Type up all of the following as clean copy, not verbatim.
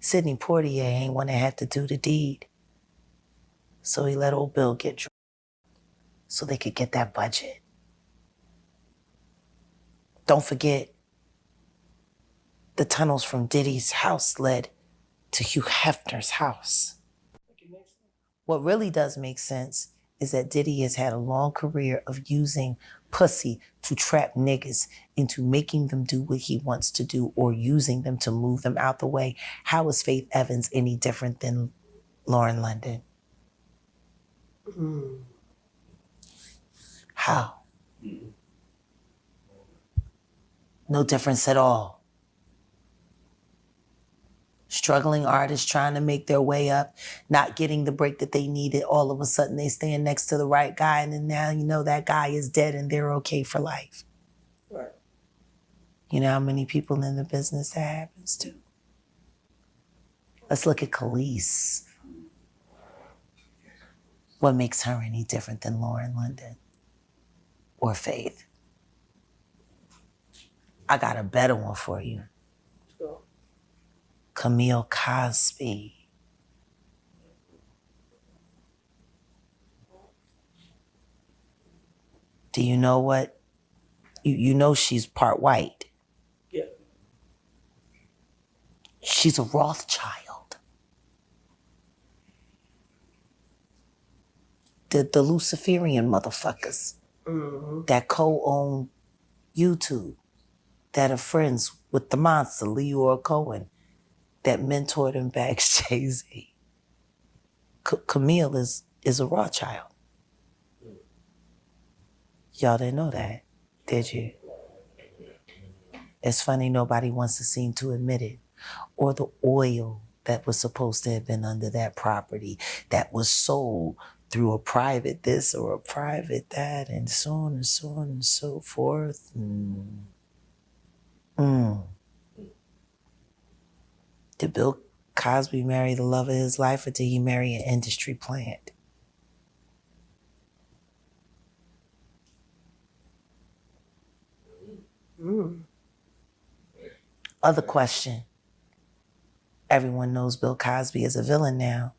Sidney Poitier ain't one that had to do the deed. So he let old Bill get drunk so they could get that budget. Don't forget, the tunnels from Diddy's house led to Hugh Hefner's house. What really does make sense is that Diddy has had a long career of using pussy to trap niggas into making them do what he wants to do or using them to move them out the way. How is Faith Evans any different than Lauren London? How? No difference at all. Struggling artists trying to make their way up, not getting the break that they needed. All of a sudden they stand next to the right guy and then now you know that guy is dead and they're okay for life. Right. You know how many people in the business that happens to? Let's look at Khalees. What makes her any different than Lauren London or Faith? I got a better one for you. So, Camille Cosby. Do you know what? You know she's part white. yeah. She's a Rothchild. The Luciferian motherfuckers that co-own YouTube, that are friends with the monster, Leora Cohen, that mentored and backs Jay-Z. Camille is a Rothschild. Y'all didn't know that, did you? It's funny nobody wants to seem to admit it. Or the oil that was supposed to have been under that property that was sold through a private this or a private that and so on and so on and so forth. Did Bill Cosby marry the love of his life or did he marry an industry plant? Other question. Everyone knows Bill Cosby is a villain now,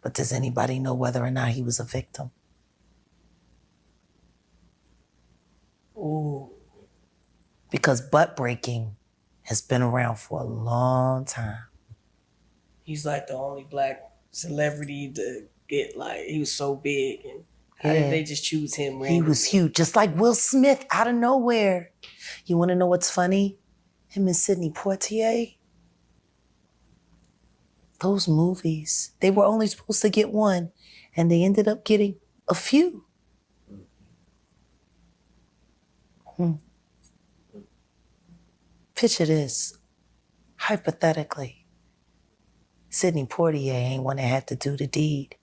but does anybody know whether or not he was a victim? Ooh. Because butt breaking has been around for a long time. He's like the only black celebrity to get he was so big. And how did they just choose him randomly? He was huge, just like Will Smith out of nowhere. You want to know what's funny? Him and Sidney Poitier, those movies, they were only supposed to get one, and they ended up getting a few. Picture this, hypothetically. Sidney Poitier ain't one that had to do the deed.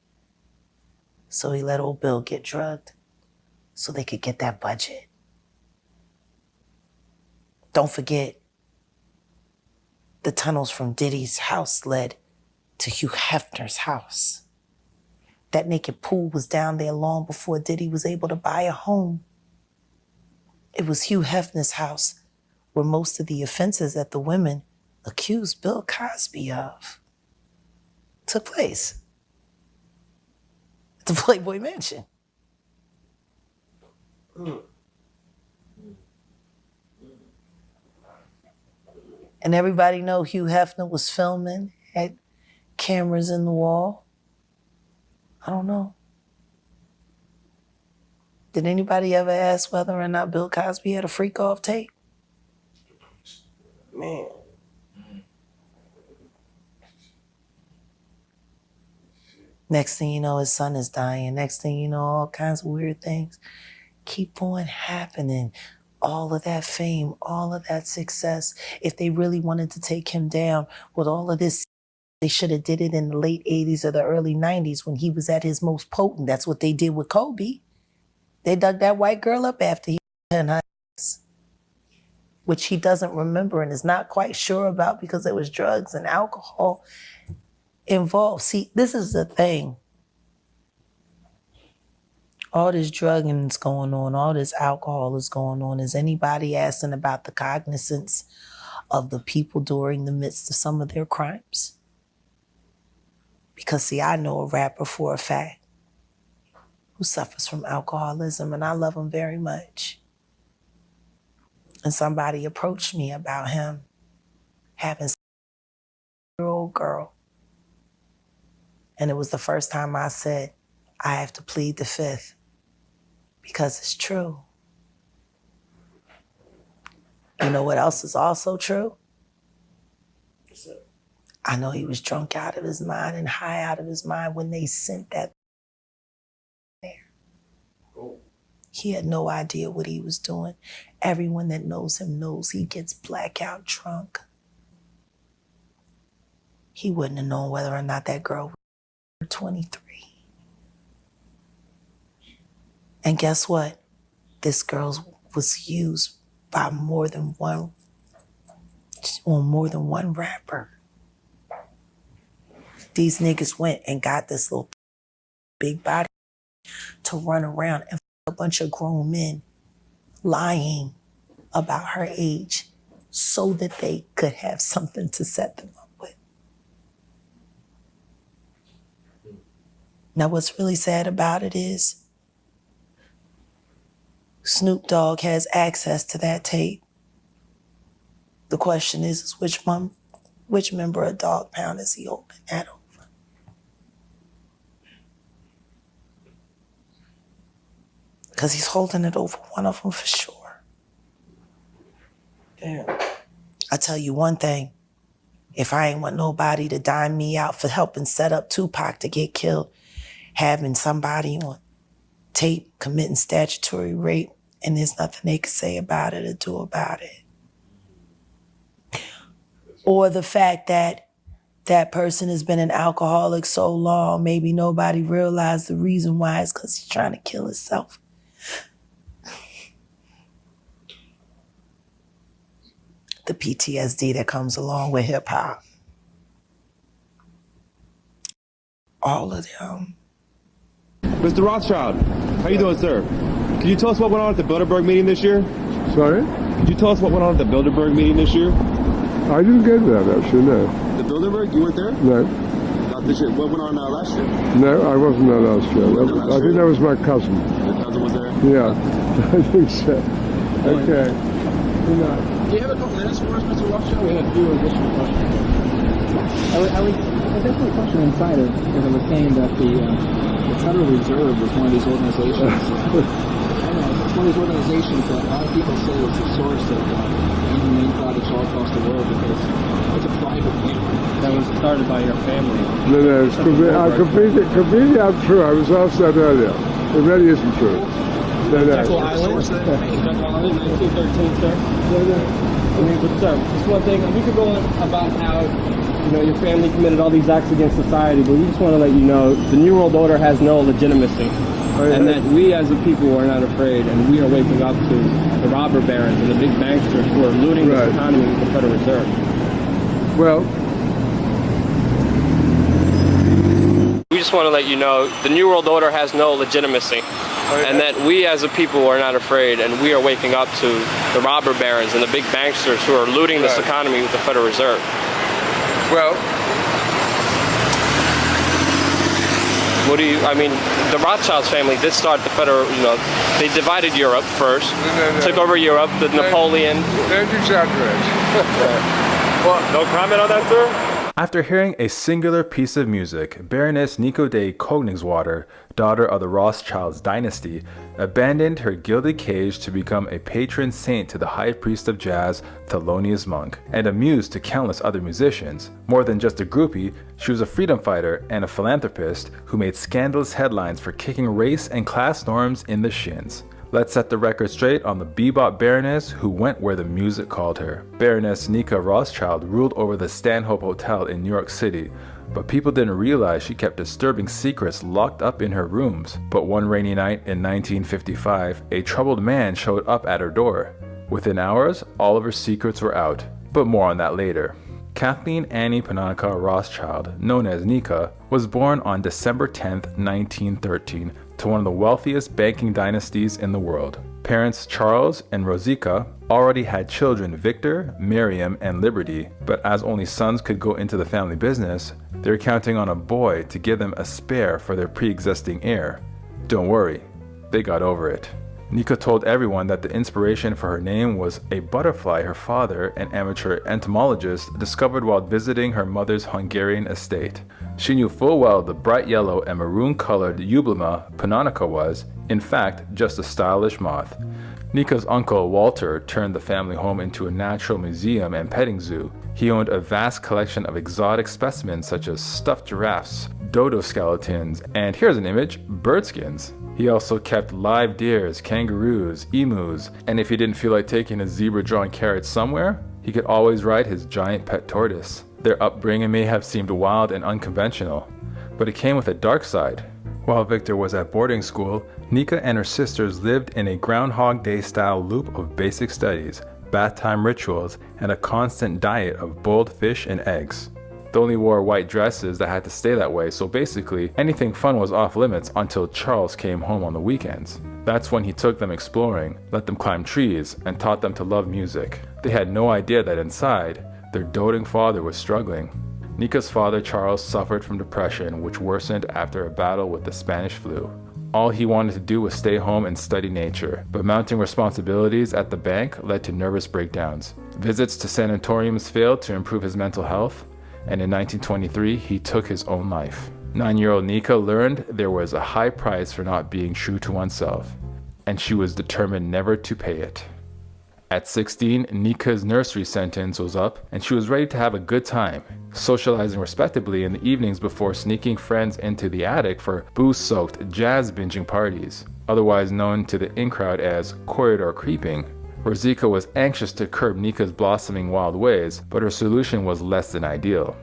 So he let old Bill get drugged so they could get that budget. Don't forget, the tunnels from Diddy's house led to Hugh Hefner's house. That naked pool was down there long before Diddy was able to buy a home. It was Hugh Hefner's house where most of the offenses that the women accused Bill Cosby of took place. At the Playboy Mansion. And everybody know Hugh Hefner was filming, had cameras in the wall. I don't know. Did anybody ever ask whether or not Bill Cosby had a freak off tape? Man. Next thing you know, his son is dying. Next thing you know, all kinds of weird things keep on happening. All of that fame, all of that success. If they really wanted to take him down with all of this, they should have did it in the late 80s or the early 90s when he was at his most potent. That's what they did with Kobe. They dug that white girl up after he had her ass, which he doesn't remember and is not quite sure about because there was drugs and alcohol involved. See, this is the thing. All this drugging is going on, all this alcohol is going on. Is anybody asking about the cognizance of the people during the midst of some of their crimes. Because see, I know a rapper for a fact who suffers from alcoholism, and I love him very much. And somebody approached me about him having a 6-year-old girl. And it was the first time I said, I have to plead the fifth, because it's true. You know what else is also true? I know he was drunk out of his mind and high out of his mind when they sent that there. He had no idea what he was doing. Everyone that knows him knows he gets blackout drunk. He wouldn't have known whether or not that girl was 23. And guess what? This girl was used by more than one rapper. These niggas went and got this little big body to run around and a bunch of grown men lying about her age so that they could have something to set them up with. Now, what's really sad about it is Snoop Dogg has access to that tape. The question is which member of Dog Pound is he holding that over? Because he's holding it over one of them for sure. Damn. I tell you one thing, if I ain't want nobody to dime me out for helping set up Tupac to get killed, having somebody on tape committing statutory rape, and there's nothing they can say about it or do about it. Or the fact that that person has been an alcoholic so long, maybe nobody realized the reason why is because he's trying to kill himself. The PTSD that comes along with hip hop. All of them. Mr. Rothchild, how you doing, sir? Can you tell us what went on at the Bilderberg meeting this year? Sorry? Could you tell us what went on at the Bilderberg meeting this year? I didn't get that, actually, no. The Bilderberg? You weren't there? No. Not this year. What went on last year? No, I wasn't there last year. I think that was my cousin. Your cousin was there? Yeah, I think so. Okay. Good night. Do you have a couple minutes for us, Mr. Rothchild? We have a few additional questions. I was definitely a question inside of, as I was saying, that the Federal Reserve is one of these organizations. I know, it's one of these organizations that a lot of people say is the source of main products all across the world because it's a private bank. That was started by your family. No, it's completely untrue. I was asked that earlier. It really isn't true. No. Jekyll Island? Jekyll Island, 1913, sir. I mean, but sir, just one thing. We could go on about how, your family committed all these acts against society, but we just want to let you know the New World Order has no legitimacy. And that we as a people are not afraid, and we are waking up to the robber barons and the big banksters who are looting this economy with the Federal Reserve. Well, we just want to let you know the New World Order has no legitimacy. And that we as a people are not afraid, and we are waking up to the robber barons and the big banksters who are looting this economy with the Federal Reserve. well, The Rothschilds family did start the federal, they divided Europe first, took over Europe, the Napoleon. don't exaggerate. No comment on that, sir? After hearing a singular piece of music, Baroness Nico de Koningswater, daughter of the Rothschilds dynasty, abandoned her gilded cage to become a patron saint to the high priest of jazz, Thelonious Monk, and a muse to countless other musicians. More than just a groupie, she was a freedom fighter and a philanthropist who made scandalous headlines for kicking race and class norms in the shins. Let's set the record straight on the bebop Baroness who went where the music called her. Baroness Nika Rothschild ruled over the Stanhope Hotel in New York City, but people didn't realize she kept disturbing secrets locked up in her rooms. But one rainy night in 1955, a troubled man showed up at her door. Within hours, all of her secrets were out, but more on that later. Kathleen Annie Pananka Rothschild, known as Nika, was born on December 10, 1913, to one of the wealthiest banking dynasties in the world. Parents Charles and Rosica already had children Victor, Miriam, and Liberty, but as only sons could go into the family business, they were counting on a boy to give them a spare for their pre-existing heir. Don't worry, they got over it. Nika told everyone that the inspiration for her name was a butterfly her father, an amateur entomologist, discovered while visiting her mother's Hungarian estate. She knew full well the bright yellow and maroon-colored Eublema punnanica was, in fact, just a stylish moth. Nika's uncle Walter turned the family home into a natural museum and petting zoo. He owned a vast collection of exotic specimens such as stuffed giraffes, dodo skeletons, and here's an image, bird skins. He also kept live deers, kangaroos, emus, and if he didn't feel like taking a zebra-drawn carrot somewhere, he could always ride his giant pet tortoise. Their upbringing may have seemed wild and unconventional, but it came with a dark side. While Victor was at boarding school, Nika and her sisters lived in a Groundhog Day-style loop of basic studies, bath time rituals, and a constant diet of boiled fish and eggs. They only wore white dresses that had to stay that way, so basically, anything fun was off limits until Charles came home on the weekends. That's when he took them exploring, let them climb trees, and taught them to love music. They had no idea that inside, their doting father was struggling. Nika's father, Charles, suffered from depression, which worsened after a battle with the Spanish flu. All he wanted to do was stay home and study nature, but mounting responsibilities at the bank led to nervous breakdowns. Visits to sanatoriums failed to improve his mental health, and in 1923, he took his own life. 9-year-old Nika learned there was a high price for not being true to oneself, and she was determined never to pay it. At 16, Nika's nursery sentence was up, and she was ready to have a good time, socializing respectably in the evenings before sneaking friends into the attic for booze-soaked jazz binging parties, otherwise known to the in-crowd as corridor creeping. Rosica was anxious to curb Nika's blossoming wild ways, but her solution was less than ideal.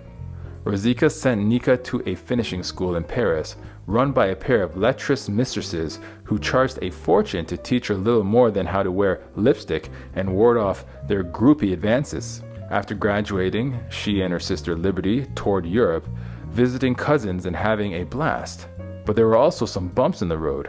Rosica sent Nika to a finishing school in Paris, run by a pair of lecherous mistresses who charged a fortune to teach her little more than how to wear lipstick and ward off their groupie advances. After graduating, she and her sister Liberty toured Europe, visiting cousins and having a blast. But there were also some bumps in the road.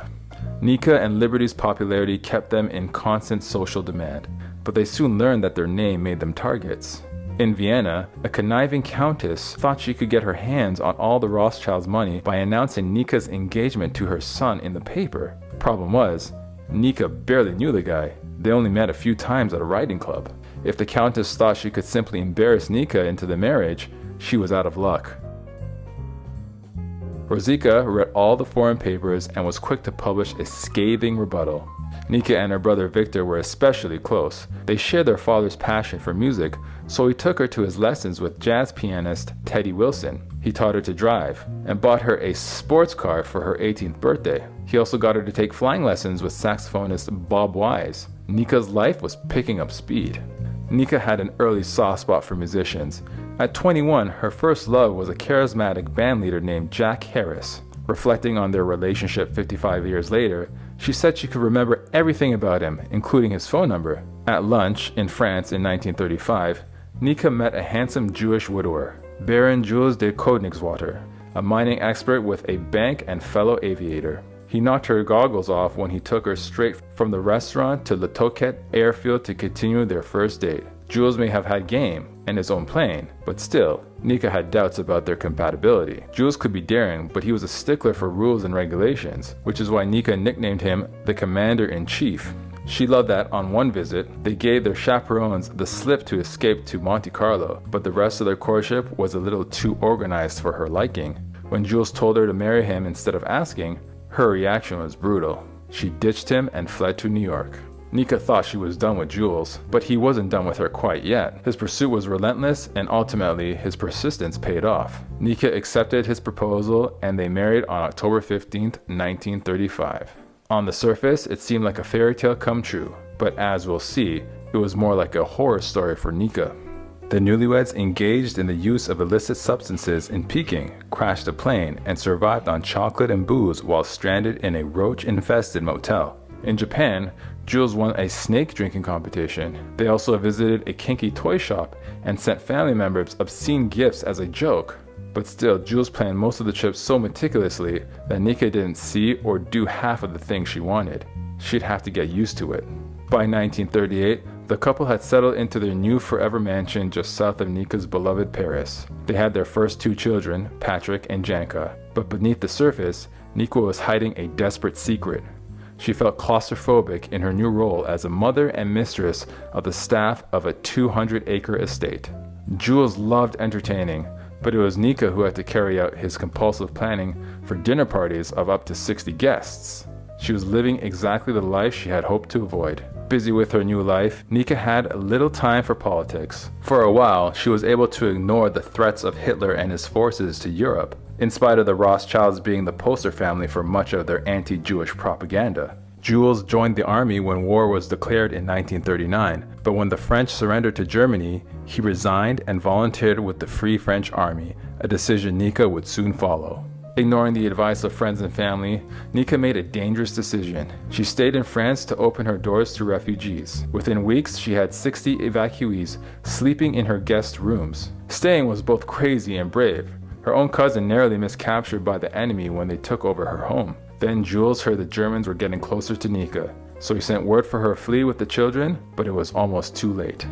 Nika and Liberty's popularity kept them in constant social demand, but they soon learned that their name made them targets. In Vienna, a conniving countess thought she could get her hands on all the Rothschilds' money by announcing Nika's engagement to her son in the paper. Problem was, Nika barely knew the guy. They only met a few times at a riding club. If the countess thought she could simply embarrass Nika into the marriage, she was out of luck. Rosica read all the foreign papers and was quick to publish a scathing rebuttal. Nika and her brother Victor were especially close. They shared their father's passion for music, so he took her to his lessons with jazz pianist Teddy Wilson. He taught her to drive and bought her a sports car for her 18th birthday. He also got her to take flying lessons with saxophonist Bob Wise. Nika's life was picking up speed. Nika had an early soft spot for musicians. At 21, her first love was a charismatic bandleader named Jack Harris. Reflecting on their relationship 55 years later, she said she could remember everything about him, including his phone number. At lunch in France in 1935, Nika met a handsome Jewish widower, Baron Jules de Koenigswarter, a mining expert with a bank and fellow aviator. He knocked her goggles off when he took her straight from the restaurant to Le Touquet airfield to continue their first date. Jules may have had game and his own plane, but still, Nika had doubts about their compatibility. Jules could be daring, but he was a stickler for rules and regulations, which is why Nika nicknamed him the Commander-in-Chief. She loved that on one visit, they gave their chaperones the slip to escape to Monte Carlo, but the rest of their courtship was a little too organized for her liking. When Jules told her to marry him instead of asking, her reaction was brutal. She ditched him and fled to New York. Nika thought she was done with Jules, but he wasn't done with her quite yet. His pursuit was relentless, and ultimately, his persistence paid off. Nika accepted his proposal, and they married on October 15, 1935. On the surface, it seemed like a fairy tale come true, but as we'll see, it was more like a horror story for Nika. The newlyweds engaged in the use of illicit substances in Peking, crashed a plane, and survived on chocolate and booze while stranded in a roach-infested motel. In Japan, Jules won a snake drinking competition. They also visited a kinky toy shop and sent family members obscene gifts as a joke. But still, Jules planned most of the trip so meticulously that Nika didn't see or do half of the things she wanted. she'd have to get used to it. By 1938, the couple had settled into their new forever mansion just south of Nika's beloved Paris. They had their first 2 children, Patrick and Janka, but beneath the surface, Nika was hiding a desperate secret. She felt claustrophobic in her new role as a mother and mistress of the staff of a 200-acre estate. Jules loved entertaining, but it was Nika who had to carry out his compulsive planning for dinner parties of up to 60 guests. She was living exactly the life she had hoped to avoid. Busy with her new life, Nika had little time for politics. For a while, she was able to ignore the threats of Hitler and his forces to Europe, in spite of the Rothschilds being the poster family for much of their anti-Jewish propaganda. Jules joined the army when war was declared in 1939, but when the French surrendered to Germany, he resigned and volunteered with the Free French Army, a decision Nika would soon follow. Ignoring the advice of friends and family, Nika made a dangerous decision. She stayed in France to open her doors to refugees. Within weeks, she had 60 evacuees sleeping in her guest rooms. Staying was both crazy and brave. Her own cousin narrowly miscaptured by the enemy when they took over her home. Then Jules heard the Germans were getting closer to Nika, so he sent word for her to flee with the children, but it was almost too late.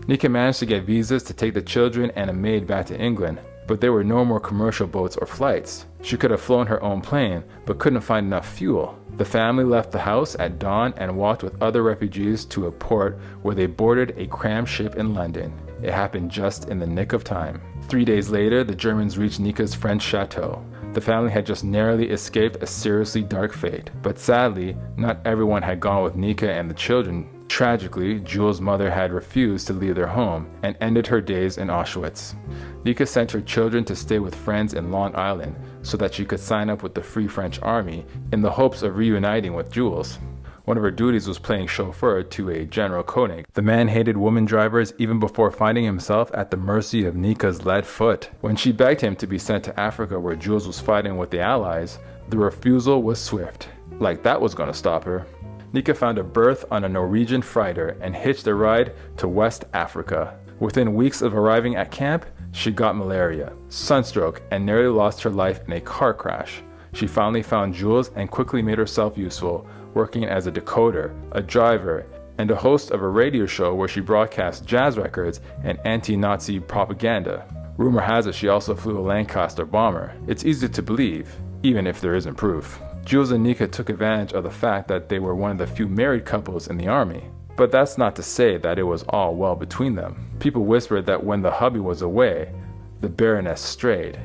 Nika managed to get visas to take the children and a maid back to England, but there were no more commercial boats or flights. She could have flown her own plane, but couldn't find enough fuel. The family left the house at dawn and walked with other refugees to a port where they boarded a crammed ship in London. It happened just in the nick of time. 3 days later, the Germans reached Nika's French chateau. The family had just narrowly escaped a seriously dark fate, but sadly, not everyone had gone with Nika and the children. Tragically, Jules' mother had refused to leave their home and ended her days in Auschwitz. Nika sent her children to stay with friends in Long Island so that she could sign up with the Free French Army in the hopes of reuniting with Jules. One of her duties was playing chauffeur to a General Koenig. The man hated women drivers even before finding himself at the mercy of Nika's lead foot. When she begged him to be sent to Africa where Jules was fighting with the Allies, the refusal was swift. Like that was going to stop her. Nika found a berth on a Norwegian freighter and hitched a ride to West Africa. Within weeks of arriving at camp, she got malaria, sunstroke, and nearly lost her life in a car crash. She finally found Jules and quickly made herself useful, working as a decoder, a driver, and a host of a radio show where she broadcast jazz records and anti-Nazi propaganda. Rumor has it she also flew a Lancaster bomber. It's easy to believe, even if there isn't proof. Jules and Nika took advantage of the fact that they were one of the few married couples in the army. But that's not to say that it was all well between them. People whispered that when the hubby was away, the Baroness strayed.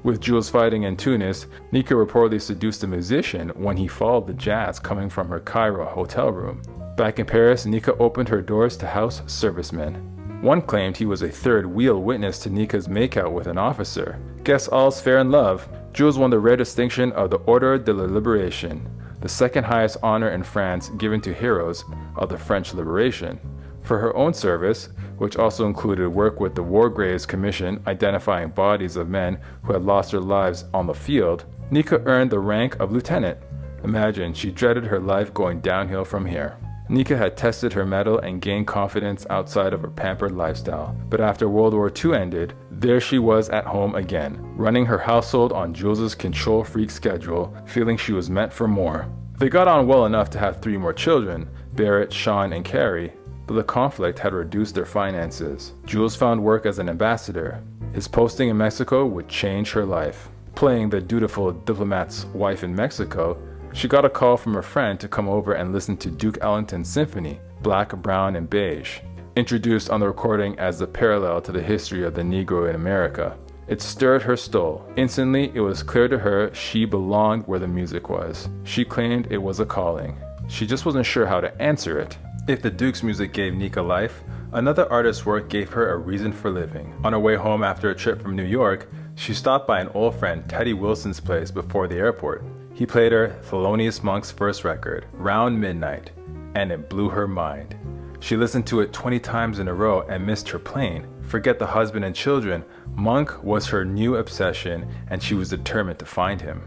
With Jules fighting in Tunis, Nika reportedly seduced a musician when he followed the jazz coming from her Cairo hotel room. Back in Paris, Nika opened her doors to house servicemen. One claimed he was a third wheel witness to Nika's makeout with an officer. Guess all's fair in love. Jules won the rare distinction of the Ordre de la Libération, the second highest honor in France given to heroes of the French Liberation. For her own service, which also included work with the War Graves Commission identifying bodies of men who had lost their lives on the field, Nika earned the rank of lieutenant. Imagine, she dreaded her life going downhill from here. Nika had tested her mettle and gained confidence outside of her pampered lifestyle. But after World War II ended, there she was at home again, running her household on Jules's control freak schedule, feeling she was meant for more. They got on well enough to have 3 more children, Barrett, Sean, and Carrie, but the conflict had reduced their finances. Jules found work as an ambassador. His posting in Mexico would change her life. Playing the dutiful diplomat's wife in Mexico, she got a call from a friend to come over and listen to Duke Ellington's symphony, Black, Brown, and Beige, introduced on the recording as the parallel to the history of the Negro in America. It stirred her soul. Instantly, it was clear to her she belonged where the music was. She claimed it was a calling. She just wasn't sure how to answer it. If the Duke's music gave Nika life, another artist's work gave her a reason for living. On her way home after a trip from New York, she stopped by an old friend, Teddy Wilson's place before the airport. He played her Thelonious Monk's first record, Round Midnight, and it blew her mind. She listened to it 20 times in a row and missed her plane. Forget the husband and children, Monk was her new obsession and she was determined to find him.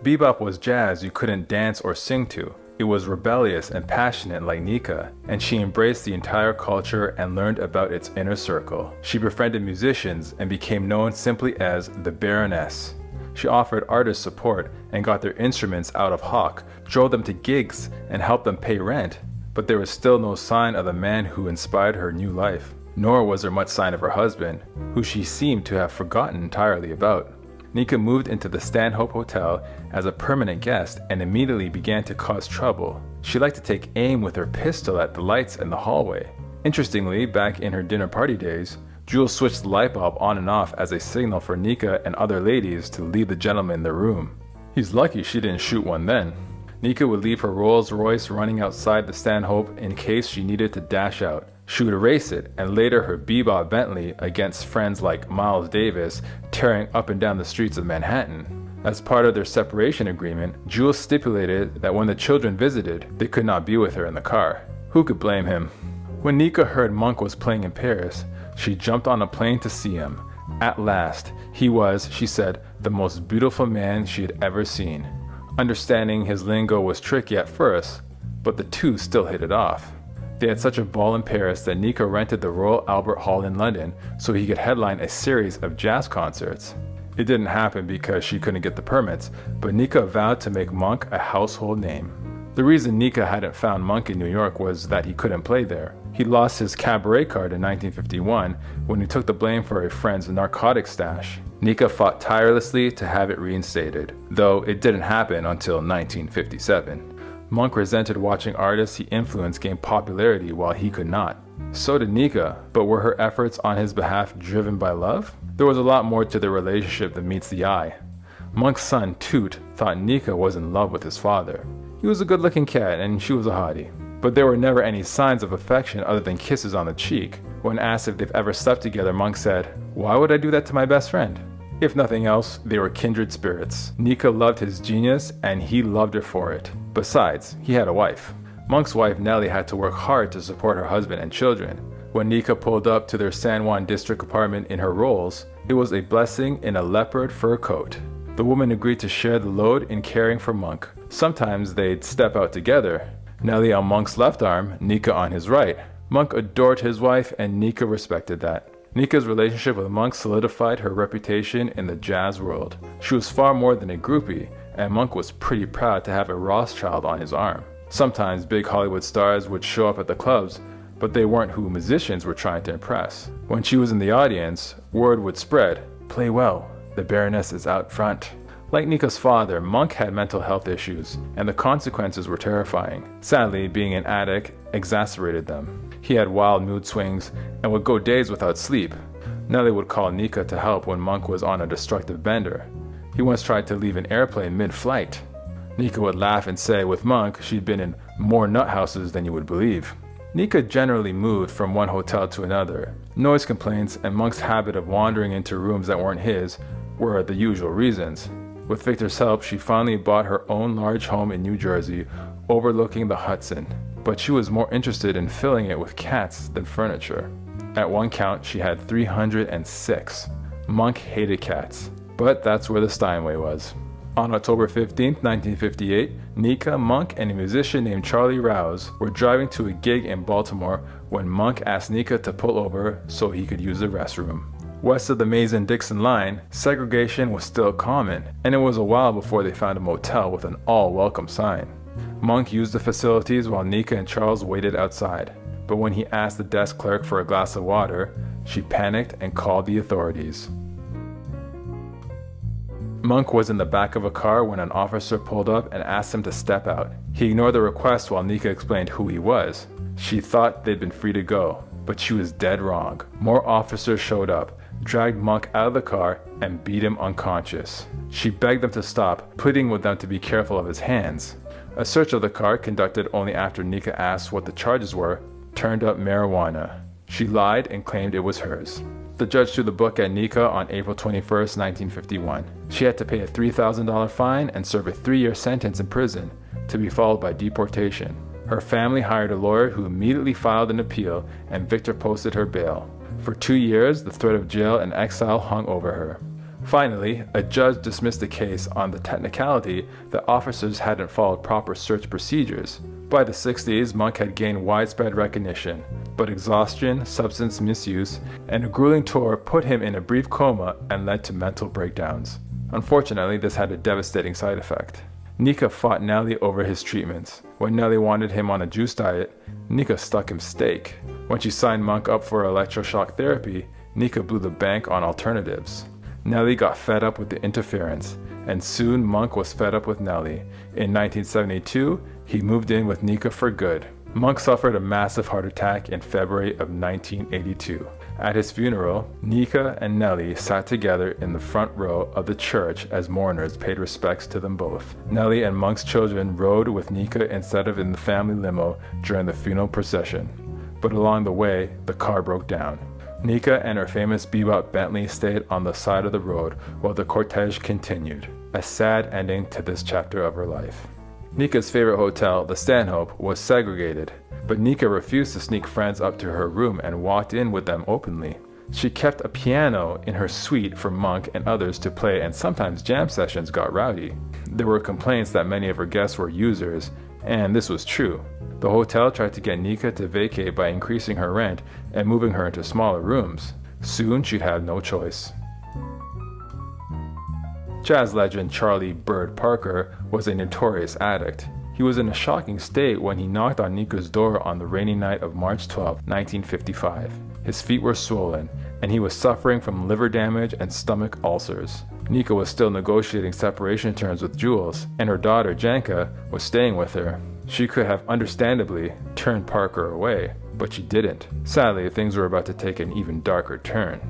Bebop was jazz you couldn't dance or sing to. It was rebellious and passionate like Nika, and she embraced the entire culture and learned about its inner circle. She befriended musicians and became known simply as the Baroness. She offered artist support and got their instruments out of hock, drove them to gigs, and helped them pay rent. But there was still no sign of the man who inspired her new life, nor was there much sign of her husband, who she seemed to have forgotten entirely about. Nika moved into the Stanhope Hotel as a permanent guest and immediately began to cause trouble. She liked to take aim with her pistol at the lights in the hallway. Interestingly, back in her dinner party days, Jules switched the light bulb on and off as a signal for Nika and other ladies to leave the gentleman in the room. He's lucky she didn't shoot one then. Nika would leave her Rolls Royce running outside the Stanhope in case she needed to dash out. She would race it, and later her Bebop Bentley against friends like Miles Davis, tearing up and down the streets of Manhattan. As part of their separation agreement, Jules stipulated that when the children visited, they could not be with her in the car. Who could blame him? When Nika heard Monk was playing in Paris, she jumped on a plane to see him. At last, he was, she said, the most beautiful man she had ever seen. Understanding his lingo was tricky at first, but the two still hit it off. They had such a ball in Paris that Nika rented the Royal Albert Hall in London so he could headline a series of jazz concerts. It didn't happen because she couldn't get the permits, but Nika vowed to make Monk a household name. The reason Nika hadn't found Monk in New York was that he couldn't play there. He lost his cabaret card in 1951 when he took the blame for a friend's narcotics stash. Nika fought tirelessly to have it reinstated, though it didn't happen until 1957. Monk resented watching artists he influenced gain popularity while he could not. So did Nika, but were her efforts on his behalf driven by love? There was a lot more to their relationship than meets the eye. Monk's son, Toot, thought Nika was in love with his father. He was a good-looking cat and she was a hottie. But there were never any signs of affection other than kisses on the cheek. When asked if they've ever slept together, Monk said, "Why would I do that to my best friend?" If nothing else, they were kindred spirits. Nika loved his genius and he loved her for it. Besides, he had a wife. Monk's wife Nellie had to work hard to support her husband and children. When Nika pulled up to their San Juan district apartment in her Rolls, it was a blessing in a leopard fur coat. The woman agreed to share the load in caring for Monk. Sometimes they'd step out together. Nellie on Monk's left arm, Nika on his right. Monk adored his wife and Nika respected that. Nika's relationship with Monk solidified her reputation in the jazz world. She was far more than a groupie, and Monk was pretty proud to have a Rothchild on his arm. Sometimes big Hollywood stars would show up at the clubs, but they weren't who musicians were trying to impress. When she was in the audience, word would spread, "Play well, the Baroness is out front." Like Nika's father, Monk had mental health issues, and the consequences were terrifying. Sadly, being an addict exacerbated them. He had wild mood swings and would go days without sleep. Nellie would call Nika to help when Monk was on a destructive bender. He once tried to leave an airplane mid-flight. Nika would laugh and say with Monk she'd been in more nut houses than you would believe. Nika generally moved from one hotel to another. Noise complaints and Monk's habit of wandering into rooms that weren't his were the usual reasons. With Victor's help, she finally bought her own large home in New Jersey, overlooking the Hudson. But she was more interested in filling it with cats than furniture. At one count, she had 306. Monk hated cats, but that's where the Steinway was. On October 15, 1958, Nika, Monk, and a musician named Charlie Rouse were driving to a gig in Baltimore when Monk asked Nika to pull over so he could use the restroom. West of the Mason-Dixon line, segregation was still common, and it was a while before they found a motel with an all-welcome sign. Monk used the facilities while Nika and Charles waited outside, but when he asked the desk clerk for a glass of water, she panicked and called the authorities. Monk was in the back of a car when an officer pulled up and asked him to step out. He ignored the request while Nika explained who he was. She thought they'd been free to go, but she was dead wrong. More officers showed up, dragged Monk out of the car, and beat him unconscious. She begged them to stop, pleading with them to be careful of his hands. A search of the car, conducted only after Nika asked what the charges were, turned up marijuana. She lied and claimed it was hers. The judge threw the book at Nika on April 21, 1951. She had to pay a $3,000 fine and serve a 3-year sentence in prison, to be followed by deportation. Her family hired a lawyer who immediately filed an appeal, and Victor posted her bail. For 2 years, the threat of jail and exile hung over her. Finally, a judge dismissed the case on the technicality that officers hadn't followed proper search procedures. By the 60s, Monk had gained widespread recognition, but exhaustion, substance misuse, and a grueling tour put him in a brief coma and led to mental breakdowns. Unfortunately, this had a devastating side effect. Nika fought Nelly over his treatments. When Nelly wanted him on a juice diet, Nika stuck him steak. When she signed Monk up for electroshock therapy, Nika blew the bank on alternatives. Nelly got fed up with the interference, and soon Monk was fed up with Nelly. In 1972, he moved in with Nika for good. Monk suffered a massive heart attack in February of 1982. At his funeral, Nika and Nelly sat together in the front row of the church as mourners paid respects to them both. Nelly and Monk's children rode with Nika instead of in the family limo during the funeral procession. But along the way, the car broke down. Nika and her famous bebop Bentley stayed on the side of the road while the cortege continued. A sad ending to this chapter of her life. Nika's favorite hotel, the Stanhope, was segregated, but Nika refused to sneak friends up to her room and walked in with them openly. She kept a piano in her suite for Monk and others to play, and sometimes jam sessions got rowdy. There were complaints that many of her guests were users, and this was true. The hotel tried to get Nika to vacate by increasing her rent and moving her into smaller rooms. Soon she'd have no choice. Jazz legend Charlie "Bird" Parker was a notorious addict. He was in a shocking state when he knocked on Nika's door on the rainy night of March 12, 1955. His feet were swollen, and he was suffering from liver damage and stomach ulcers. Nika was still negotiating separation terms with Jules, and her daughter Janka was staying with her. She could have understandably turned Parker away, but she didn't. Sadly, things were about to take an even darker turn.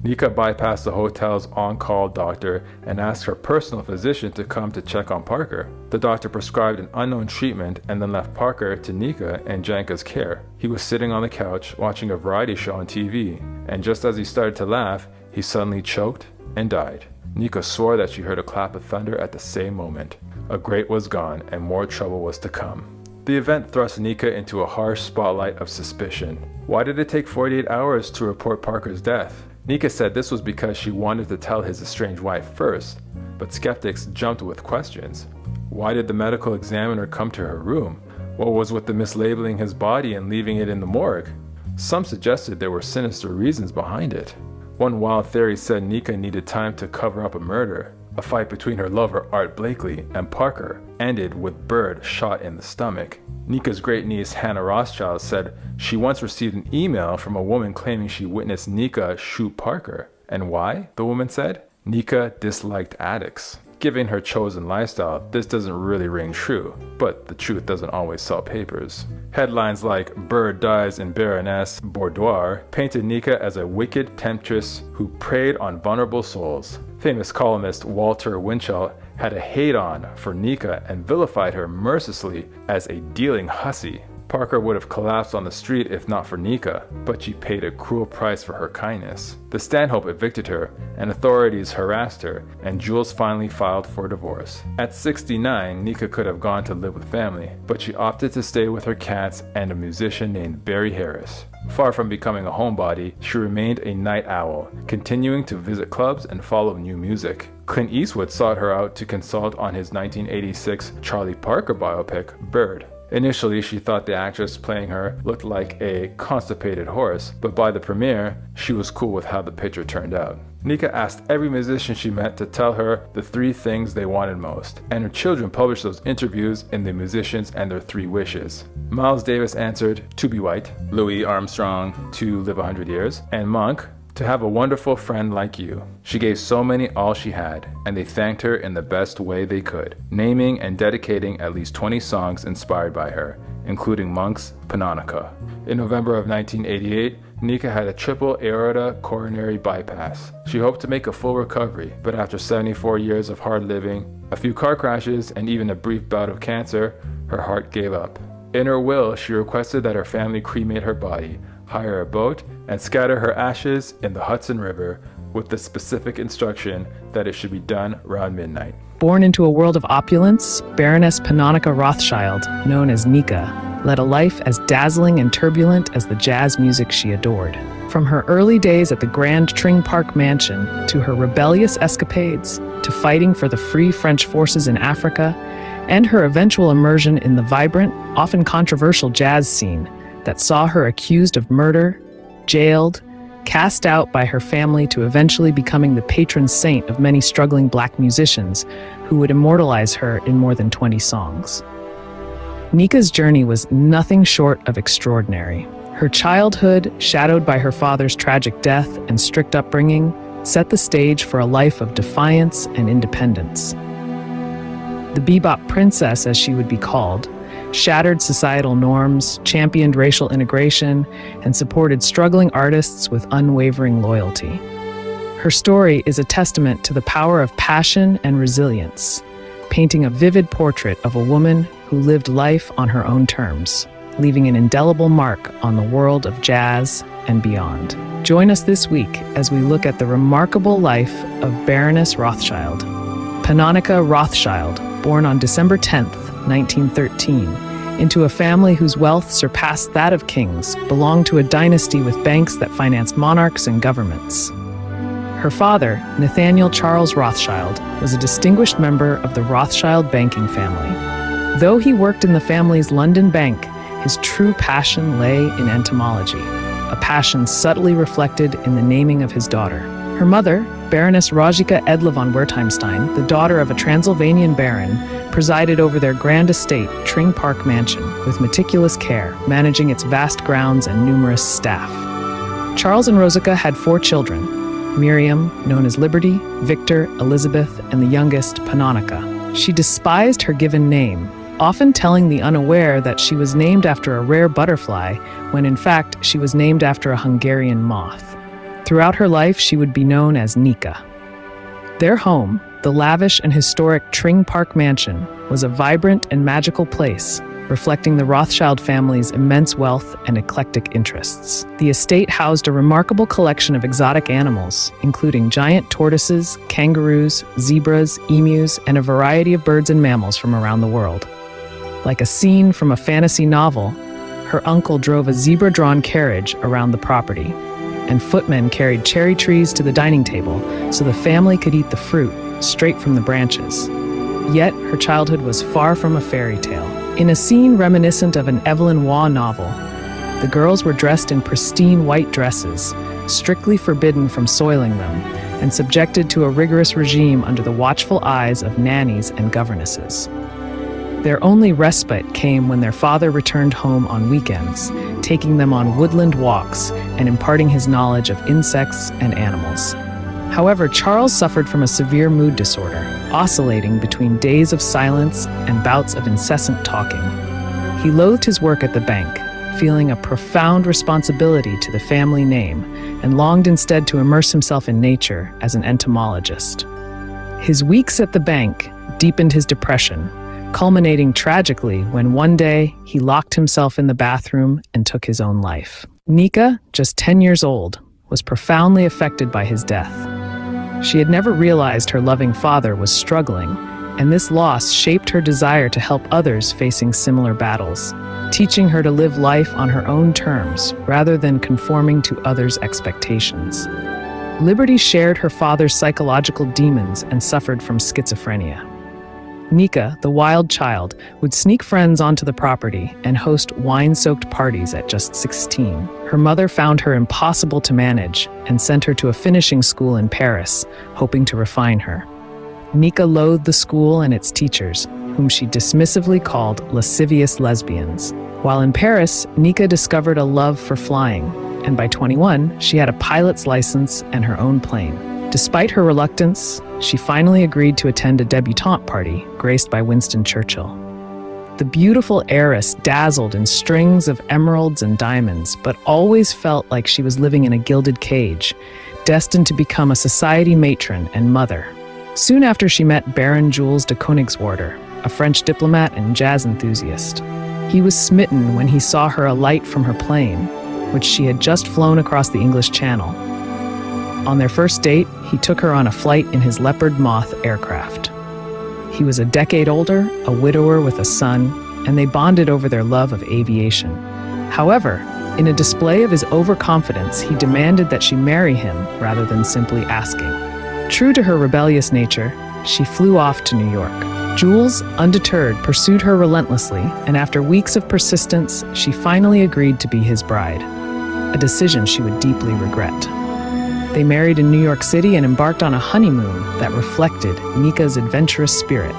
Nika bypassed the hotel's on-call doctor and asked her personal physician to come to check on Parker. The doctor prescribed an unknown treatment and then left Parker to Nika and Janka's care. He was sitting on the couch watching a variety show on TV, and just as he started to laugh, he suddenly choked and died. Nika swore that she heard a clap of thunder at the same moment. A great was gone and more trouble was to come. The event thrust Nika into a harsh spotlight of suspicion. Why did it take 48 hours to report Parker's death? Nika said this was because she wanted to tell his estranged wife first, but skeptics jumped with questions. Why did the medical examiner come to her room? What was with the mislabeling his body and leaving it in the morgue? Some suggested there were sinister reasons behind it. One wild theory said Nika needed time to cover up a murder. A fight between her lover Art Blakely and Parker ended with Bird shot in the stomach. Nika's great niece Hannah Rothchild said she once received an email from a woman claiming she witnessed Nika shoot Parker. And why? The woman said. Nika disliked addicts. Given her chosen lifestyle, this doesn't really ring true, but the truth doesn't always sell papers. Headlines like "Bird dies in Baroness Boudoir" painted Nika as a wicked temptress who preyed on vulnerable souls. Famous columnist Walter Winchell had a hate-on for Nika and vilified her mercilessly as a dealing hussy. Parker would have collapsed on the street if not for Nika, but she paid a cruel price for her kindness. The Stanhope evicted her, and authorities harassed her, and Jules finally filed for divorce. At 69, Nika could have gone to live with family, but she opted to stay with her cats and a musician named Barry Harris. Far from becoming a homebody, she remained a night owl, continuing to visit clubs and follow new music. Clint Eastwood sought her out to consult on his 1986 Charlie Parker biopic, Bird. Initially, she thought the actress playing her looked like a constipated horse, but by the premiere, she was cool with how the picture turned out. Nika asked every musician she met to tell her the 3 things they wanted most, and her children published those interviews in The Musicians and Their 3 Wishes. Miles Davis answered, to be white, Louis Armstrong, to live 100 years, and Monk, to have a wonderful friend like you. She gave so many all she had, and they thanked her in the best way they could, naming and dedicating at least 20 songs inspired by her, including Monk's Panonica. In November of 1988, Nika had a triple aorta coronary bypass. She hoped to make a full recovery, but after 74 years of hard living, a few car crashes, and even a brief bout of cancer, her heart gave up. In her will, she requested that her family cremate her body, hire a boat, and scatter her ashes in the Hudson River, with the specific instruction that it should be done around midnight. Born into a world of opulence, Baroness Panonica Rothchild, known as Nika, led a life as dazzling and turbulent as the jazz music she adored. From her early days at the Grand Tring Park Mansion, to her rebellious escapades, to fighting for the Free French forces in Africa, and her eventual immersion in the vibrant, often controversial jazz scene that saw her accused of murder, jailed, cast out by her family to eventually becoming the patron saint of many struggling Black musicians who would immortalize her in more than 20 songs. Nika's journey was nothing short of extraordinary. Her childhood, shadowed by her father's tragic death and strict upbringing, set the stage for a life of defiance and independence. The bebop princess, as she would be called, shattered societal norms, championed racial integration, and supported struggling artists with unwavering loyalty. Her story is a testament to the power of passion and resilience, painting a vivid portrait of a woman who lived life on her own terms, leaving an indelible mark on the world of jazz and beyond. Join us this week as we look at the remarkable life of Baroness Rothschild. Panonica Rothschild, born on December 10th, 1913, into a family whose wealth surpassed that of kings, belonged to a dynasty with banks that financed monarchs and governments. Her father, Nathaniel Charles Rothschild, was a distinguished member of the Rothschild banking family. Though he worked in the family's London bank, his true passion lay in entomology, a passion subtly reflected in the naming of his daughter. Her mother, Baroness Rajika Edla von Wertheimstein, the daughter of a Transylvanian baron, presided over their grand estate, Tring Park Mansion, with meticulous care, managing its vast grounds and numerous staff. Charles and Rosika had 4 children: Miriam, known as Liberty, Victor, Elizabeth, and the youngest, Panonica. She despised her given name, often telling the unaware that she was named after a rare butterfly, when in fact she was named after a Hungarian moth. Throughout her life, she would be known as Nika. Their home, the lavish and historic Tring Park Mansion, was a vibrant and magical place, reflecting the Rothschild family's immense wealth and eclectic interests. The estate housed a remarkable collection of exotic animals, including giant tortoises, kangaroos, zebras, emus, and a variety of birds and mammals from around the world. Like a scene from a fantasy novel, her uncle drove a zebra-drawn carriage around the property, and footmen carried cherry trees to the dining table so the family could eat the fruit straight from the branches. Yet, her childhood was far from a fairy tale. In a scene reminiscent of an Evelyn Waugh novel, the girls were dressed in pristine white dresses, strictly forbidden from soiling them, and subjected to a rigorous regime under the watchful eyes of nannies and governesses. Their only respite came when their father returned home on weekends, taking them on woodland walks and imparting his knowledge of insects and animals. However, Charles suffered from a severe mood disorder, oscillating between days of silence and bouts of incessant talking. He loathed his work at the bank, feeling a profound responsibility to the family name, and longed instead to immerse himself in nature as an entomologist. His weeks at the bank deepened his depression, culminating tragically when one day he locked himself in the bathroom and took his own life. Nika, just 10 years old, was profoundly affected by his death. She had never realized her loving father was struggling, and this loss shaped her desire to help others facing similar battles, teaching her to live life on her own terms rather than conforming to others' expectations. Liberty shared her father's psychological demons and suffered from schizophrenia. Nika, the wild child, would sneak friends onto the property and host wine-soaked parties at just 16. Her mother found her impossible to manage and sent her to a finishing school in Paris, hoping to refine her. Nika loathed the school and its teachers, whom she dismissively called lascivious lesbians. While in Paris, Nika discovered a love for flying, and by 21, she had a pilot's license and her own plane. Despite her reluctance, she finally agreed to attend a debutante party graced by Winston Churchill. The beautiful heiress dazzled in strings of emeralds and diamonds, but always felt like she was living in a gilded cage, destined to become a society matron and mother. Soon after, she met Baron Jules de Koenigswarter, a French diplomat and jazz enthusiast. He was smitten when he saw her alight from her plane, which she had just flown across the English Channel. On their first date, he took her on a flight in his Leopard Moth aircraft. He was a decade older, a widower with a son, and they bonded over their love of aviation. However, in a display of his overconfidence, he demanded that she marry him rather than simply asking. True to her rebellious nature, she flew off to New York. Jules, undeterred, pursued her relentlessly, and after weeks of persistence, she finally agreed to be his bride. a decision she would deeply regret. They married in New York City and embarked on a honeymoon that reflected Nika's adventurous spirit.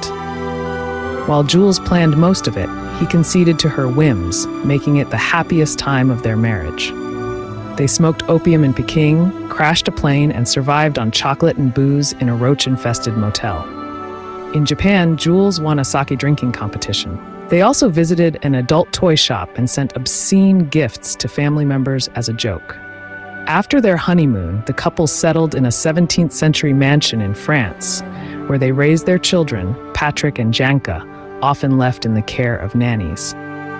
While Jules planned most of it, he conceded to her whims, making it the happiest time of their marriage. They smoked opium in Peking, crashed a plane, and survived on chocolate and booze in a roach-infested motel. In Japan, Jules won a sake drinking competition. They also visited an adult toy shop and sent obscene gifts to family members as a joke. After their honeymoon, the couple settled in a 17th century mansion in France, where they raised their children, Patrick and Janka, often left in the care of nannies.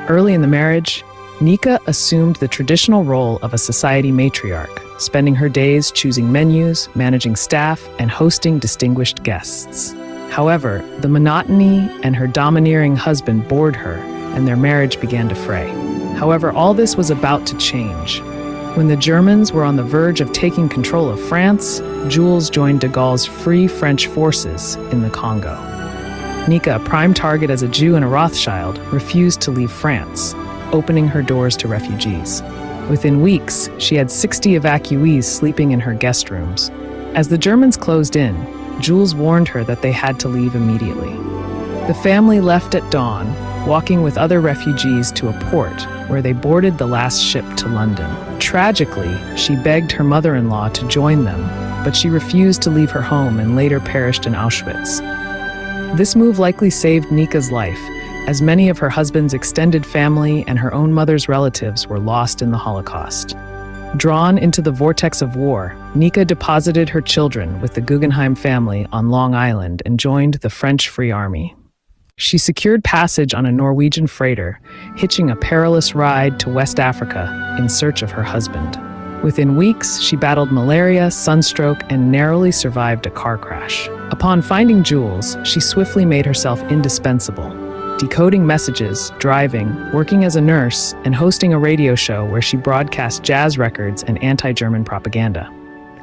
Early in the marriage, Nika assumed the traditional role of a society matriarch, spending her days choosing menus, managing staff, and hosting distinguished guests. However, the monotony and her domineering husband bored her, and their marriage began to fray. However, all this was about to change. When the Germans were on the verge of taking control of France, Jules joined de Gaulle's Free French forces in the Congo. Nika, a prime target as a Jew and a Rothschild, refused to leave France, opening her doors to refugees. Within weeks, she had 60 evacuees sleeping in her guest rooms. As the Germans closed in, Jules warned her that they had to leave immediately. The family left at dawn, walking with other refugees to a port where they boarded the last ship to London. Tragically, she begged her mother-in-law to join them, but she refused to leave her home and later perished in Auschwitz. This move likely saved Nika's life, as many of her husband's extended family and her own mother's relatives were lost in the Holocaust. Drawn into the vortex of war, Nika deposited her children with the Guggenheim family on Long Island and joined the French Free Army. She secured passage on a Norwegian freighter, hitching a perilous ride to West Africa in search of her husband. Within weeks, she battled malaria, sunstroke, and narrowly survived a car crash. Upon finding Jules, she swiftly made herself indispensable, decoding messages, driving, working as a nurse, and hosting a radio show where she broadcast jazz records and anti-German propaganda.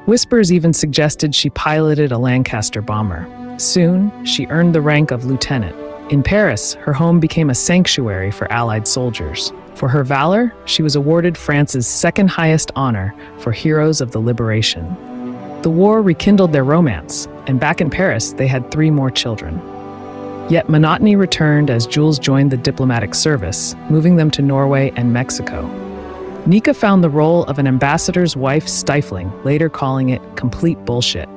Whispers even suggested she piloted a Lancaster bomber. Soon, she earned the rank of lieutenant. In Paris, her home became a sanctuary for Allied soldiers. For her valor, she was awarded France's second highest honor for Heroes of the Liberation. The war rekindled their romance, and back in Paris, they had 3 more children. Yet monotony returned as Jules joined the diplomatic service, moving them to Norway and Mexico. Nika found the role of an ambassador's wife stifling, later calling it complete bullshit.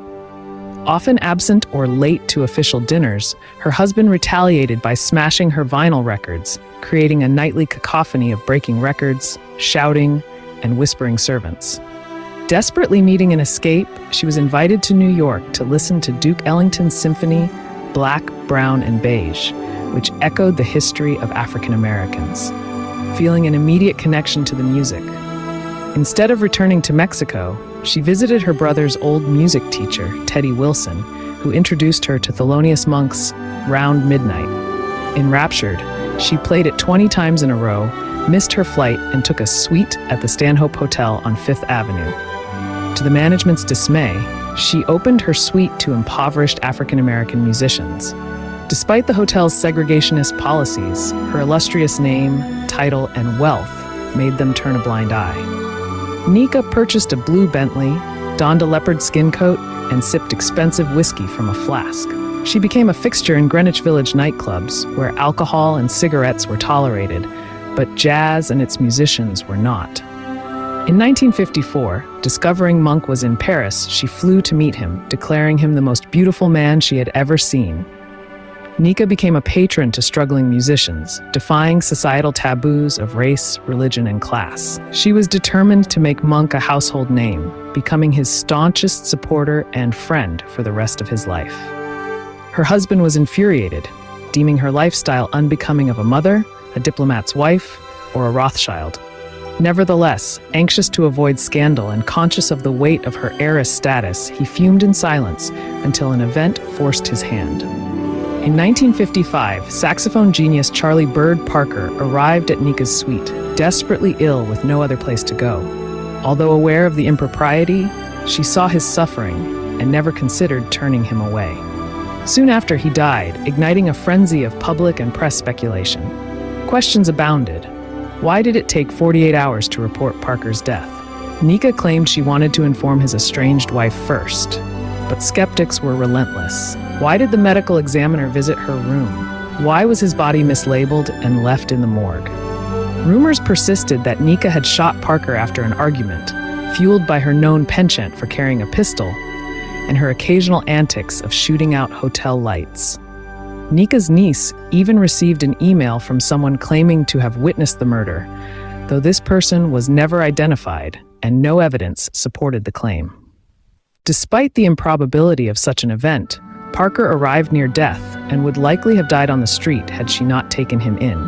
Often absent or late to official dinners, her husband retaliated by smashing her vinyl records, creating a nightly cacophony of breaking records, shouting, and whispering servants. Desperately needing an escape, she was invited to New York to listen to Duke Ellington's symphony, Black, Brown, and Beige, which echoed the history of African Americans, feeling an immediate connection to the music. Instead of returning to Mexico, she visited her brother's old music teacher, Teddy Wilson, who introduced her to Thelonious Monk's Round Midnight. Enraptured, she played it 20 times in a row, missed her flight, and took a suite at the Stanhope Hotel on Fifth Avenue. To the management's dismay, she opened her suite to impoverished African-American musicians. Despite the hotel's segregationist policies, her illustrious name, title, and wealth made them turn a blind eye. Nika purchased a blue Bentley, donned a leopard skin coat, and sipped expensive whiskey from a flask. She became a fixture in Greenwich Village nightclubs, where alcohol and cigarettes were tolerated, but jazz and its musicians were not. In 1954, discovering Monk was in Paris, she flew to meet him, declaring him the most beautiful man she had ever seen. Nika became a patron to struggling musicians, defying societal taboos of race, religion, and class. She was determined to make Monk a household name, becoming his staunchest supporter and friend for the rest of his life. Her husband was infuriated, deeming her lifestyle unbecoming of a mother, a diplomat's wife, or a Rothschild. Nevertheless, anxious to avoid scandal and conscious of the weight of her heiress status, he fumed in silence until an event forced his hand. In 1955, saxophone genius Charlie Bird Parker arrived at Nika's suite, desperately ill with no other place to go. Although aware of the impropriety, she saw his suffering and never considered turning him away. Soon after, he died, igniting a frenzy of public and press speculation. Questions abounded. Why did it take 48 hours to report Parker's death? Nika claimed she wanted to inform his estranged wife first, but skeptics were relentless. Why did the medical examiner visit her room? Why was his body mislabeled and left in the morgue? Rumors persisted that Nika had shot Parker after an argument, fueled by her known penchant for carrying a pistol and her occasional antics of shooting out hotel lights. Nika's niece even received an email from someone claiming to have witnessed the murder, though this person was never identified and no evidence supported the claim. Despite the improbability of such an event, Parker arrived near death and would likely have died on the street had she not taken him in.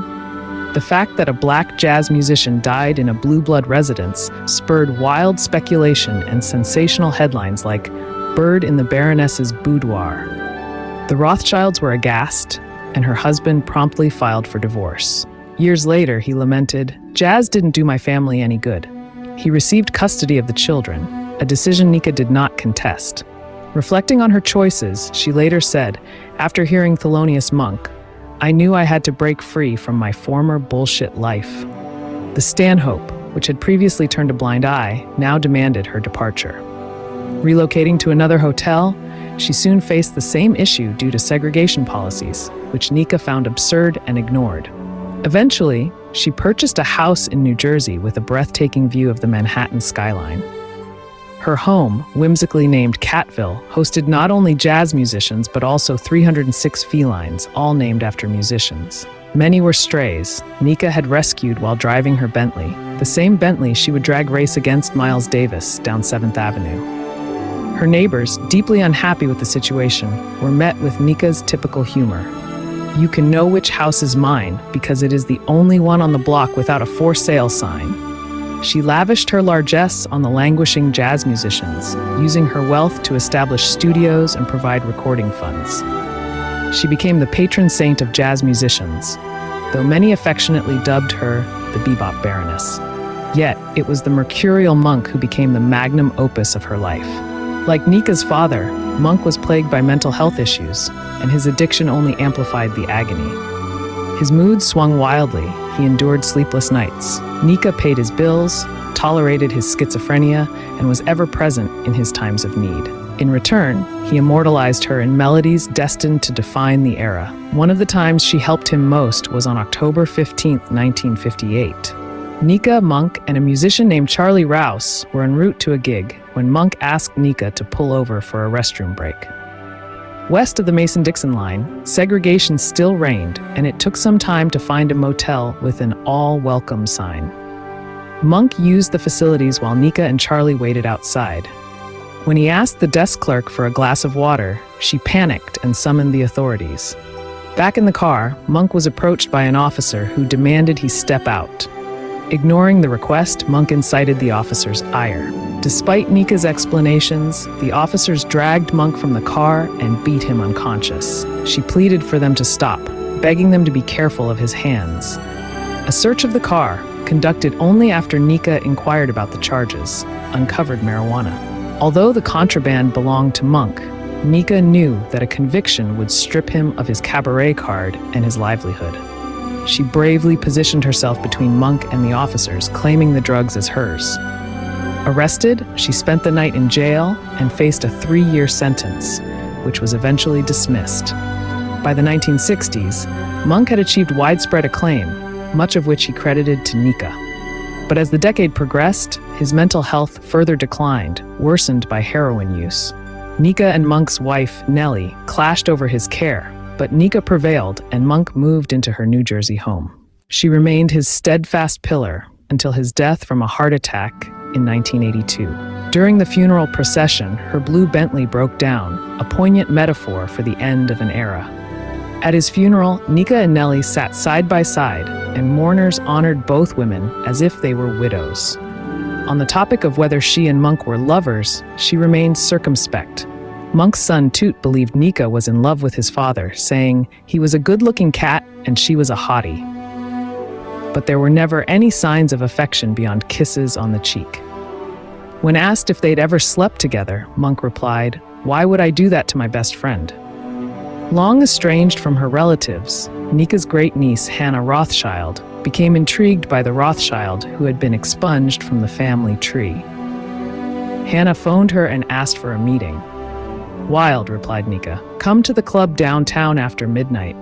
The fact that a black jazz musician died in a blue blood residence spurred wild speculation and sensational headlines like "Bird in the Baroness's Boudoir." The Rothschilds were aghast, and her husband promptly filed for divorce. Years later, he lamented, "Jazz didn't do my family any good." He received custody of the children, a decision Nika did not contest. Reflecting on her choices, she later said, after hearing Thelonious Monk, "I knew I had to break free from my former bullshit life." The Stanhope, which had previously turned a blind eye, now demanded her departure. Relocating to another hotel, she soon faced the same issue due to segregation policies, which Nika found absurd and ignored. Eventually, she purchased a house in New Jersey with a breathtaking view of the Manhattan skyline. Her home, whimsically named Catville, hosted not only jazz musicians but also 306 felines, all named after musicians. Many were strays Nika had rescued while driving her Bentley, the same Bentley she would drag race against Miles Davis down 7th Avenue. Her neighbors, deeply unhappy with the situation, were met with Nika's typical humor. "You can know which house is mine because it is the only one on the block without a for sale sign." She lavished her largesse on the languishing jazz musicians, using her wealth to establish studios and provide recording funds. She became the patron saint of jazz musicians, though many affectionately dubbed her the Bebop Baroness. Yet, it was the mercurial Monk who became the magnum opus of her life. Like Nika's father, Monk was plagued by mental health issues, and his addiction only amplified the agony. His mood swung wildly. He endured sleepless nights. Nika paid his bills, tolerated his schizophrenia, and was ever present in his times of need. In return, he immortalized her in melodies destined to define the era. One of the times she helped him most was on October 15, 1958. Nika, Monk, and a musician named Charlie Rouse were en route to a gig when Monk asked Nika to pull over for a restroom break. West of the Mason-Dixon line, segregation still reigned, and it took some time to find a motel with an all-welcome sign. Monk used the facilities while Nika and Charlie waited outside. When he asked the desk clerk for a glass of water, she panicked and summoned the authorities. Back in the car, Monk was approached by an officer who demanded he step out. Ignoring the request, Monk incited the officer's ire. Despite Nika's explanations, the officers dragged Monk from the car and beat him unconscious. She pleaded for them to stop, begging them to be careful of his hands. A search of the car, conducted only after Nika inquired about the charges, uncovered marijuana. Although the contraband belonged to Monk, Nika knew that a conviction would strip him of his cabaret card and his livelihood. She bravely positioned herself between Monk and the officers, claiming the drugs as hers. Arrested, she spent the night in jail and faced a 3-year sentence, which was eventually dismissed. By the 1960s, Monk had achieved widespread acclaim, much of which he credited to Nika. But as the decade progressed, his mental health further declined, worsened by heroin use. Nika and Monk's wife, Nellie, clashed over his care, but Nika prevailed and Monk moved into her New Jersey home. She remained his steadfast pillar until his death from a heart attack in 1982. During the funeral procession, her blue Bentley broke down, a poignant metaphor for the end of an era. At his funeral, Nika and Nellie sat side by side, and mourners honored both women as if they were widows. On the topic of whether she and Monk were lovers, she remained circumspect. Monk's son Toot believed Nika was in love with his father, saying he was a good-looking cat and she was a hottie. But there were never any signs of affection beyond kisses on the cheek. When asked if they'd ever slept together, Monk replied, "Why would I do that to my best friend?" Long estranged from her relatives, Nika's great-niece, Hannah Rothchild, became intrigued by the Rothschild who had been expunged from the family tree. Hannah phoned her and asked for a meeting. "Wild," replied Nika. "Come to the club downtown after midnight."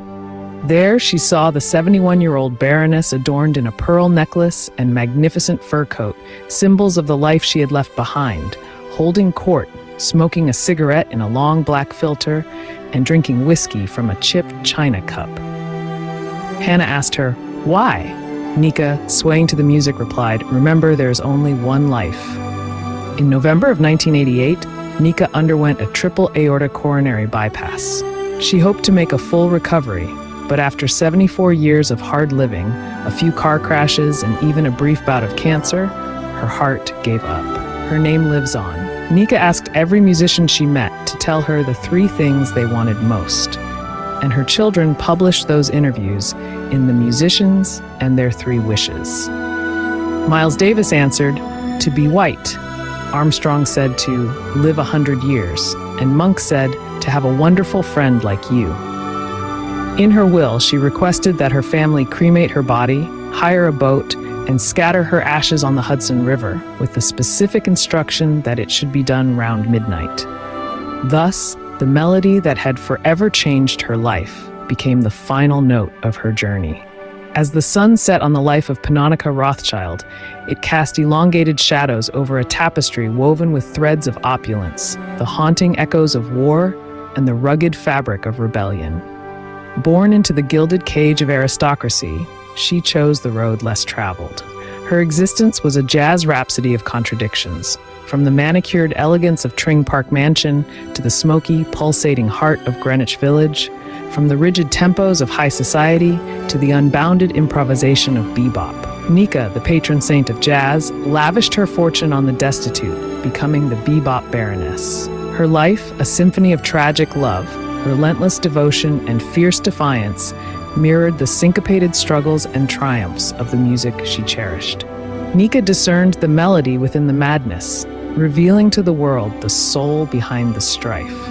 There she saw the 71-year-old Baroness adorned in a pearl necklace and magnificent fur coat, symbols of the life she had left behind, holding court, smoking a cigarette in a long black filter, and drinking whiskey from a chipped china cup. Hannah asked her, "Why?" Nika, swaying to the music, replied, "Remember, there's only one life." In November of 1988, Nika underwent a triple aorta coronary bypass. She hoped to make a full recovery, but after 74 years of hard living, a few car crashes, and even a brief bout of cancer, her heart gave up. Her name lives on. Nika asked every musician she met to tell her the three things they wanted most, and her children published those interviews in The Musicians and Their Three Wishes. Miles Davis answered, "To be white." Armstrong said to live 100 years, and Monk said to have a wonderful friend like you. In her will, she requested that her family cremate her body, hire a boat, and scatter her ashes on the Hudson River, with the specific instruction that it should be done round midnight. Thus, the melody that had forever changed her life became the final note of her journey. As the sun set on the life of Panonica Rothchild, it cast elongated shadows over a tapestry woven with threads of opulence, the haunting echoes of war, and the rugged fabric of rebellion. Born into the gilded cage of aristocracy, she chose the road less traveled. Her existence was a jazz rhapsody of contradictions, from the manicured elegance of Tring Park Mansion to the smoky, pulsating heart of Greenwich Village, from the rigid tempos of high society to the unbounded improvisation of bebop. Nika, the patron saint of jazz, lavished her fortune on the destitute, becoming the bebop baroness. Her life, a symphony of tragic love, relentless devotion, and fierce defiance, mirrored the syncopated struggles and triumphs of the music she cherished. Nika discerned the melody within the madness, revealing to the world the soul behind the strife.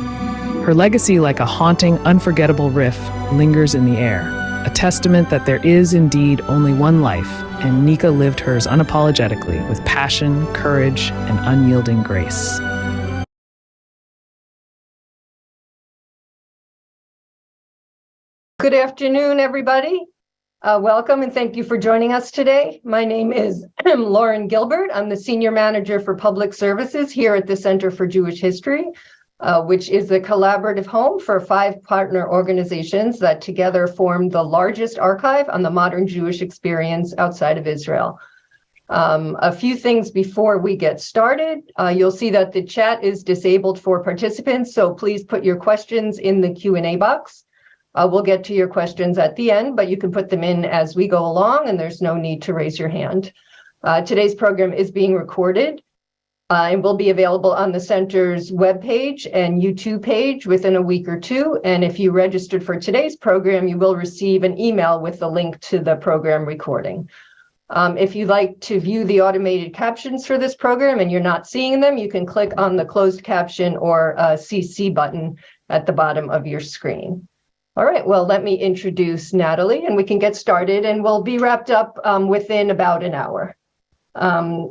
Her legacy, like a haunting, unforgettable riff, lingers in the air, a testament that there is indeed only one life, and Nika lived hers unapologetically with passion, courage, and unyielding grace. Good afternoon, everybody. Welcome and thank you for joining us today. My name is Lauren Gilbert. I'm the Senior Manager for Public Services here at the Center for Jewish History, which is a collaborative home for 5 partner organizations that together form the largest archive on the modern Jewish experience outside of Israel. A few things before we get started. You'll see that the chat is disabled for participants, so please put your questions in the Q&A box. We'll get to your questions at the end, but you can put them in as we go along, and there's no need to raise your hand. Today's program is being recorded and will be available on the Center's webpage and YouTube page within a week or two. And if you registered for today's program, you will receive an email with the link to the program recording. If you'd like to view the automated captions for this program and you're not seeing them, you can click on the closed caption or CC button at the bottom of your screen. All right, well, let me introduce Natalie and we can get started, and we'll be wrapped up within about an hour.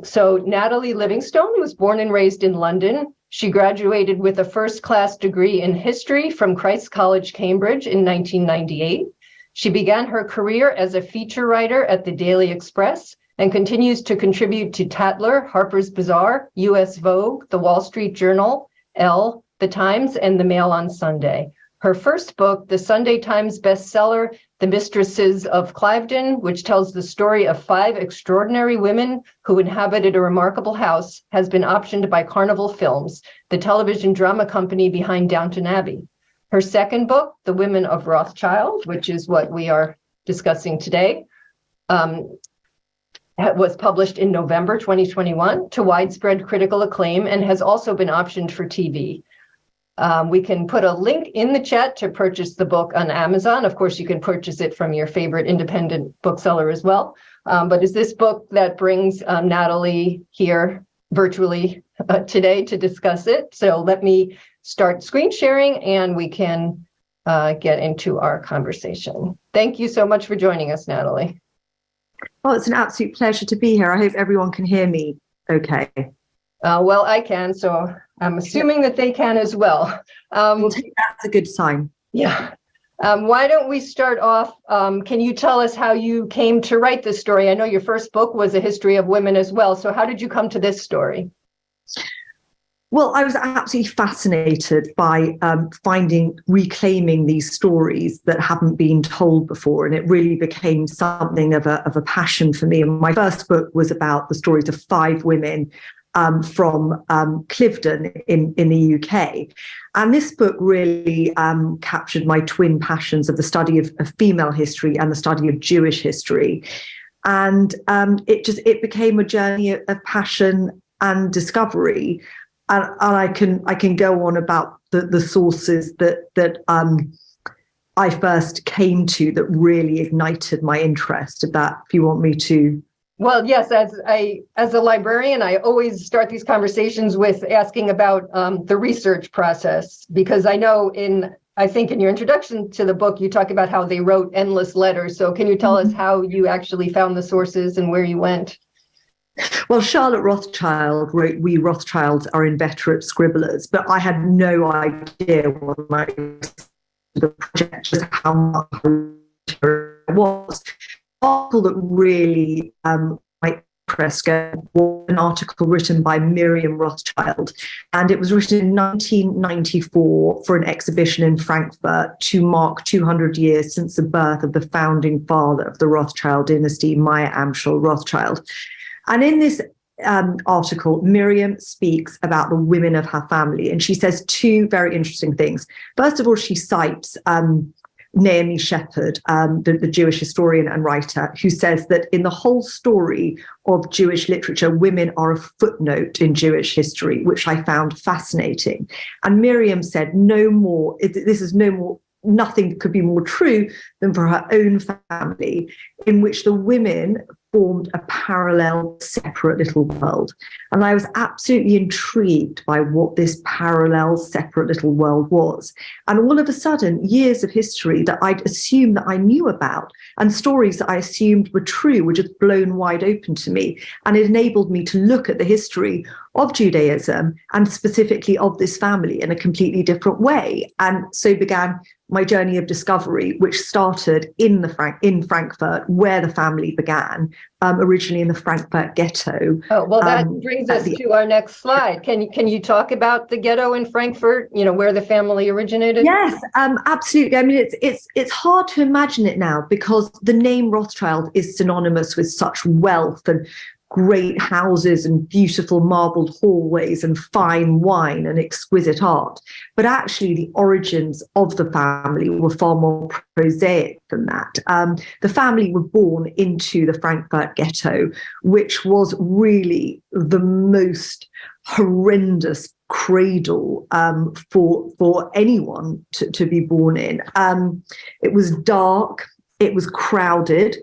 So Natalie Livingstone was born and raised in London. She graduated with a first-class degree in history from Christ's College, Cambridge in 1998. She began her career as a feature writer at the Daily Express and continues to contribute to Tatler, Harper's Bazaar, US Vogue, The Wall Street Journal, Elle, The Times, and The Mail on Sunday. Her first book, the Sunday Times bestseller, The Mistresses of Cliveden, which tells the story of 5 extraordinary women who inhabited a remarkable house, has been optioned by Carnival Films, the television drama company behind Downton Abbey. Her second book, The Women of Rothchild, which is what we are discussing today, was published in November 2021 to widespread critical acclaim and has also been optioned for TV. We can put a link in the chat to purchase the book on Amazon. Of course, you can purchase it from your favorite independent bookseller as well. But it's this book that brings Natalie here virtually today to discuss it. So let me start screen sharing and we can get into our conversation. Thank you so much for joining us, Natalie. Oh, it's an absolute pleasure to be here. I hope everyone can hear me okay. Well, I can, so I'm assuming that they can as well. We'll take that as a good sign. Yeah. Why don't we start off? Can you tell us how you came to write this story? I know your first book was a history of women as well. So how did you come to this story? Well, I was absolutely fascinated by reclaiming these stories that haven't been told before. And it really became something of a passion for me. And my first book was about the stories of 5 women from Cliveden in the UK. And this book really captured my twin passions of the study of female history and the study of Jewish history. And it became a journey of passion and discovery. And I can go on about the sources that I first came to that really ignited my interest. If you want me to. Well, yes, as a librarian, I always start these conversations with asking about the research process, because I know I think in your introduction to the book, you talk about how they wrote endless letters. So can you tell us how you actually found the sources and where you went? Well, Charlotte Rothchild wrote, "We Rothschilds are inveterate scribblers," but I had no idea when I the project just how much it was. An article that really my interest was an article written by Miriam Rothchild, and it was written in 1994 for an exhibition in Frankfurt to mark 200 years since the birth of the founding father of the Rothschild dynasty, Meyer Amschel Rothschild. And in this article, Miriam speaks about the women of her family, and she says 2 very interesting things. First of all, she cites A9E Shepherd, the Jewish historian and writer, who says that in the whole story of Jewish literature, women are a footnote in Jewish history, which I found fascinating. And Miriam said nothing could be more true than for her own family, in which the women formed a parallel, separate little world. And I was absolutely intrigued by what this parallel, separate little world was. And all of a sudden, years of history that I'd assumed that I knew about and stories that I assumed were true were just blown wide open to me. And it enabled me to look at the history of Judaism and specifically of this family in a completely different way. And so began my journey of discovery, which started in Frankfurt, where the family began, originally in the Frankfurt ghetto. Oh, well, that brings us to our next slide. Can you talk about the ghetto in Frankfurt? Where the family originated? Yes, absolutely. I mean, it's hard to imagine it now because the name Rothschild is synonymous with such wealth and great houses and beautiful marbled hallways and fine wine and exquisite art. But actually, the origins of the family were far more prosaic than that. The family were born into the Frankfurt ghetto, which was really the most horrendous cradle for anyone to be born in. It was dark, it was crowded.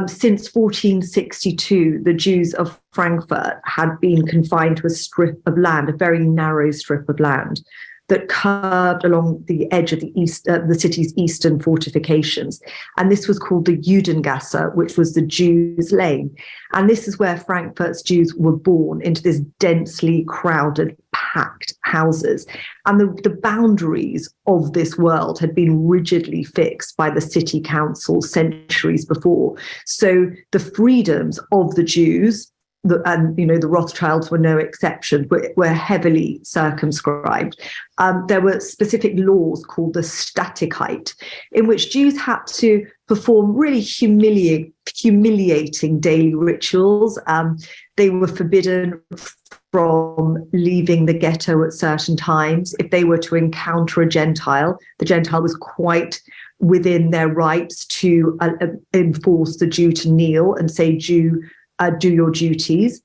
Since 1462, the Jews of Frankfurt had been confined to a strip of land, a very narrow strip of land that curved along the edge of the city's eastern fortifications. And this was called the Judengasse, which was the Jews' lane. And this is where Frankfurt's Jews were born, into this densely crowded, packed houses. And the boundaries of this world had been rigidly fixed by the city council centuries before. So the freedoms of the Jews, and the Rothschilds were no exception, were heavily circumscribed. There were specific laws called the Statigkeit, in which Jews had to perform really humiliating daily rituals. They were forbidden from leaving the ghetto at certain times. If they were to encounter a Gentile, the Gentile was quite within their rights to enforce the Jew to kneel and say, Jew, do your duties.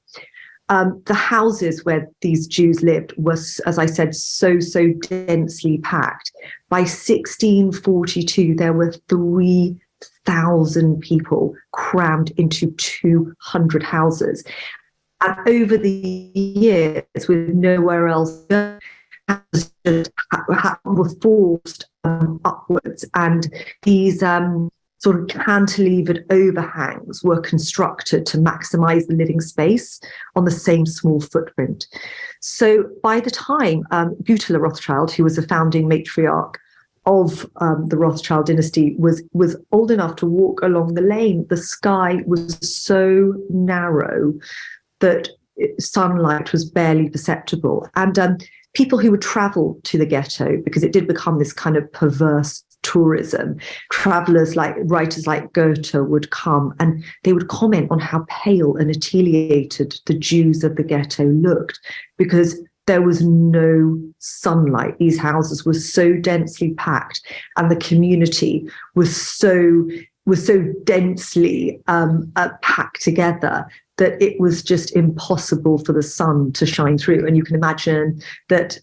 The houses where these Jews lived was, as I said, so densely packed. By 1642, there were 3,000 people crammed into 200 houses. And over the years, with nowhere else, were forced upwards. And these sort of cantilevered overhangs were constructed to maximize the living space on the same small footprint. So by the time Gutula Rothschild, who was the founding matriarch of the Rothschild dynasty, was old enough to walk along the lane, the sky was so narrow that sunlight was barely perceptible. And people who would travel to the ghetto, because it did become this kind of perverse tourism, travelers like writers like Goethe would come and they would comment on how pale and attenuated the Jews of the ghetto looked because there was no sunlight. These houses were so densely packed and the community was so densely packed together that it was just impossible for the sun to shine through. And you can imagine that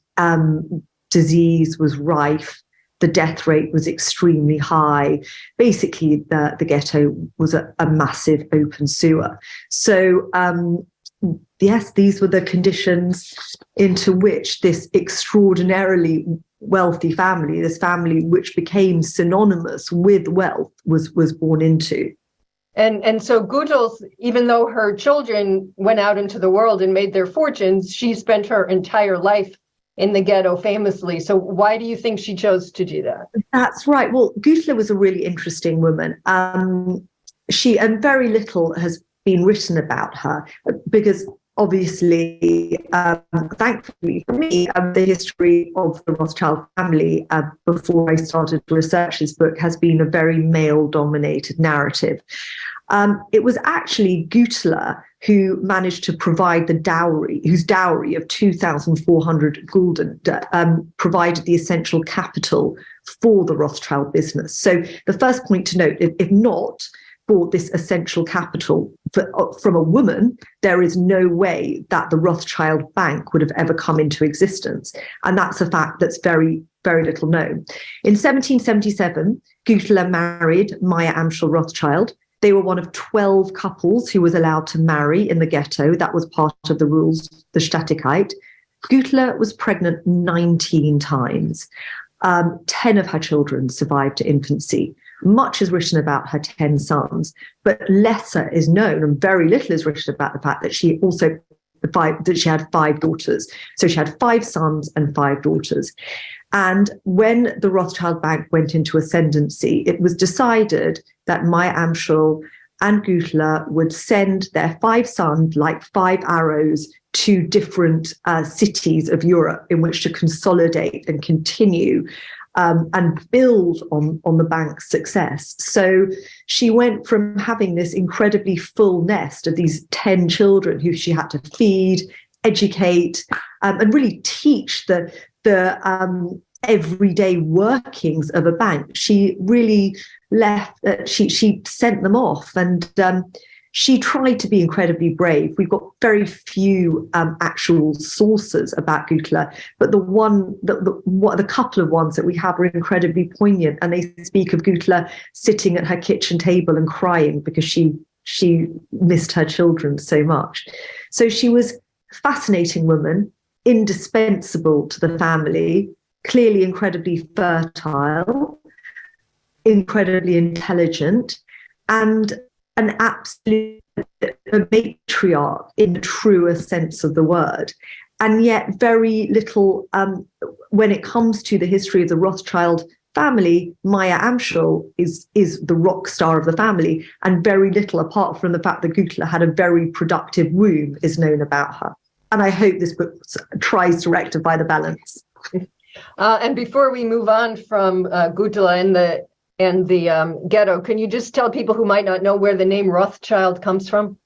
disease was rife. The death rate was extremely high. Basically, the ghetto was a massive open sewer. So, yes, these were the conditions into which this extraordinarily wealthy family, this family which became synonymous with wealth, was born into. And so Gutels, even though her children went out into the world and made their fortunes, she spent her entire life in the ghetto famously. So why do you think she chose to do that? That's right. Well, Gutela was a really interesting woman. She, and very little has been written about her because obviously, thankfully for me, the history of the Rothschild family before I started to research this book has been a very male-dominated narrative. It was actually Gutela who managed to provide the dowry, whose dowry of 2,400 gulden provided the essential capital for the Rothschild business. So the first point to note, if not for this essential capital from a woman, there is no way that the Rothschild Bank would have ever come into existence. And that's a fact that's very, very little known. In 1777, Gutela married Maya Amschel Rothschild. They were one of 12 couples who was allowed to marry in the ghetto. That was part of the rules, the Staatigkeit. Gutela was pregnant 19 times. 10 of her children survived to infancy. Much is written about her 10 sons, but lesser is known and very little is written about the fact that she had 5 daughters. So she had 5 sons and 5 daughters. And when the Rothschild Bank went into ascendancy, it was decided that Maya Amschel and Gutela would send their 5 sons like 5 arrows to different cities of Europe in which to consolidate and continue and build on the bank's success. So she went from having this incredibly full nest of these 10 children who she had to feed, educate, and really teach the everyday workings of a bank. She really she sent them off, and she tried to be incredibly brave. We've got very few actual sources about Gutela, but the couple of ones that we have are incredibly poignant, and they speak of Gutela sitting at her kitchen table and crying because she missed her children so much. So she was a fascinating woman, indispensable to the family, clearly incredibly fertile, incredibly intelligent, and an absolute matriarch in the truest sense of the word. And yet very little, when it comes to the history of the Rothschild family, Maya Amschel is the rock star of the family, and very little, apart from the fact that Gutela had a very productive womb, is known about her. And I hope this book tries to rectify the balance. And before we move on from Gutela and the ghetto, can you just tell people who might not know where the name Rothschild comes from?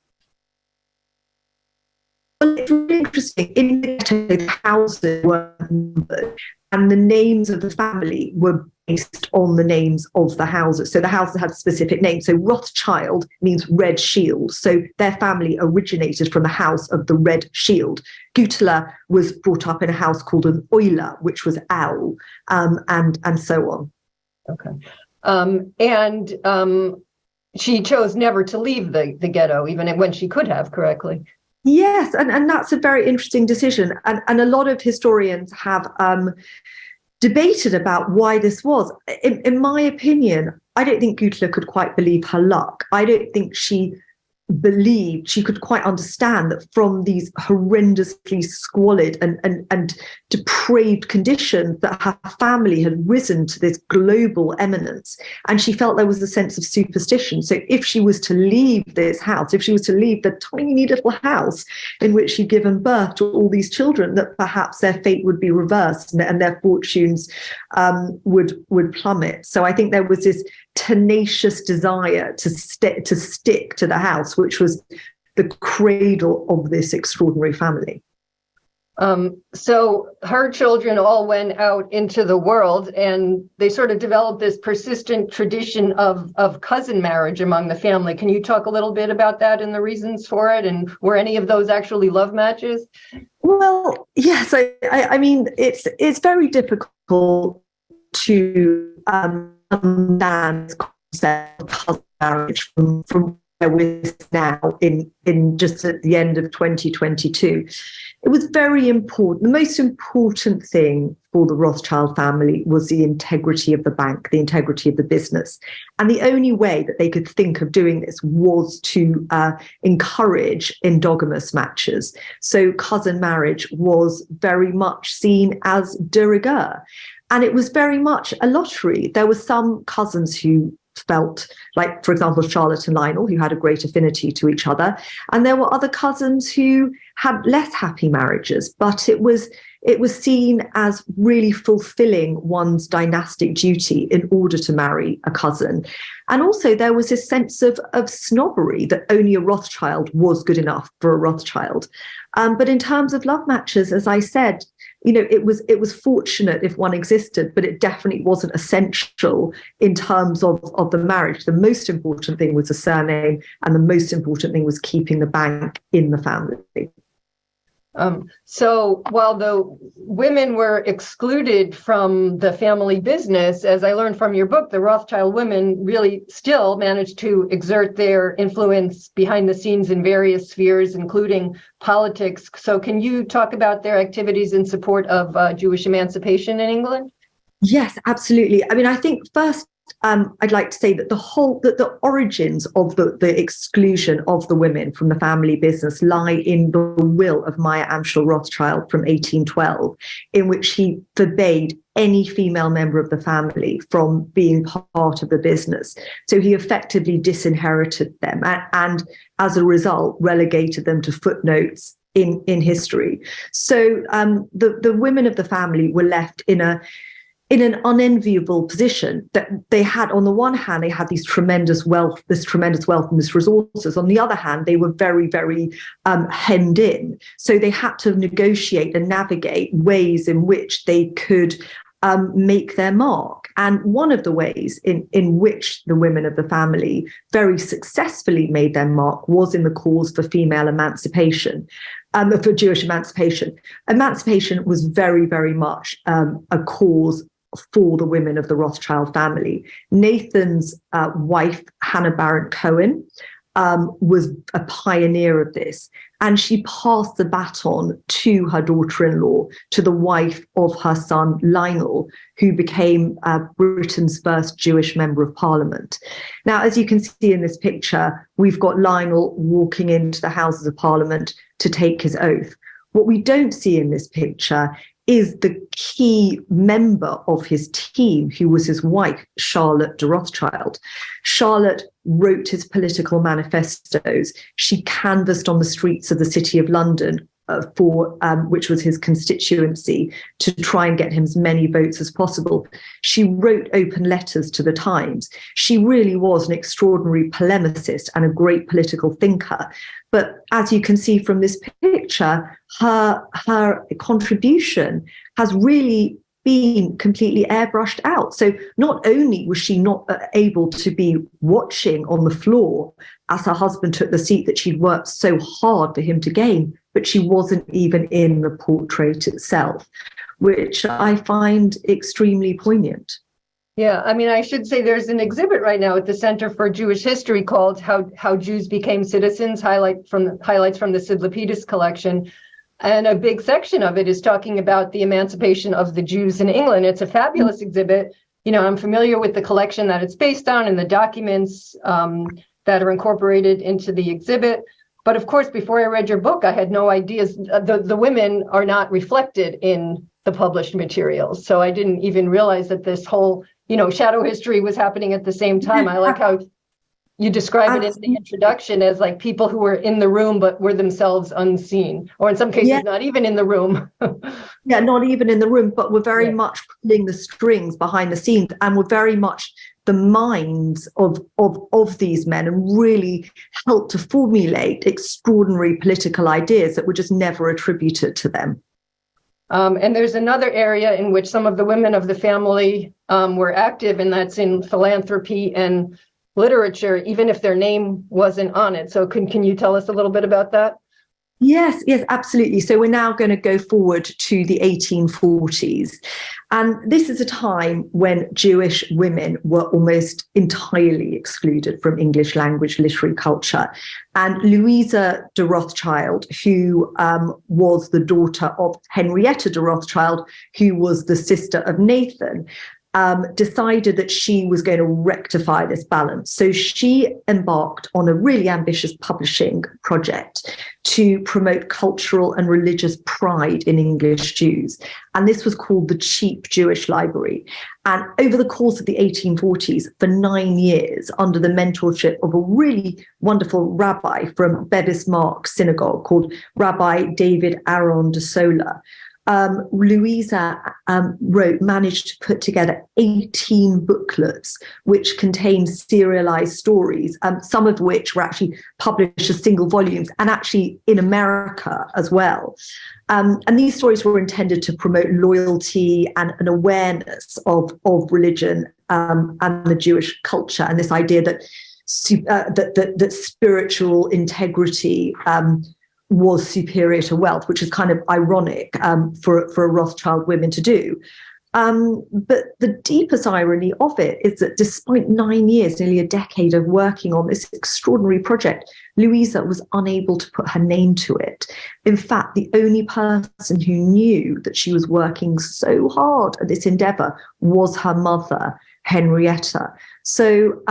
Well, it's really interesting. In the ghetto, the houses were numbered, and the names of the family were based on the names of the houses. So the houses had specific names. So Rothschild means red shield. So their family originated from the house of the red shield. Gutela was brought up in a house called an Euler, which was owl, and so on. Okay. She chose never to leave the ghetto, even when she could have, correctly. Yes, and that's a very interesting decision. And a lot of historians have debated about why this was. In my opinion, I don't think Günther could quite believe her luck. I don't think she could quite understand that from these horrendously squalid and depraved conditions that her family had risen to this global eminence, and she felt there was a sense of superstition. So if she was to leave this house, if she was to leave the tiny little house in which she'd given birth to all these children, that perhaps their fate would be reversed and their fortunes would plummet. So I think there was this tenacious desire to stick to the house, which was the cradle of this extraordinary family. So her children all went out into the world, and they sort of developed this persistent tradition of cousin marriage among the family. Can you talk a little bit about that and the reasons for it? And were any of those actually love matches? Well, yes. I mean, it's very difficult to understand the concept of cousin marriage from where we're now in just at the end of 2022. It was very important. The most important thing for the Rothschild family was the integrity of the bank, the integrity of the business. And the only way that they could think of doing this was to encourage endogamous matches. So cousin marriage was very much seen as de rigueur. And it was very much a lottery. There were some cousins who felt like, for example, Charlotte and Lionel, who had a great affinity to each other. And there were other cousins who had less happy marriages, but it was seen as really fulfilling one's dynastic duty in order to marry a cousin. And also there was this sense of snobbery that only a Rothschild was good enough for a Rothschild. But in terms of love matches, as I said, it was fortunate if one existed, but it definitely wasn't essential in terms of the marriage. The most important thing was the surname, and the most important thing was keeping the bank in the family. So while the women were excluded from the family business, as I learned from your book, the Rothschild women really still managed to exert their influence behind the scenes in various spheres, including politics. So can you talk about their activities in support of Jewish emancipation in England? Yes, absolutely. I mean, I think first, I'd like to say that the origins of the exclusion of the women from the family business lie in the will of Meyer Amschel Rothschild from 1812, in which he forbade any female member of the family from being part of the business. So he effectively disinherited them and as a result, relegated them to footnotes in history. So the women of the family were left in an unenviable position, that they had, on the one hand, they had this tremendous wealth and this resources. On the other hand, they were very, very hemmed in. So they had to negotiate and navigate ways in which they could make their mark. And one of the ways in which the women of the family very successfully made their mark was in the cause for female emancipation, for Jewish emancipation. Emancipation was very, very much a cause for the women of the Rothschild family. Nathan's wife, Hannah Barrett Cohen, was a pioneer of this, and she passed the baton to her daughter-in-law, to the wife of her son Lionel, who became Britain's first Jewish member of parliament. Now, as you can see in this picture, we've got Lionel walking into the Houses of Parliament to take his oath. What we don't see in this picture is the key member of his team, who was his wife, Charlotte de Rothschild. Charlotte wrote his political manifestos. She canvassed on the streets of the City of London which was his constituency, to try and get him as many votes as possible. She wrote open letters to the Times. She really was an extraordinary polemicist and a great political thinker. But as you can see from this picture, her contribution has really been completely airbrushed out. So not only was she not able to be watching on the floor as her husband took the seat that she'd worked so hard for him to gain, but she wasn't even in the portrait itself, which I find extremely poignant. Yeah, I mean, I should say there's an exhibit right now at the Center for Jewish History called How Jews Became Citizens, highlights from the Sid Lapidus collection. And a big section of it is talking about the emancipation of the Jews in England. It's a fabulous exhibit. You know, I'm familiar with the collection that it's based on and the documents that are incorporated into the exhibit. But of course, before I read your book, I had no ideas. The women are not reflected in the published materials. So I didn't even realize that this whole, shadow history was happening at the same time. I like how you describe it in the introduction as like people who were in the room, but were themselves unseen, or in some cases, not even in the room. Yeah, not even in the room, but were very much pulling the strings behind the scenes, and were very much the minds of these men, and really helped to formulate extraordinary political ideas that were just never attributed to them. And there's another area in which some of the women of the family were active, and that's in philanthropy and literature, even if their name wasn't on it. So can you tell us a little bit about that? Yes, absolutely. So we're now going to go forward to the 1840s. And this is a time when Jewish women were almost entirely excluded from English language literary culture. And Louisa de Rothschild, who was the daughter of Henrietta de Rothschild, who was the sister of Nathan, decided that she was going to rectify this balance. So she embarked on a really ambitious publishing project to promote cultural and religious pride in English Jews. And this was called the Cheap Jewish Library. And over the course of the 1840s, for 9 years, under the mentorship of a really wonderful rabbi from Bevis Mark Synagogue called Rabbi David Aaron de Sola, Louisa managed to put together 18 booklets which contained serialized stories, some of which were actually published as single volumes, and actually in America as well. And these stories were intended to promote loyalty and an awareness of religion and the Jewish culture, and this idea that that spiritual integrity was superior to wealth, which is kind of ironic for Rothschild women to do. But the deepest irony of it is that despite 9 years, nearly a decade of working on this extraordinary project, Louisa was unable to put her name to it. In fact, the only person who knew that she was working so hard at this endeavor was her mother, Henrietta. So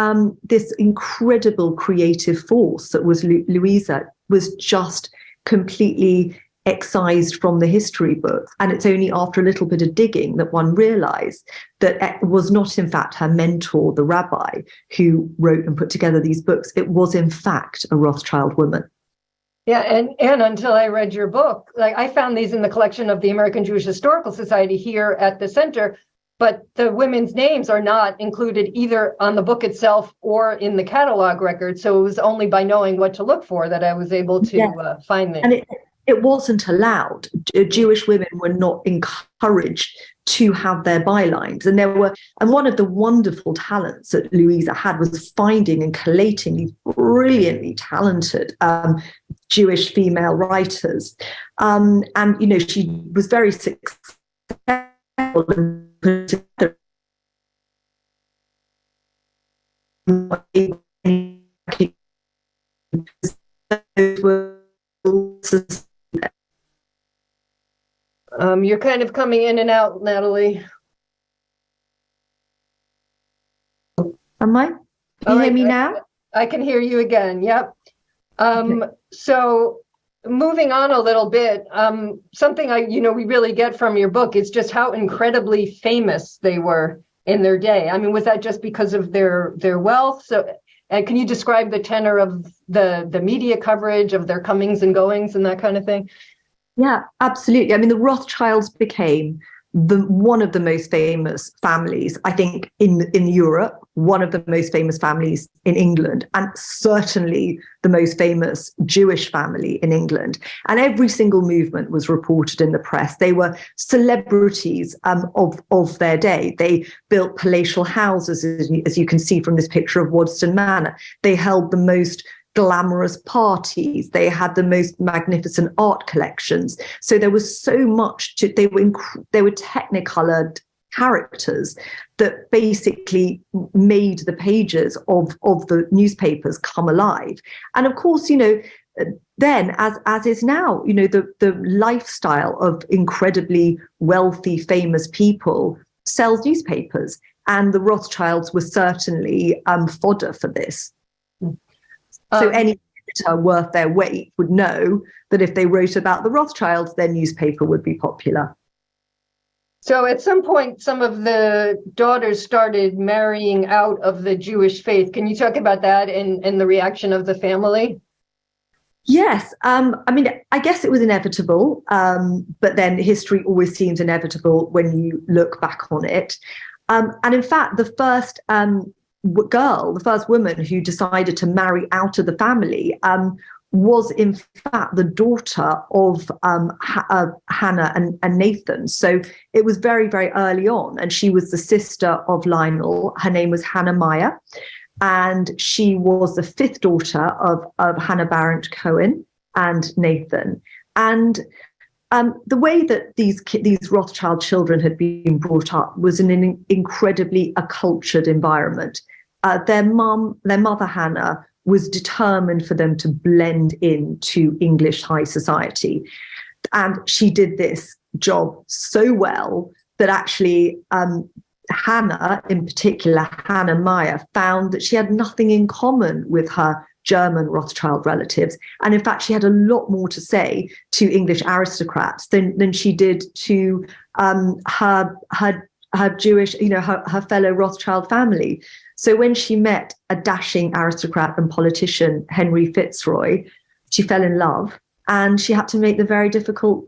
this incredible creative force that was Louisa was just completely excised from the history books. And it's only after a little bit of digging that one realized that it was not, in fact, her mentor, the rabbi, who wrote and put together these books. It was, in fact, a Rothschild woman. Yeah, and until I read your book, like I found these in the collection of the American Jewish Historical Society here at the center, but the women's names are not included either on the book itself or in the catalog record. So it was only by knowing what to look for that I was able to find them. And it wasn't allowed. Jewish women were not encouraged to have their bylines. And one of the wonderful talents that Louisa had was finding and collating these brilliantly talented Jewish female writers. And, she was very successful in putting together you're kind of coming in and out, Natalie. Am I? Can you hear me now? I can hear you again. Yep. So moving on a little bit, something we really get from your book is just how incredibly famous they were in their day. I mean, was that just because of their wealth? So, and can you describe the tenor of the media coverage of their comings and goings and that kind of thing? Yeah, absolutely. I mean, the Rothschilds became one of the most famous families, I think, in Europe, one of the most famous families in England, and certainly the most famous Jewish family in England. And every single movement was reported in the press. They were celebrities of their day. They built palatial houses, as you can see from this picture of Waddesdon Manor. They held the most glamorous parties. They had the most magnificent art collections. So there was so much they were technicolored characters that basically made the pages of the newspapers come alive. And of course, then, as is now, the lifestyle of incredibly wealthy, famous people sells newspapers, and the Rothschilds were certainly fodder for this. So any editor worth their weight would know that if they wrote about the Rothschilds, their newspaper would be popular. So at some point, some of the daughters started marrying out of the Jewish faith. Can you talk about that and the reaction of the family? Yes. I mean, I guess it was inevitable, but then history always seems inevitable when you look back on it. And in fact, the first the first woman who decided to marry out of the family was in fact the daughter of Hannah and Nathan. So it was very, very early on. And she was the sister of Lionel. Her name was Hannah Meyer. And she was the fifth daughter of Hannah Barrett Cohen and Nathan. And the way that these Rothschild children had been brought up was in an incredibly accultured environment. Their mother Hannah, was determined for them to blend into English high society. And she did this job so well that actually Hannah, in particular, Hannah Meyer, found that she had nothing in common with her German Rothschild relatives. And in fact, she had a lot more to say to English aristocrats than she did to her Jewish, her fellow Rothschild family. So when she met a dashing aristocrat and politician, Henry Fitzroy, she fell in love, and she had to make the very difficult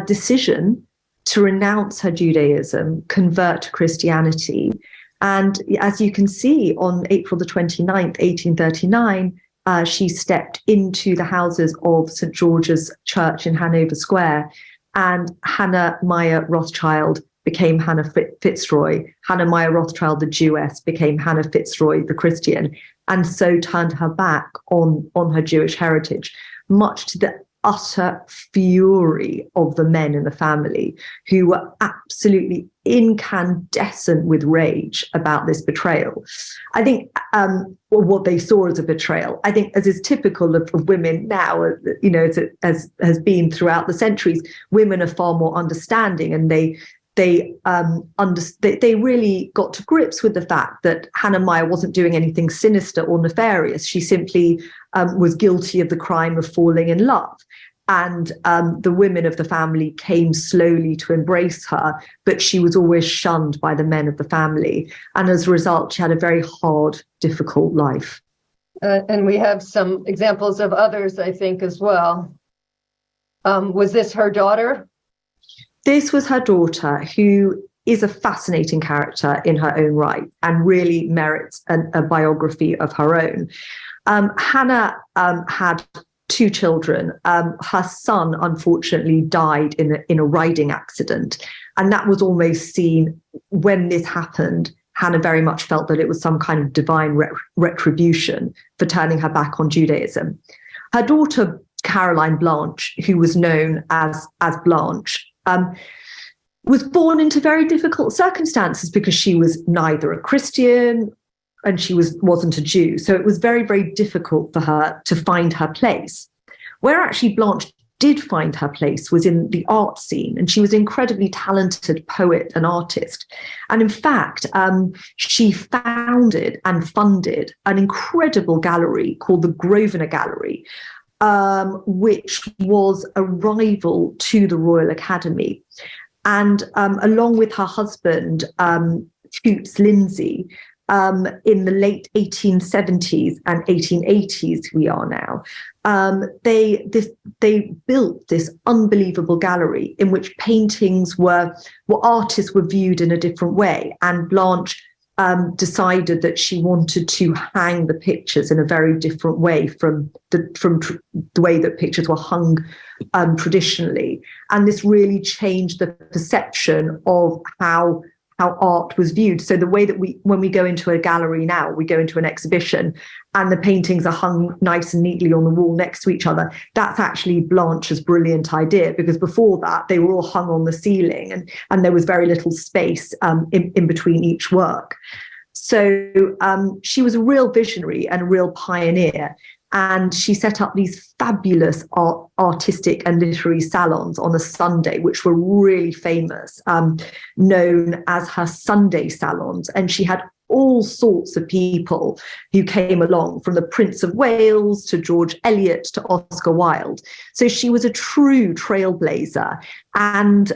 decision to renounce her Judaism, convert to Christianity. And as you can see, on April the 29th, 1839, she stepped into the houses of St. George's Church in Hanover Square, and Hannah Meyer Rothschild became Hannah Fitzroy. Hannah Meyer Rothschild, the Jewess, became Hannah Fitzroy, the Christian, and so turned her back on her Jewish heritage, much to the utter fury of the men in the family, who were absolutely incandescent with rage about this betrayal. I think, or what they saw as a betrayal, I think, as is typical of women now, as has been throughout the centuries, women are far more understanding, and they really got to grips with the fact that Hannah Meyer wasn't doing anything sinister or nefarious. She simply was guilty of the crime of falling in love. And the women of the family came slowly to embrace her, but she was always shunned by the men of the family. And as a result, she had a very hard, difficult life. And we have some examples of others, I think, as well. Was this her daughter? This was her daughter, who is a fascinating character in her own right and really merits a biography of her own. Hannah had two children. Her son, unfortunately, died in a riding accident. And that was almost seen, when this happened, Hannah very much felt that it was some kind of divine retribution for turning her back on Judaism. Her daughter, Caroline Blanche, who was known as Blanche, was born into very difficult circumstances because she was neither a Christian and she wasn't a Jew. So it was very, very difficult for her to find her place. Where actually Blanche did find her place was in the art scene, and she was an incredibly talented poet and artist. And in fact, she founded and funded an incredible gallery called the Grosvenor Gallery, which was a rival to the Royal Academy. And along with her husband, Toots Lindsay, in the late 1870s and 1880s, we are now, they built this unbelievable gallery in which paintings artists were viewed in a different way. And Blanche decided that she wanted to hang the pictures in a very different way from the way that pictures were hung traditionally. And this really changed the perception of how art was viewed. So the way that when we go into a gallery now, we go into an exhibition and the paintings are hung nice and neatly on the wall next to each other. That's actually Blanche's brilliant idea, because before that they were all hung on the ceiling and there was very little space in between each work. So she was a real visionary and a real pioneer. And she set up these fabulous artistic and literary salons on a Sunday, which were really famous, known as her Sunday salons. And she had all sorts of people who came along, from the Prince of Wales to George Eliot to Oscar Wilde. So she was a true trailblazer. And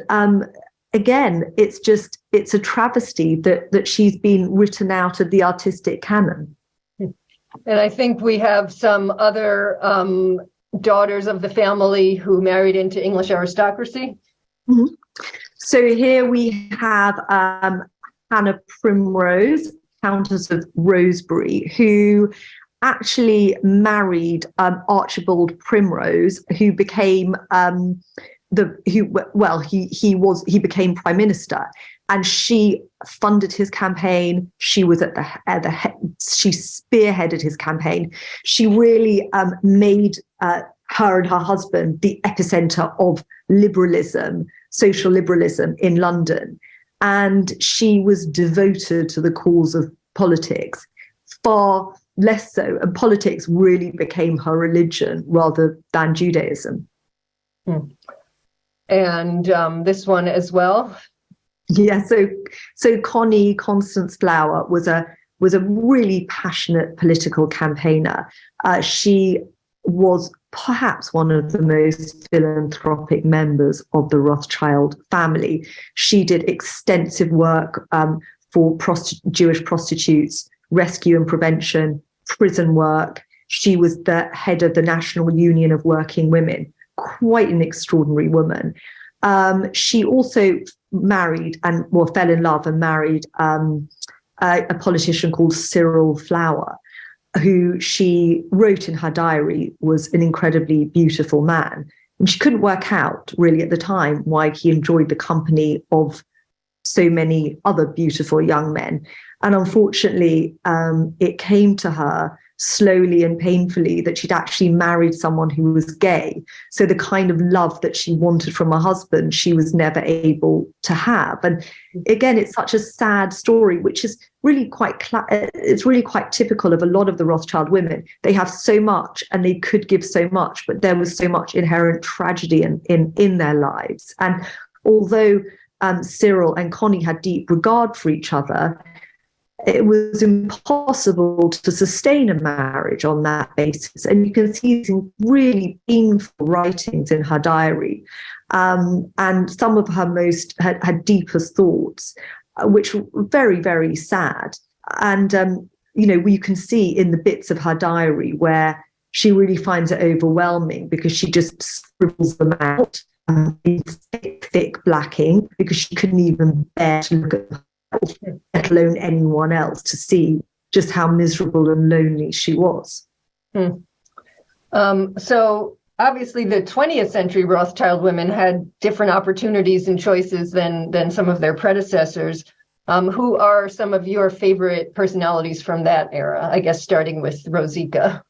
again, it's a travesty that she's been written out of the artistic canon. And I think we have some other daughters of the family who married into English aristocracy. Mm-hmm. So here we have Hannah Primrose, Countess of Rosebery, who actually married Archibald Primrose, who became he became Prime Minister, and she funded his campaign. She was at the head. She spearheaded his campaign. She really made her and her husband the epicenter of liberalism, social liberalism in London. And she was devoted to the cause of politics, far less so. And politics really became her religion rather than Judaism. And this one as well. Yeah, so Connie Constance Flower was a really passionate political campaigner. She was perhaps one of the most philanthropic members of the Rothschild family. She did extensive work for Jewish prostitutes, rescue and prevention, prison work. She was the head of the National Union of Working Women. Quite an extraordinary woman. She also fell in love and married a politician called Cyril Flower, who she wrote in her diary was an incredibly beautiful man. And she couldn't work out really at the time why he enjoyed the company of so many other beautiful young men. And unfortunately, it came to her slowly and painfully that she'd actually married someone who was gay. So the kind of love that she wanted from her husband, she was never able to have. And again, it's such a sad story, which is really it's really quite typical of a lot of the Rothschild women. They have so much and they could give so much, but there was so much inherent tragedy in their lives. And although Cyril and Connie had deep regard for each other, it was impossible to sustain a marriage on that basis. And you can see some really painful writings in her diary. And some of her most had deepest thoughts, which were very, very sad. And, you can see in the bits of her diary where she really finds it overwhelming because she just scribbles them out in thick black ink because she couldn't even bear to look at them, let alone anyone else, to see just how miserable and lonely she was. So obviously the 20th century Rothschild women had different opportunities and choices than some of their predecessors. Who are some of your favorite personalities from that era? I guess starting with Rosika.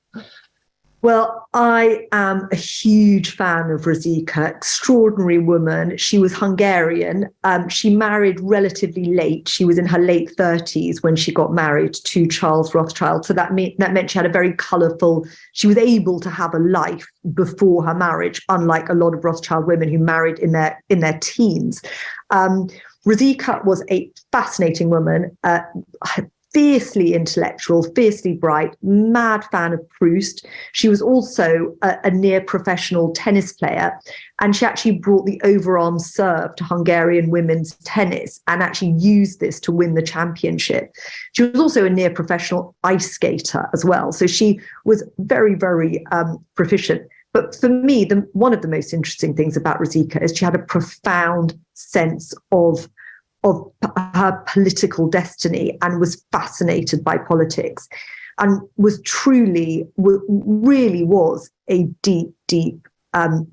Well, I am a huge fan of Rosika, extraordinary woman. She was Hungarian. She married relatively late. She was in her late 30s when she got married to Charles Rothschild. So that meant she had a very colourful, she was able to have a life before her marriage, unlike a lot of Rothschild women who married in their teens. Rosika was a fascinating woman, fiercely intellectual, fiercely bright, mad fan of Proust. She was also a near professional tennis player, and she actually brought the overarm serve to Hungarian women's tennis and actually used this to win the championship. She was also a near professional ice skater as well. So she was very, very proficient. But for me, one of the most interesting things about Rosika is she had a profound sense of her political destiny and was fascinated by politics and really was a deep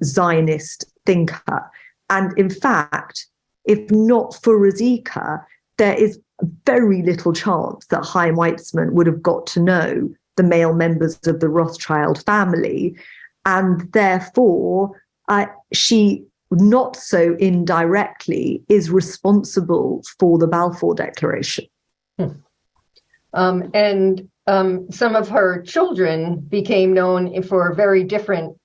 Zionist thinker. And in fact, if not for Rosika, there is very little chance that Chaim Weizmann would have got to know the male members of the Rothschild family. And therefore, she not so indirectly is responsible for the Balfour Declaration. And some of her children became known for very different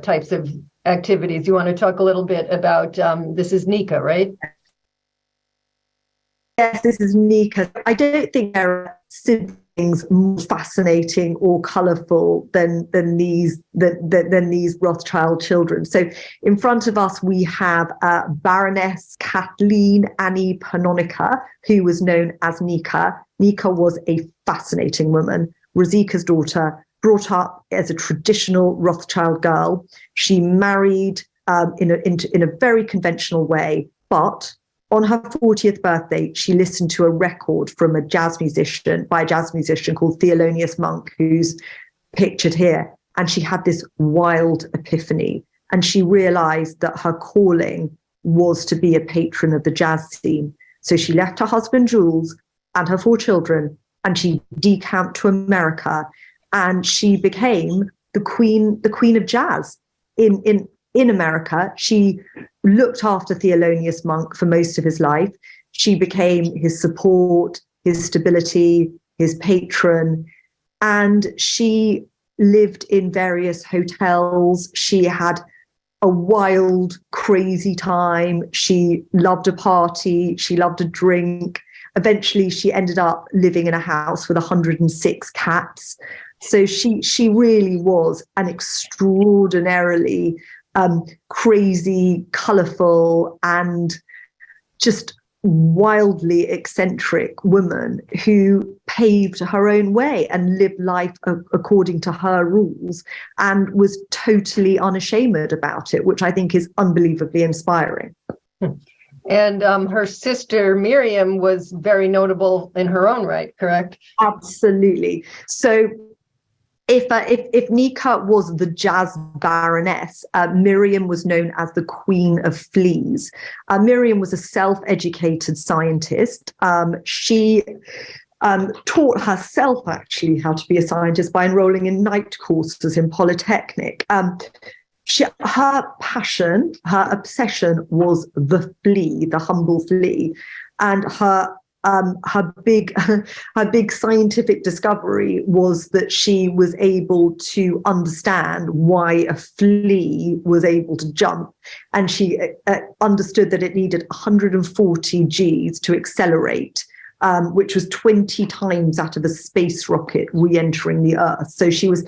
types of activities. You want to talk a little bit about, this is Nika, right? Yes, this is Nika. I don't think there are siblings more fascinating or colourful than these Rothschild children. So in front of us we have Baroness Kathleen Annie Panonica, who was known as Nika. Nika was a fascinating woman, Rosika's daughter, brought up as a traditional Rothschild girl. She married in a very conventional way, but on her 40th birthday, she listened to a record by a jazz musician called Thelonious Monk, who's pictured here. And she had this wild epiphany. And she realized that her calling was to be a patron of the jazz scene. So she left her husband, Jules, and her 4 children, and she decamped to America. And she became the queen of jazz in America. She looked after Thelonious Monk for most of his life. She became his support, his stability, his patron, and she lived in various hotels. She had a wild, crazy time. She loved a party. She loved a drink. Eventually, she ended up living in a house with 106 cats. So she really was an extraordinarily crazy, colourful, and just wildly eccentric woman who paved her own way and lived life according to her rules and was totally unashamed about it, which I think is unbelievably inspiring. And her sister Miriam was very notable in her own right, correct? Absolutely. So if Nika was the jazz baroness, Miriam was known as the Queen of Fleas. Miriam was a self-educated scientist. She taught herself actually how to be a scientist by enrolling in night courses in Polytechnic. Her passion, her obsession was the flea, the humble flea, and her big scientific discovery was that she was able to understand why a flea was able to jump, and she understood that it needed 140 Gs to accelerate, which was 20 times that of a space rocket re-entering the Earth. So she was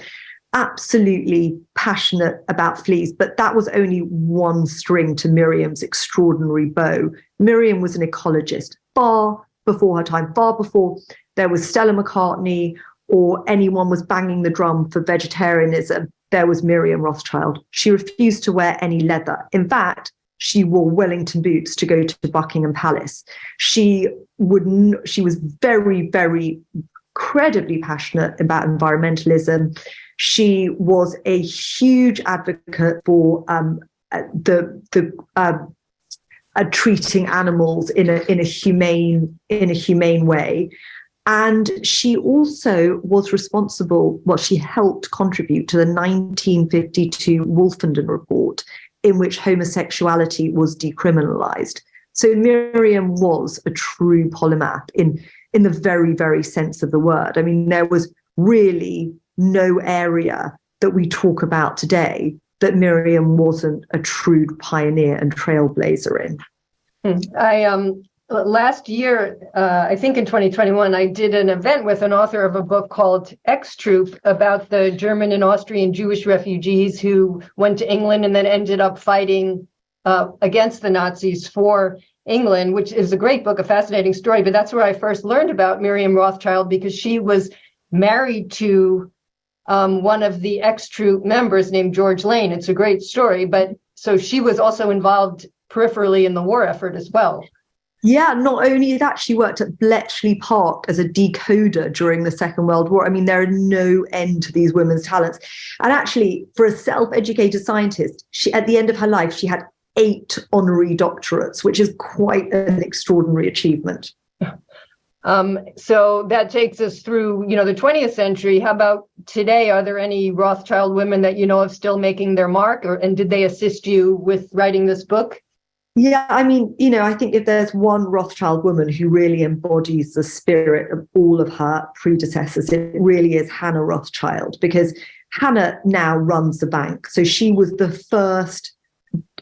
absolutely passionate about fleas, but that was only one string to Miriam's extraordinary bow. Miriam was an ecologist far before her time, far before there was Stella McCartney or anyone was banging the drum for vegetarianism. There was Miriam Rothschild. She refused to wear any leather. In fact, she wore Wellington boots to go to Buckingham Palace. She was very, very incredibly passionate about environmentalism. She was a huge advocate for treating animals in a humane way, and she also was responsible. She helped contribute to the 1952 Wolfenden Report, in which homosexuality was decriminalized. So Miriam was a true polymath in the very, very sense of the word. I mean, there was really no area that we talk about today that Miriam wasn't a true pioneer and trailblazer in. Last year, I think in 2021, I did an event with an author of a book called X-Troop about the German and Austrian Jewish refugees who went to England and then ended up fighting against the Nazis for England, which is a great book, a fascinating story. But that's where I first learned about Miriam Rothschild, because she was married to one of the X-Troop members named George Lane. It's a great story, but so she was also involved peripherally in the war effort as well. Yeah, not only that, she worked at Bletchley Park as a decoder during the Second World War. I mean, there are no end to these women's talents. And actually, for a self-educated scientist, at the end of her life, she had 8 honorary doctorates, which is quite an extraordinary achievement. So that takes us through, the 20th century. How about today? Are there any Rothschild women that you know of still making their mark, and did they assist you with writing this book? Yeah, I mean, I think if there's one Rothschild woman who really embodies the spirit of all of her predecessors, it really is Hannah Rothschild, because Hannah now runs the bank. So she was the first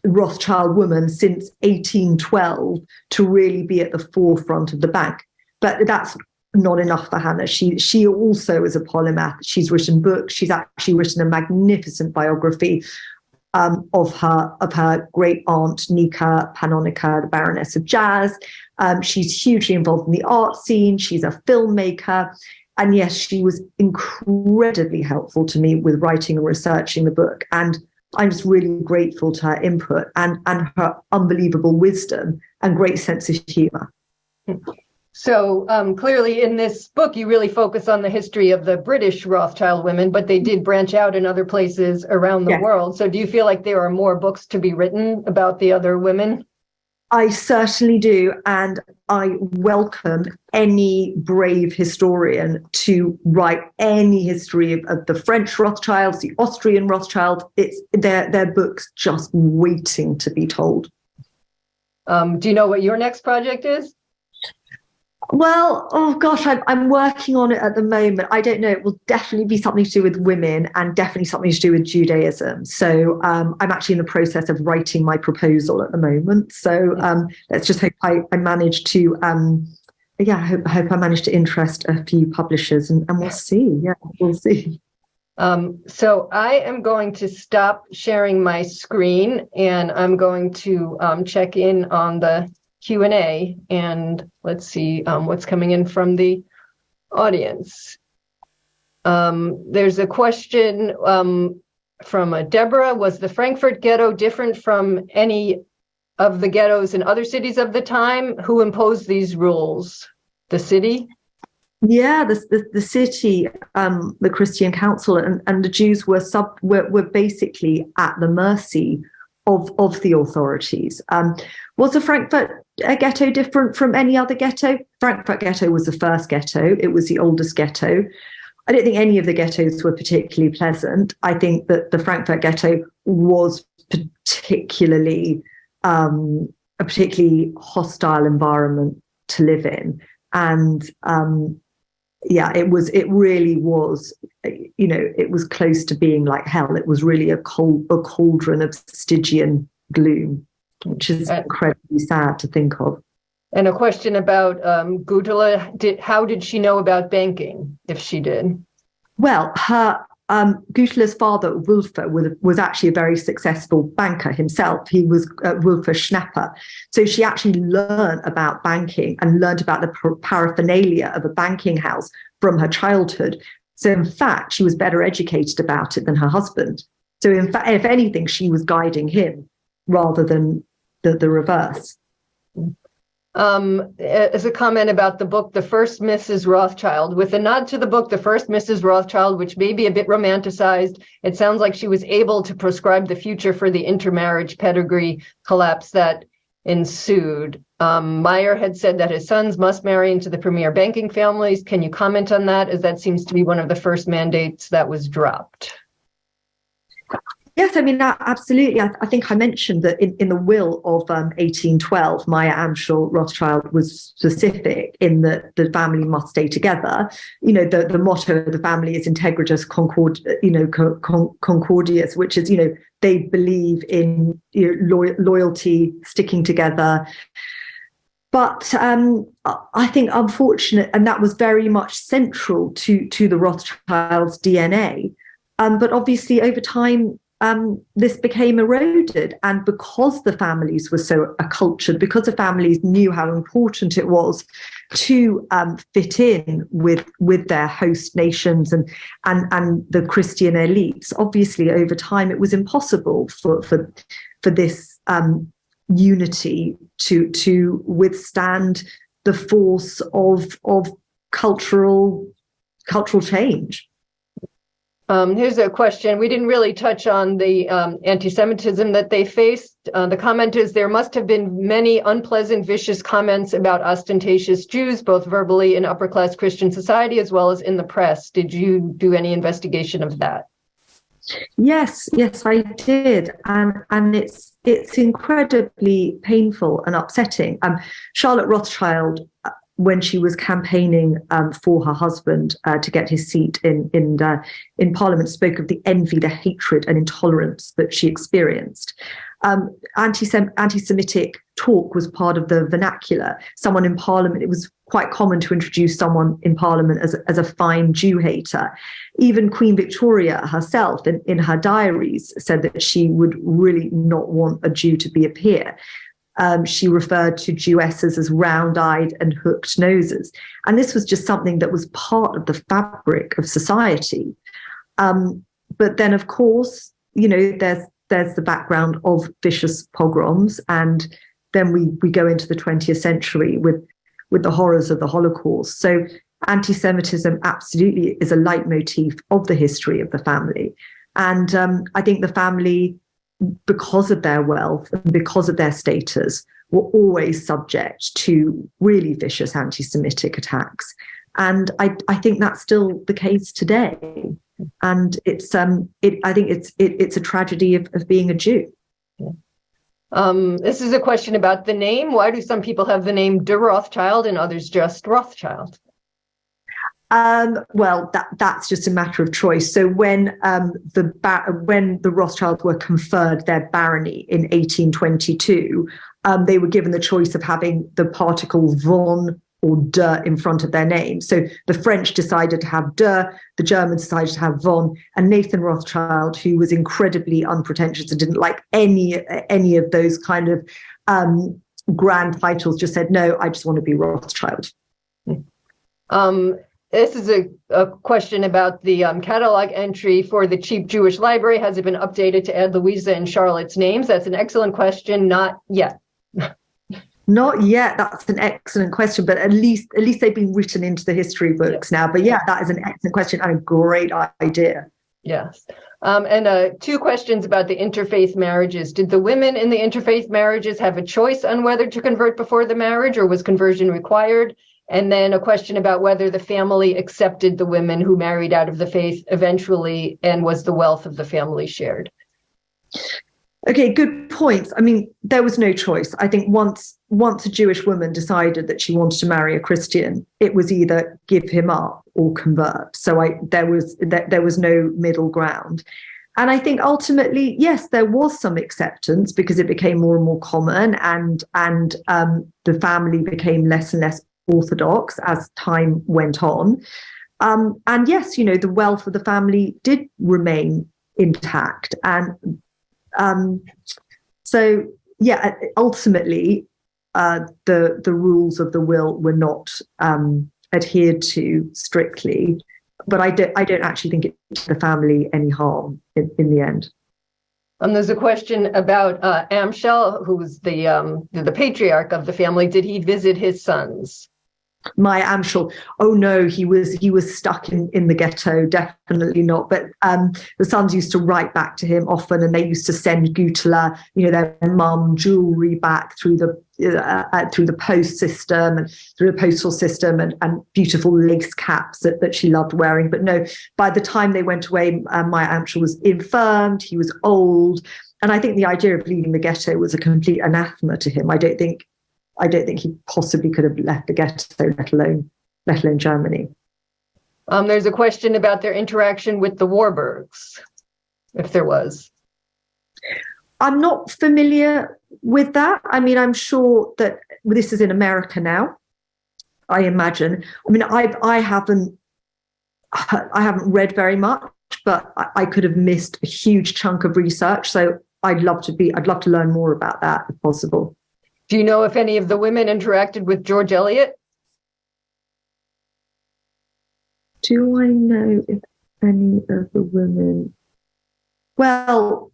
Rothschild woman since 1812 to really be at the forefront of the bank. But that's not enough for Hannah. She also is a polymath. She's written books. She's actually written a magnificent biography of her great aunt Nika Panonica, the Baroness of Jazz. She's hugely involved in the art scene. She's a filmmaker. And yes, she was incredibly helpful to me with writing and researching the book. And I'm just really grateful to her input and her unbelievable wisdom and great sense of humor. So clearly in this book, you really focus on the history of the British Rothschild women, but they did branch out in other places around the world. So do you feel like there are more books to be written about the other women? I certainly do. And I welcome any brave historian to write any history of the French Rothschilds, the Austrian Rothschilds. It's their books just waiting to be told. Do you know what your next project is? Well, oh gosh, I'm working on it at the moment. I don't know. It will definitely be something to do with women and definitely something to do with Judaism. So I'm actually in the process of writing my proposal at the moment. So let's just hope I manage to, I hope I manage to interest a few publishers and we'll see. Yeah, we'll see. So I am going to stop sharing my screen and I'm going to check in on the Q&A and let's see what's coming in from the audience. There's a question from Deborah. Was the Frankfurt ghetto different from any of the ghettos in other cities of the time? Who imposed these rules? The city? Yeah, the city, the Christian Council and the Jews were basically at the mercy of the authorities. Was the Frankfurt ghetto different from any other ghetto? Frankfurt ghetto was the first ghetto. It was the oldest ghetto. I don't think any of the ghettos were particularly pleasant. I think that the Frankfurt ghetto was particularly a particularly hostile environment to live in. And it really was, it was close to being like hell. It was really a cauldron of Stygian gloom, which is incredibly sad to think of. And a question about Gudula. How did she know about banking, if she did? Well, her Gudula's father, Wulfer, was actually a very successful banker himself. He was Wulfer Schnapper. So she actually learned about banking and learned about the paraphernalia of a banking house from her childhood. So in fact, she was better educated about it than her husband. So in fact, if anything, she was guiding him rather than the reverse. As a comment about the book, The First Mrs. Rothschild, with a nod to the book, The First Mrs. Rothschild, which may be a bit romanticized, it sounds like she was able to prescribe the future for the intermarriage pedigree collapse that ensued. Meyer had said that his sons must marry into the premier banking families. Can you comment on that, as that seems to be one of the first mandates that was dropped? Yes, I mean, absolutely. I think I mentioned that in the will of 1812, Meyer Amschel Rothschild was specific in that the family must stay together. The motto of the family is Integritas Concordias, which is, they believe in loyalty, sticking together. But I think unfortunate, and that was very much central to the Rothschilds' DNA. But obviously over time, this became eroded. And because the families were so accultured, because the families knew how important it was to fit in with their host nations and the Christian elites, obviously over time it was impossible for this unity to withstand the force of cultural change. Here's a question. We didn't really touch on the anti-Semitism that they faced. The comment is, there must have been many unpleasant, vicious comments about ostentatious Jews, both verbally in upper-class Christian society as well as in the press. Did you do any investigation of that? Yes, yes, I did, and it's incredibly painful and upsetting. Charlotte Rothschild, when she was campaigning for her husband to get his seat in Parliament, spoke of the envy, the hatred, and intolerance that she experienced. Anti-Semitic talk was part of the vernacular. Someone in Parliament, it was quite common to introduce someone in Parliament as a fine Jew hater. Even Queen Victoria herself, in her diaries, said that she would really not want a Jew to be a peer. She referred to Jewesses as round-eyed and hooked noses. And this was just something that was part of the fabric of society. But then, of course, there's the background of vicious pogroms. And then we go into the 20th century with the horrors of the Holocaust. So anti-Semitism absolutely is a leitmotif of the history of the family. And I think the family, because of their wealth and because of their status, were always subject to really vicious anti-Semitic attacks. And I think that's still the case today. And I think it's a tragedy of being a Jew. This is a question about the name. Why do some people have the name de Rothschild and others just Rothschild? Well, that's just a matter of choice. So when the Rothschilds were conferred their barony in 1822, they were given the choice of having the particle von or de in front of their name. So the French decided to have de, the Germans decided to have von, and Nathan Rothschild, who was incredibly unpretentious and didn't like any of those kind of grand titles, just said, no, I just want to be Rothschild. This is a question about the catalog entry for the Cheap Jewish Library. Has it been updated to add Louisa and Charlotte's names? That's an excellent question. Not yet. Not yet. That's an excellent question, but at least they've been written into the history books now. But yeah, that is an excellent question and a great idea. Yes. And two questions about the interfaith marriages. Did the women in the interfaith marriages have a choice on whether to convert before the marriage, or was conversion required? And then a question about whether the family accepted the women who married out of the faith eventually, and was the wealth of the family shared? Okay, good points. I mean, there was no choice. I think once a Jewish woman decided that she wanted to marry a Christian, it was either give him up or convert. So there was no middle ground. And I think ultimately, yes, there was some acceptance because it became more and more common, and the family became less and less orthodox as time went on. And yes, the wealth of the family did remain intact. And so, yeah, ultimately, the rules of the will were not adhered to strictly. But I don't actually think it did the family any harm in the end. There's a question about Amschel, who's the patriarch of the family. Did he visit his sons? My Amschel, oh no, he was stuck in the ghetto, definitely not. But the sons used to write back to him often, and they used to send Gutala, their mum, jewelry back through the post system and through the postal system, and beautiful lace caps that she loved wearing. But no, by the time they went away, my Amschel was infirmed, he was old, and I think the idea of leaving the ghetto was a complete anathema to him. I don't think he possibly could have left the ghetto, let alone Germany. There's a question about their interaction with the Warburgs, if there was. I'm not familiar with that. I mean, I'm sure that this is in America now, I imagine. I mean, I haven't read very much, but I could have missed a huge chunk of research. So I'd love to learn more about that if possible. Do you know if any of the women interacted with George Eliot? Do I know if any of the women? Well,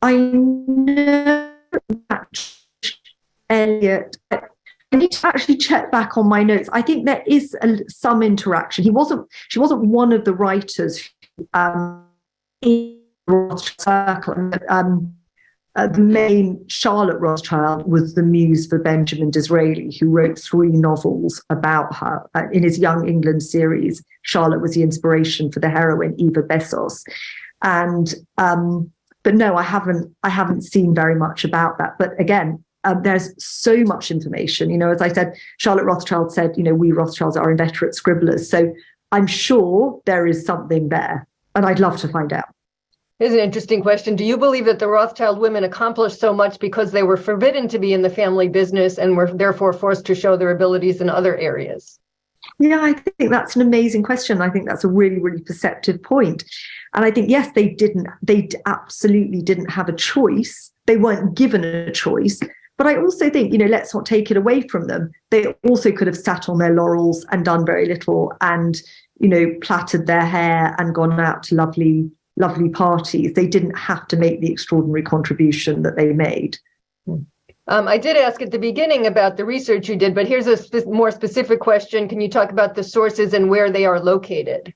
I know that Eliot. I need to actually check back on my notes. I think there is some interaction. She wasn't one of the writers in the Rothschild circle. The main Charlotte Rothschild was the muse for Benjamin Disraeli, who wrote 3 novels about her. In his Young England series, Charlotte was the inspiration for the heroine Eva Bessos. And but no, I haven't seen very much about that. But again, there's so much information. You know, as I said, Charlotte Rothschild said, you know, we Rothschilds are inveterate scribblers. So I'm sure there is something there, and I'd love to find out. Here's an interesting question. Do you believe that the Rothschild women accomplished so much because they were forbidden to be in the family business and were therefore forced to show their abilities in other areas? Yeah, I think that's an amazing question. I think that's a really, really perceptive point. And I think, yes, they absolutely didn't have a choice. They weren't given a choice. But I also think, you know, let's not take it away from them. They also could have sat on their laurels and done very little and, you know, plaited their hair and gone out to lovely parties. They didn't have to make the extraordinary contribution that they made. I did ask at the beginning about the research you did, but here's a more specific question. Can you talk about the sources and where they are located?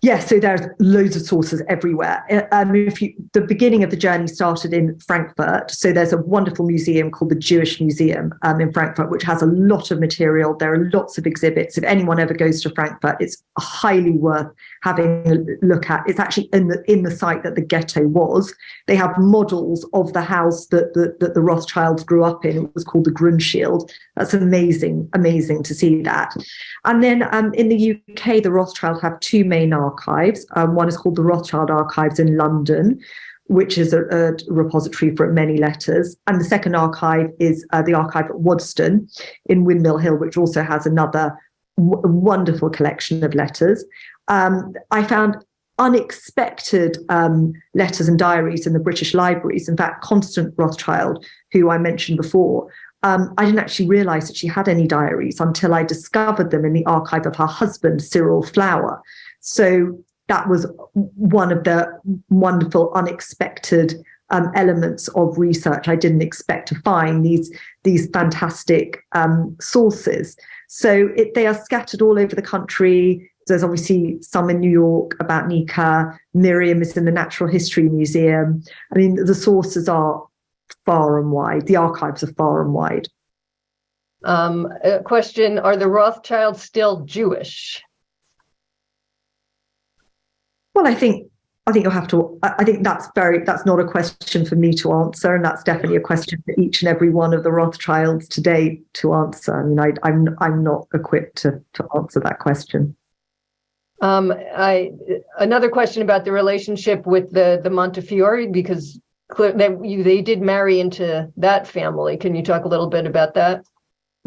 Yes, so there's loads of sources everywhere. The beginning of the journey started in Frankfurt. So there's a wonderful museum called the Jewish Museum in Frankfurt, which has a lot of material. There are lots of exhibits. If anyone ever goes to Frankfurt, it's highly worth having a look at. It's actually in the site that the ghetto was. They have models of the house that the Rothschilds grew up in. It was called the Grundschild. That's amazing to see that. And then in the UK, the Rothschilds have two main archives. One is called the Rothschild Archives in London, which is a repository for many letters. And the second archive is the archive at Waddesdon in Windmill Hill, which also has another wonderful collection of letters. I found unexpected letters and diaries in the British libraries. In fact, Constance Rothschild, who I mentioned before, I didn't actually realise that she had any diaries until I discovered them in the archive of her husband, Cyril Flower. So that was one of the wonderful, unexpected elements of research. I didn't expect to find these fantastic sources. So they are scattered all over the country. There's obviously some in New York about Nika. Miriam is in the Natural History Museum. I mean, the sources are far and wide. The archives are far and wide. A question, are the Rothschilds still Jewish? Well, I think you'll have to. I think that's not a question for me to answer, and that's definitely a question for each and every one of the Rothschilds today to answer. I mean, I'm not equipped to answer that question. Another question about the relationship with the Montefiore, because they did marry into that family. Can you talk a little bit about that?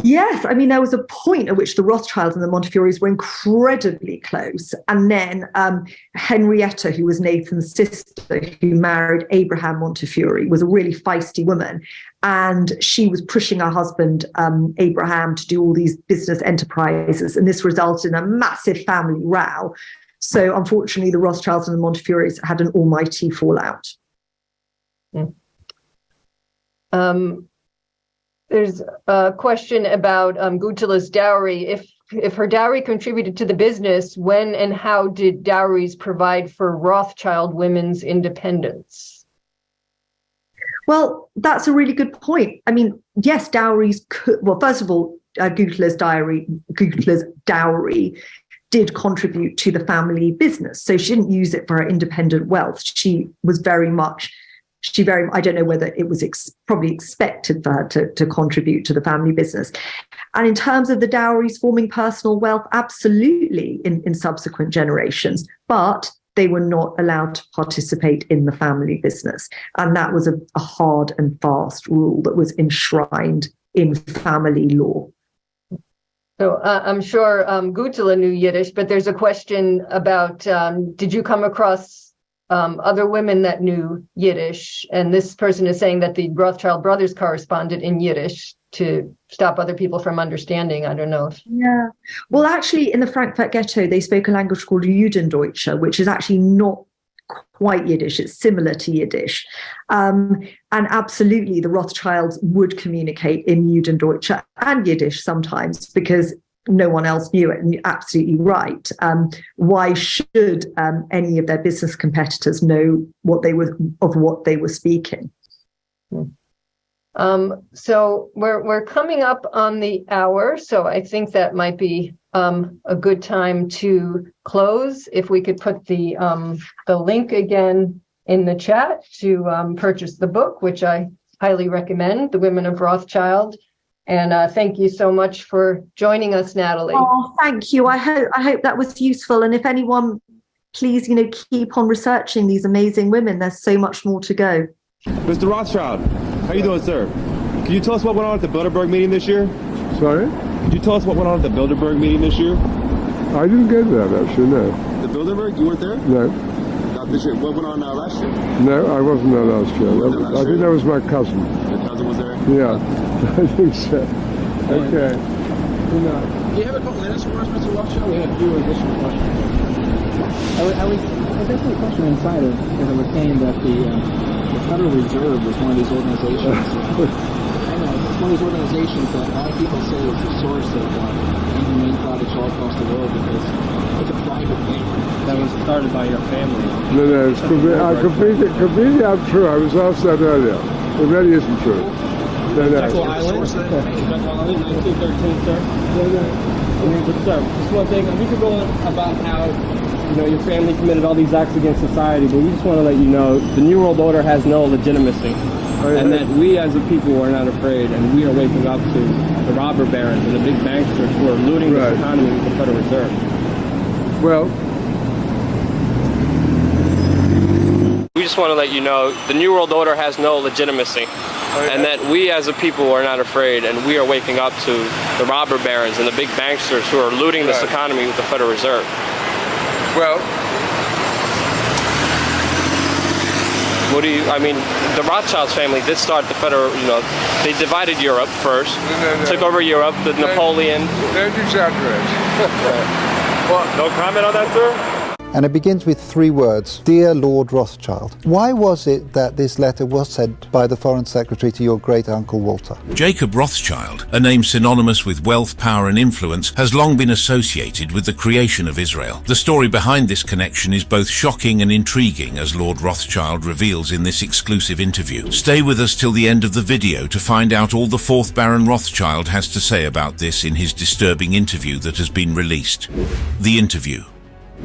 Yes, I mean, there was a point at which the Rothschilds and the Montefiores were incredibly close. And then Henrietta, who was Nathan's sister, who married Abraham Montefiore, was a really feisty woman. And she was pushing her husband, Abraham, to do all these business enterprises. And this resulted in a massive family row. So unfortunately, the Rothschilds and the Montefiores had an almighty fallout. There's a question about Gutula's dowry. If her dowry contributed to the business, when and how did dowries provide for Rothschild women's independence? Well, that's a really good point. I mean, yes, dowries could. Well, first of all, Gutula's dowry did contribute to the family business. So she didn't use it for her independent wealth. She was I don't know whether it was probably expected for her to contribute to the family business. And in terms of the dowries forming personal wealth, absolutely in subsequent generations, but they were not allowed to participate in the family business. And that was a hard and fast rule that was enshrined in family law. So I'm sure Gutula knew Yiddish, but there's a question about, did you come across other women that knew Yiddish? And this person is saying that the Rothschild brothers corresponded in Yiddish to stop other people from understanding. I don't know if... Yeah. Well, actually, in the Frankfurt ghetto, they spoke a language called Judendeutsche, which is actually not quite Yiddish. It's similar to Yiddish. And absolutely, the Rothschilds would communicate in Judendeutsche and Yiddish sometimes because no one else knew it. And you're absolutely right. Why should any of their business competitors know what they were speaking? So we're coming up on the hour, so I think that might be a good time to close. If we could put the link again in the chat to purchase the book, which I highly recommend, The Women of Rothschild. And thank you so much for joining us, Natalie. Oh, thank you. I hope that was useful. And if anyone, please, keep on researching these amazing women. There's so much more to go. Mr. Rothschild, how you doing, sir? Can you tell us what went on at the Bilderberg meeting this year? Sorry? Could you tell us what went on at the Bilderberg meeting this year? I didn't get that, actually, no. The Bilderberg? You weren't there? No. Not this year. What went on last year? No, I wasn't there last year. You weren't there last I year? think that was my cousin. Your cousin was there? Yeah, I think so. Okay. Do you have a couple minutes for us, Mr. Rothchild? We have a few additional questions. I was definitely a question inside of if it was saying that the Federal Reserve was one of these organizations. I know, it's one of these organizations that a lot of people say is the source of inhumane products all across the world because it's a private thing. That was started by your family. No, it's completely untrue. I was asked that earlier. It really isn't true. No. Jaguar Island, 1913, sir. But sir, just one thing, we could go on about how your family committed all these acts against society, but we just want to let you know the New World Order has no legitimacy, and that we as a people are not afraid, and we are waking up to the robber barons and the big banksters who are looting this economy with the Federal Reserve. Well, we just want to let you know the New World Order has no legitimacy, and that we as a people are not afraid, and we are waking up to the robber barons and the big banksters who are looting this economy with the Federal Reserve. Well, the Rothschilds family did start the federal, they divided Europe first, took over Europe, Napoleon. Don't exaggerate. No comment on that, sir? And it begins with 3 words, Dear Lord Rothschild. Why was it that this letter was sent by the Foreign Secretary to your great-uncle Walter? Jacob Rothschild, a name synonymous with wealth, power and influence, has long been associated with the creation of Israel. The story behind this connection is both shocking and intriguing, as Lord Rothschild reveals in this exclusive interview. Stay with us till the end of the video to find out all the 4th Baron Rothschild has to say about this in his disturbing interview that has been released. The interview.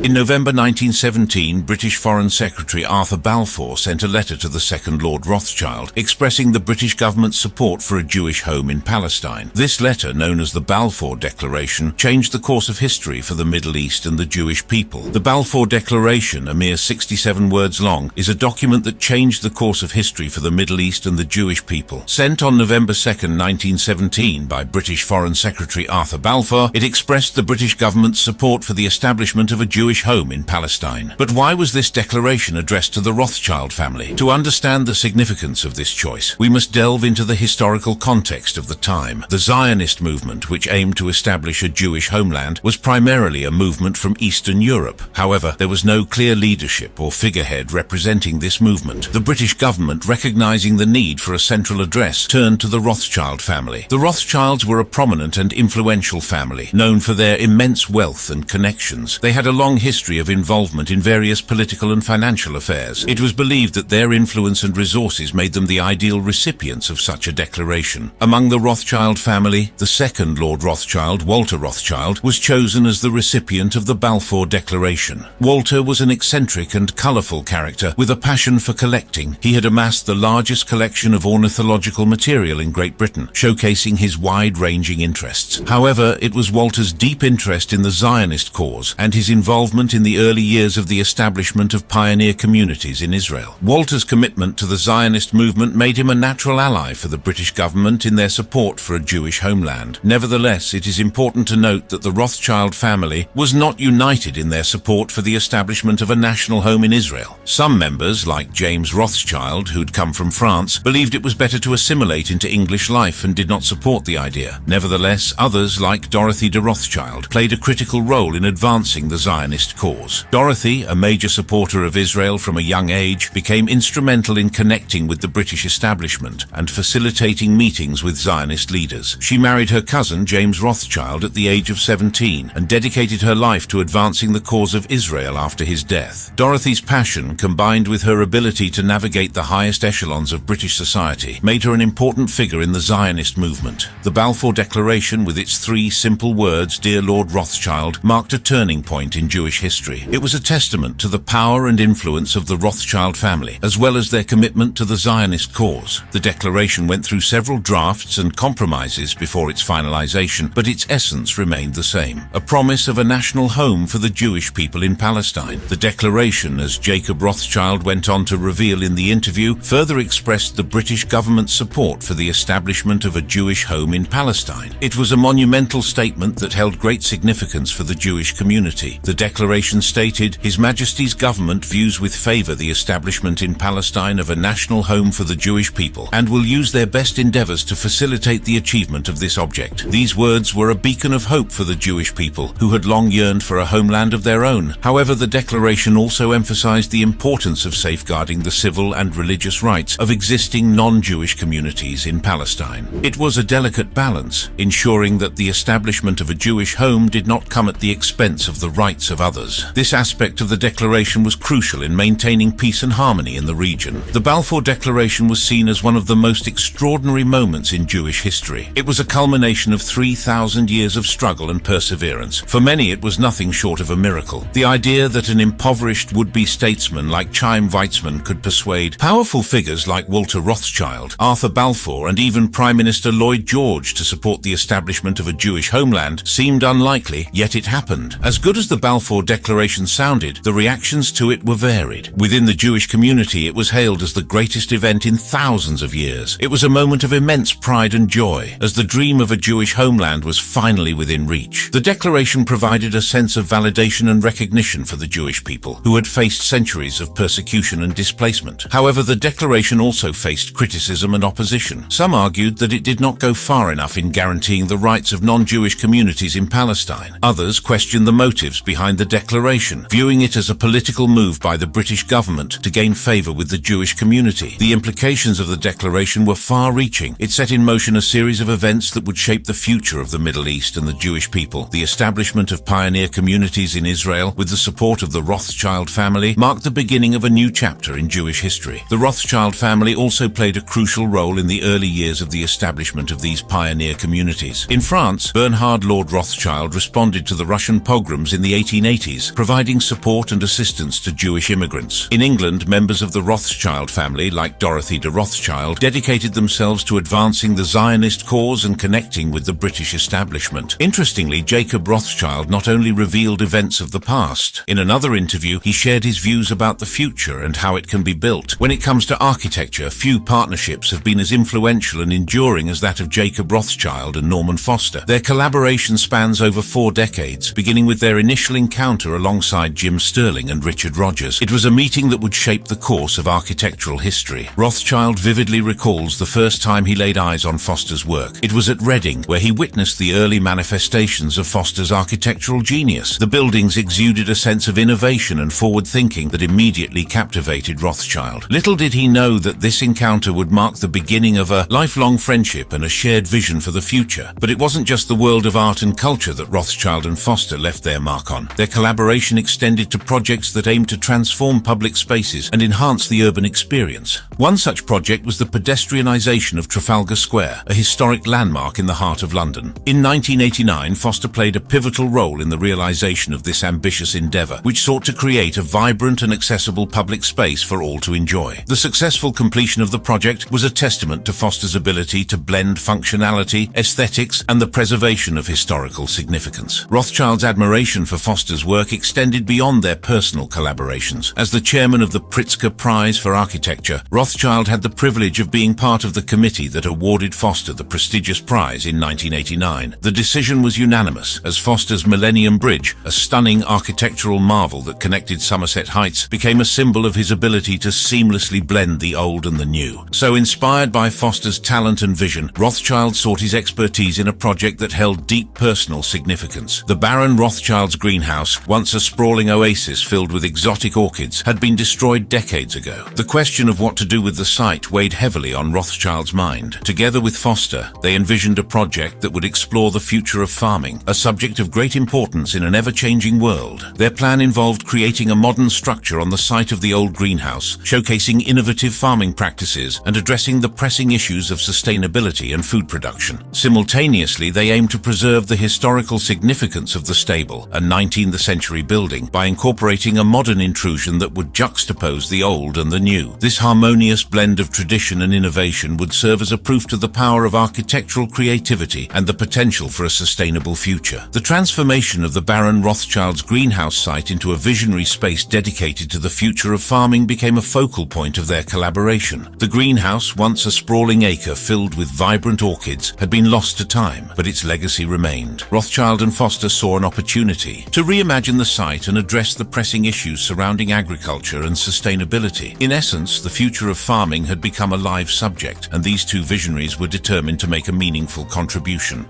In November 1917, British Foreign Secretary Arthur Balfour sent a letter to the second Lord Rothschild expressing the British government's support for a Jewish home in Palestine. This letter, known as the Balfour Declaration, changed the course of history for the Middle East and the Jewish people. The Balfour Declaration, a mere 67 words long, is a document that changed the course of history for the Middle East and the Jewish people. Sent on November 2nd, 1917 by British Foreign Secretary Arthur Balfour, it expressed the British government's support for the establishment of a Jewish home in Palestine. But why was this declaration addressed to the Rothschild family? To understand the significance of this choice, we must delve into the historical context of the time. The Zionist movement, which aimed to establish a Jewish homeland, was primarily a movement from Eastern Europe. However, there was no clear leadership or figurehead representing this movement. The British government, recognizing the need for a central address, turned to the Rothschild family. The Rothschilds were a prominent and influential family, known for their immense wealth and connections. They had a long history of involvement in various political and financial affairs. It was believed that their influence and resources made them the ideal recipients of such a declaration. Among the Rothschild family, the second Lord Rothschild, Walter Rothschild, was chosen as the recipient of the Balfour Declaration. Walter was an eccentric and colourful character with a passion for collecting. He had amassed the largest collection of ornithological material in Great Britain, showcasing his wide-ranging interests. However, it was Walter's deep interest in the Zionist cause and his involvement in the early years of the establishment of pioneer communities in Israel. Walter's commitment to the Zionist movement made him a natural ally for the British government in their support for a Jewish homeland. Nevertheless, it is important to note that the Rothschild family was not united in their support for the establishment of a national home in Israel. Some members, like James Rothschild, who'd come from France, believed it was better to assimilate into English life and did not support the idea. Nevertheless, others, like Dorothy de Rothschild, played a critical role in advancing the Zionist Zionist cause. Dorothy, a major supporter of Israel from a young age, became instrumental in connecting with the British establishment and facilitating meetings with Zionist leaders. She married her cousin James Rothchild at the age of 17 and dedicated her life to advancing the cause of Israel after his death. Dorothy's passion, combined with her ability to navigate the highest echelons of British society, made her an important figure in the Zionist movement. The Balfour Declaration, with its 3 simple words, "Dear Lord Rothschild," marked a turning point in Jewish history. It was a testament to the power and influence of the Rothschild family, as well as their commitment to the Zionist cause. The declaration went through several drafts and compromises before its finalization, but its essence remained the same: a promise of a national home for the Jewish people in Palestine. The declaration, as Jacob Rothschild went on to reveal in the interview, further expressed the British government's support for the establishment of a Jewish home in Palestine. It was a monumental statement that held great significance for the Jewish community. The declaration stated, "His Majesty's government views with favour the establishment in Palestine of a national home for the Jewish people and will use their best endeavours to facilitate the achievement of this object." These words were a beacon of hope for the Jewish people, who had long yearned for a homeland of their own. However, the declaration also emphasised the importance of safeguarding the civil and religious rights of existing non-Jewish communities in Palestine. It was a delicate balance, ensuring that the establishment of a Jewish home did not come at the expense of the rights of others. This aspect of the declaration was crucial in maintaining peace and harmony in the region. The Balfour Declaration was seen as one of the most extraordinary moments in Jewish history. It was a culmination of 3,000 years of struggle and perseverance. For many, it was nothing short of a miracle. The idea that an impoverished would-be statesman like Chaim Weizmann could persuade powerful figures like Walter Rothschild, Arthur Balfour, and even Prime Minister Lloyd George to support the establishment of a Jewish homeland seemed unlikely, yet it happened. As good as the Balfour Declaration sounded, the reactions to it were varied. Within the Jewish community, it was hailed as the greatest event in thousands of years. It was a moment of immense pride and joy, as the dream of a Jewish homeland was finally within reach. The declaration provided a sense of validation and recognition for the Jewish people, who had faced centuries of persecution and displacement. However, the declaration also faced criticism and opposition. Some argued that it did not go far enough in guaranteeing the rights of non-Jewish communities in Palestine. Others questioned the motives behind the declaration, viewing it as a political move by the British government to gain favour with the Jewish community. The implications of the declaration were far-reaching. It set in motion a series of events that would shape the future of the Middle East and the Jewish people. The establishment of pioneer communities in Israel, with the support of the Rothschild family, marked the beginning of a new chapter in Jewish history. The Rothschild family also played a crucial role in the early years of the establishment of these pioneer communities. In France, Bernhard Lord Rothschild responded to the Russian pogroms in the 1880s, providing support and assistance to Jewish immigrants. In England, members of the Rothschild family, like Dorothy de Rothschild, dedicated themselves to advancing the Zionist cause and connecting with the British establishment. Interestingly, Jacob Rothschild not only revealed events of the past. In another interview, he shared his views about the future and how it can be built. When it comes to architecture, few partnerships have been as influential and enduring as that of Jacob Rothschild and Norman Foster. Their collaboration spans over 4 decades, beginning with their initial encounter alongside Jim Sterling and Richard Rogers. It was a meeting that would shape the course of architectural history. Rothschild vividly recalls the first time he laid eyes on Foster's work. It was at Reading, where he witnessed the early manifestations of Foster's architectural genius. The buildings exuded a sense of innovation and forward-thinking that immediately captivated Rothschild. Little did he know that this encounter would mark the beginning of a lifelong friendship and a shared vision for the future. But it wasn't just the world of art and culture that Rothschild and Foster left their mark on. Their collaboration extended to projects that aimed to transform public spaces and enhance the urban experience. One such project was the pedestrianisation of Trafalgar Square, a historic landmark in the heart of London. In 1989, Foster played a pivotal role in the realisation of this ambitious endeavour, which sought to create a vibrant and accessible public space for all to enjoy. The successful completion of the project was a testament to Foster's ability to blend functionality, aesthetics, and the preservation of historical significance. Rothschild's admiration for Foster's work extended beyond their personal collaborations. As the chairman of the Pritzker Prize for Architecture, Rothschild had the privilege of being part of the committee that awarded Foster the prestigious prize in 1989. The decision was unanimous, as Foster's Millennium Bridge, a stunning architectural marvel that connected Somerset Heights, became a symbol of his ability to seamlessly blend the old and the new. So, inspired by Foster's talent and vision, Rothschild sought his expertise in a project that held deep personal significance. The Baron Rothschild's greenhouse greenhouse, once a sprawling oasis filled with exotic orchids, had been destroyed decades ago. The question of what to do with the site weighed heavily on Rothschild's mind. Together with Foster, they envisioned a project that would explore the future of farming, a subject of great importance in an ever-changing world. Their plan involved creating a modern structure on the site of the old greenhouse, showcasing innovative farming practices and addressing the pressing issues of sustainability and food production. Simultaneously, they aimed to preserve the historical significance of the stable, a 19th century building, by incorporating a modern intrusion that would juxtapose the old and the new. This harmonious blend of tradition and innovation would serve as a proof to the power of architectural creativity and the potential for a sustainable future. The transformation of the Baron Rothschild's greenhouse site into a visionary space dedicated to the future of farming became a focal point of their collaboration. The greenhouse, once a sprawling acre filled with vibrant orchids, had been lost to time, but its legacy remained. Rothschild and Foster saw an opportunity to reimagine the site and address the pressing issues surrounding agriculture and sustainability. In essence, the future of farming had become a live subject, and these two visionaries were determined to make a meaningful contribution.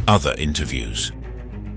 Other interviews.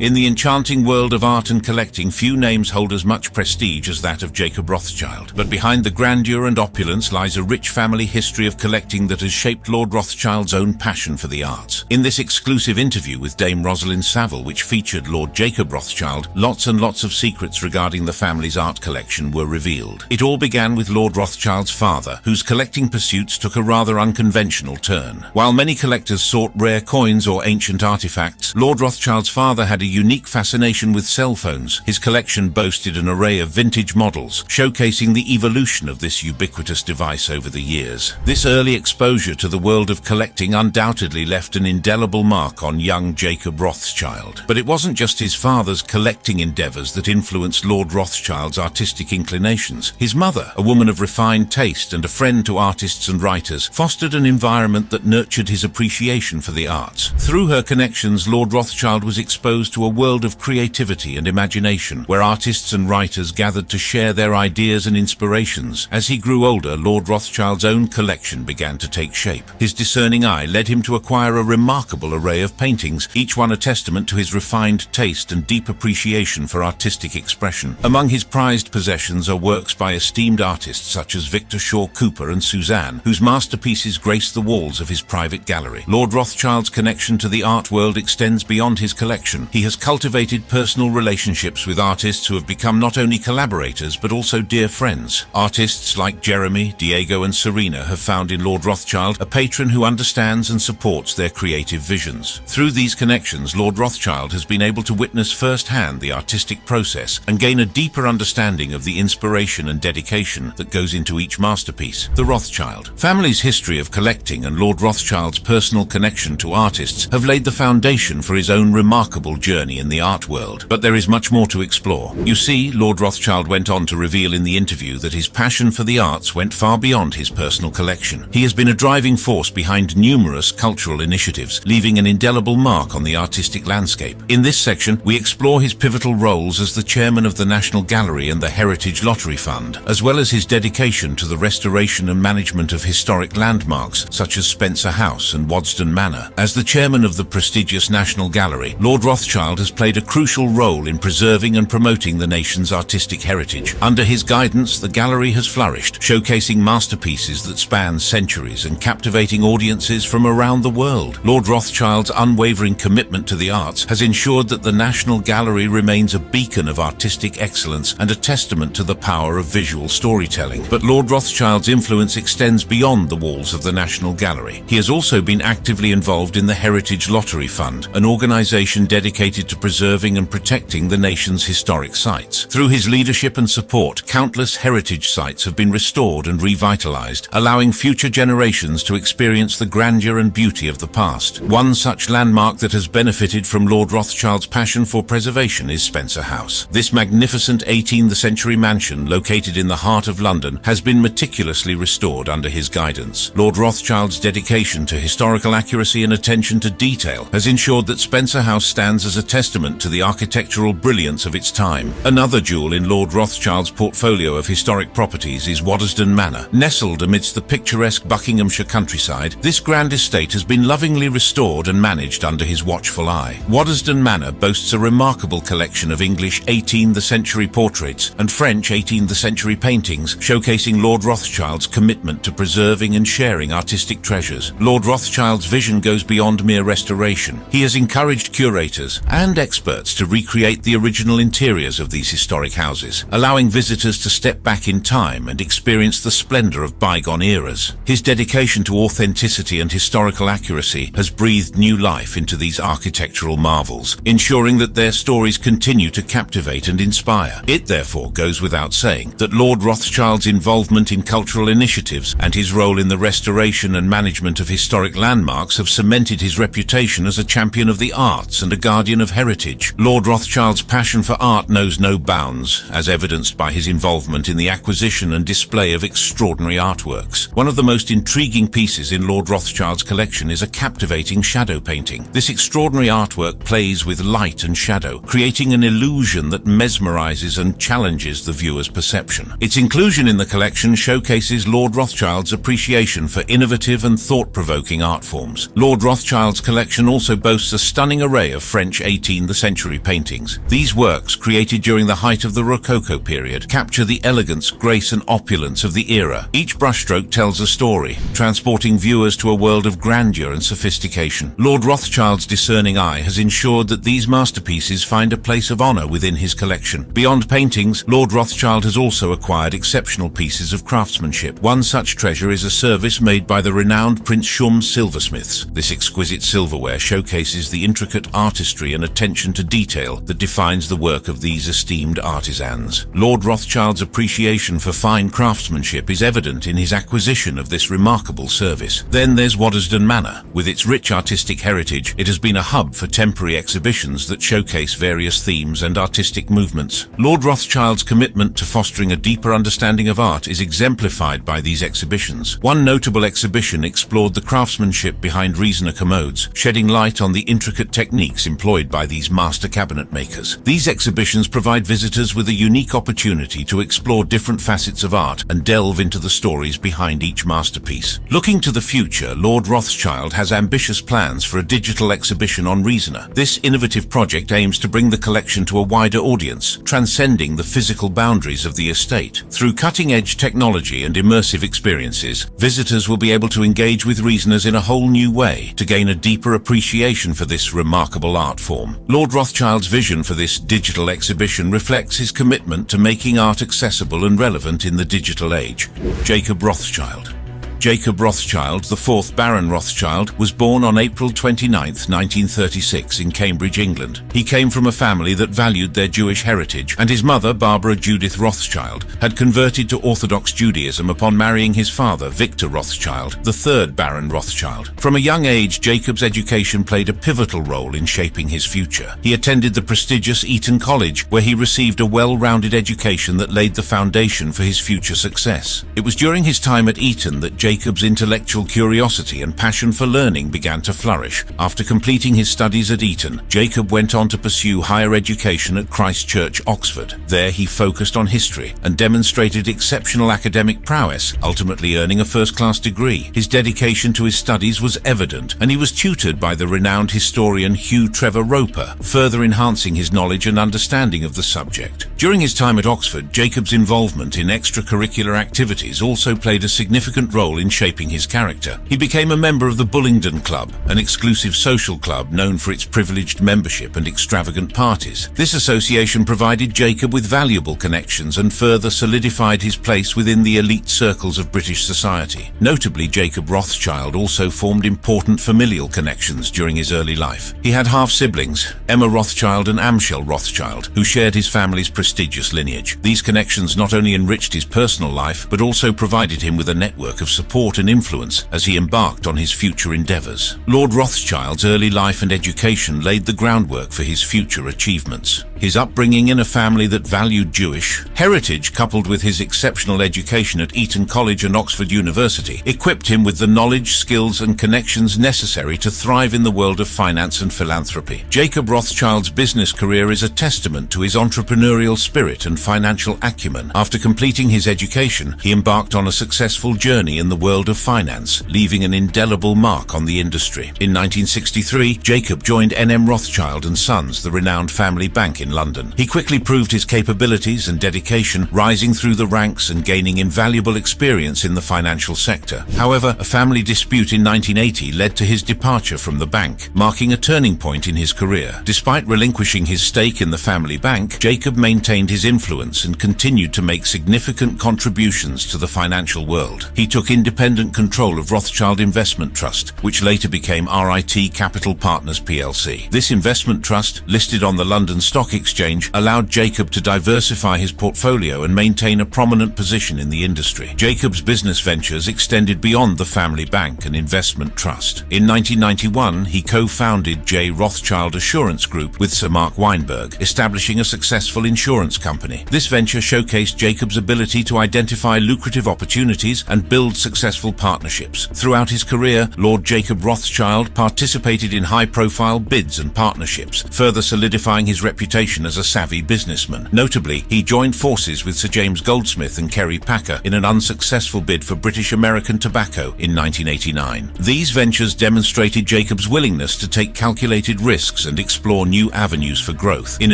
In the enchanting world of art and collecting, few names hold as much prestige as that of Jacob Rothschild. But behind the grandeur and opulence lies a rich family history of collecting that has shaped Lord Rothschild's own passion for the arts. In this exclusive interview with Dame Rosalind Saville, which featured Lord Jacob Rothschild, lots and lots of secrets regarding the family's art collection were revealed. It all began with Lord Rothschild's father, whose collecting pursuits took a rather unconventional turn. While many collectors sought rare coins or ancient artifacts, Lord Rothschild's father had a unique fascination with cell phones. His collection boasted an array of vintage models, showcasing the evolution of this ubiquitous device over the years. This early exposure to the world of collecting undoubtedly left an indelible mark on young Jacob Rothschild. But it wasn't just his father's collecting endeavors that influenced Lord Rothschild's artistic inclinations. His mother, a woman of refined taste and a friend to artists and writers, fostered an environment that nurtured his appreciation for the arts. Through her connections, Lord Rothschild was exposed to a world of creativity and imagination, where artists and writers gathered to share their ideas and inspirations. As he grew older, Lord Rothschild's own collection began to take shape. His discerning eye led him to acquire a remarkable array of paintings, each one a testament to his refined taste and deep appreciation for artistic expression. Among his prized possessions are works by esteemed artists such as Victor Shaw Cooper and Suzanne, whose masterpieces grace the walls of his private gallery. Lord Rothschild's connection to the art world extends beyond his collection. He has cultivated personal relationships with artists who have become not only collaborators but also dear friends. Artists like Jeremy, Diego and Serena have found in Lord Rothschild a patron who understands and supports their creative visions. Through these connections, Lord Rothschild has been able to witness firsthand the artistic process and gain a deeper understanding of the inspiration and dedication that goes into each masterpiece. The Rothschild family's history of collecting and Lord Rothschild's personal connection to artists have laid the foundation for his own remarkable journey in the art world. But there is much more to explore. You see, Lord Rothschild went on to reveal in the interview that his passion for the arts went far beyond his personal collection. He has been a driving force behind numerous cultural initiatives, leaving an indelible mark on the artistic landscape. In this section, we explore his pivotal roles as the chairman of the National Gallery and the Heritage Lottery Fund, as well as his dedication to the restoration and management of historic landmarks such as Spencer House and Waddesdon Manor. As the chairman of the prestigious National Gallery, Lord Rothschild has played a crucial role in preserving and promoting the nation's artistic heritage. Under his guidance, the gallery has flourished, showcasing masterpieces that span centuries and captivating audiences from around the world. Lord Rothschild's unwavering commitment to the arts has ensured that the National Gallery remains a beacon of artistic excellence and a testament to the power of visual storytelling. But Lord Rothschild's influence extends beyond the walls of the National Gallery. He has also been actively involved in the Heritage Lottery Fund, an organization dedicated to preserving and protecting the nation's historic sites. Through his leadership and support, countless heritage sites have been restored and revitalized, allowing future generations to experience the grandeur and beauty of the past. One such landmark that has benefited from Lord Rothschild's passion for preservation is Spencer House. This magnificent 18th century mansion, located in the heart of London, has been meticulously restored under his guidance. Lord Rothschild's dedication to historical accuracy and attention to detail has ensured that Spencer House stands as a a testament to the architectural brilliance of its time. Another jewel in Lord Rothschild's portfolio of historic properties is Waddesdon Manor. Nestled amidst the picturesque Buckinghamshire countryside, this grand estate has been lovingly restored and managed under his watchful eye. Waddesdon Manor boasts a remarkable collection of English 18th century portraits and French 18th century paintings, showcasing Lord Rothschild's commitment to preserving and sharing artistic treasures. Lord Rothschild's vision goes beyond mere restoration. He has encouraged curators and experts to recreate the original interiors of these historic houses, allowing visitors to step back in time and experience the splendor of bygone eras. His dedication to authenticity and historical accuracy has breathed new life into these architectural marvels, ensuring that their stories continue to captivate and inspire. It therefore goes without saying that Lord Rothschild's involvement in cultural initiatives and his role in the restoration and management of historic landmarks have cemented his reputation as a champion of the arts and a guardian of heritage. Lord Rothschild's passion for art knows no bounds, as evidenced by his involvement in the acquisition and display of extraordinary artworks. One of the most intriguing pieces in Lord Rothschild's collection is a captivating shadow painting. This extraordinary artwork plays with light and shadow, creating an illusion that mesmerizes and challenges the viewer's perception. Its inclusion in the collection showcases Lord Rothschild's appreciation for innovative and thought-provoking art forms. Lord Rothschild's collection also boasts a stunning array of French 18th century paintings. These works, created during the height of the Rococo period, capture the elegance, grace and opulence of the era. Each brushstroke tells a story, transporting viewers to a world of grandeur and sophistication. Lord Rothschild's discerning eye has ensured that these masterpieces find a place of honor within his collection. Beyond paintings, Lord Rothschild has also acquired exceptional pieces of craftsmanship. One such treasure is a service made by the renowned Prince Shum's silversmiths. This exquisite silverware showcases the intricate artistry and attention to detail that defines the work of these esteemed artisans. Lord Rothschild's appreciation for fine craftsmanship is evident in his acquisition of this remarkable service. Then there's Waddesdon Manor. With its rich artistic heritage, it has been a hub for temporary exhibitions that showcase various themes and artistic movements. Lord Rothschild's commitment to fostering a deeper understanding of art is exemplified by these exhibitions. One notable exhibition explored the craftsmanship behind Riesener commodes, shedding light on the intricate techniques employed by these master cabinet makers. These exhibitions provide visitors with a unique opportunity to explore different facets of art and delve into the stories behind each masterpiece. Looking to the future, Lord Rothschild has ambitious plans for a digital exhibition on Riesener. This innovative project aims to bring the collection to a wider audience, transcending the physical boundaries of the estate. Through cutting-edge technology and immersive experiences, visitors will be able to engage with Rieseners in a whole new way to gain a deeper appreciation for this remarkable art form. Lord Rothschild's vision for this digital exhibition reflects his commitment to making art accessible and relevant in the digital age. Jacob Rothschild. Jacob Rothchild, the fourth Baron Rothschild, was born on April 29, 1936 in Cambridge, England. He came from a family that valued their Jewish heritage, and his mother, Barbara Judith Rothschild, had converted to Orthodox Judaism upon marrying his father, Victor Rothschild, the third Baron Rothschild. From a young age, Jacob's education played a pivotal role in shaping his future. He attended the prestigious Eton College, where he received a well-rounded education that laid the foundation for his future success. It was during his time at Eton that Jacob's intellectual curiosity and passion for learning began to flourish. After completing his studies at Eton, Jacob went on to pursue higher education at Christ Church, Oxford. There he focused on history and demonstrated exceptional academic prowess, ultimately earning a first-class degree. His dedication to his studies was evident, and he was tutored by the renowned historian Hugh Trevor Roper, further enhancing his knowledge and understanding of the subject. During his time at Oxford, Jacob's involvement in extracurricular activities also played a significant role in shaping his character. He became a member of the Bullingdon Club, an exclusive social club known for its privileged membership and extravagant parties. This association provided Jacob with valuable connections and further solidified his place within the elite circles of British society. Notably, Jacob Rothschild also formed important familial connections during his early life. He had half-siblings, Emma Rothschild and Amschel Rothschild, who shared his family's prestigious lineage. These connections not only enriched his personal life, but also provided him with a network of support and influence as he embarked on his future endeavors. Lord Rothschild's early life and education laid the groundwork for his future achievements. his upbringing in a family that valued Jewish heritage, coupled with his exceptional education at Eton College and Oxford University, equipped him with the knowledge, skills and connections necessary to thrive in the world of finance and philanthropy. Jacob Rothschild's business career is a testament to his entrepreneurial spirit and financial acumen. After completing his education, he embarked on a successful journey in the world of finance, leaving an indelible mark on the industry. In 1963, Jacob joined N.M. Rothschild and Sons, the renowned family bank in London. He quickly proved his capabilities and dedication, rising through the ranks and gaining invaluable experience in the financial sector. However, a family dispute in 1980 led to his departure from the bank, marking a turning point in his career. Despite relinquishing his stake in the family bank, Jacob maintained his influence and continued to make significant contributions to the financial world. He took independent control of Rothschild Investment Trust, which later became Wright Capital Partners plc. This investment trust, listed on the London Stock Exchange, allowed Jacob to diversify his portfolio and maintain a prominent position in the industry. Jacob's business ventures extended beyond the family bank and investment trust. In 1991, he co-founded J. Rothschild Assurance Group with Sir Mark Weinberg, establishing a successful insurance company. This venture showcased Jacob's ability to identify lucrative opportunities and build successful partnerships. Throughout his career, Lord Jacob Rothschild participated in high-profile bids and partnerships, further solidifying his reputation as a savvy businessman. Notably, he joined forces with Sir James Goldsmith and Kerry Packer in an unsuccessful bid for British American Tobacco in 1989. These ventures demonstrated Jacob's willingness to take calculated risks and explore new avenues for growth. In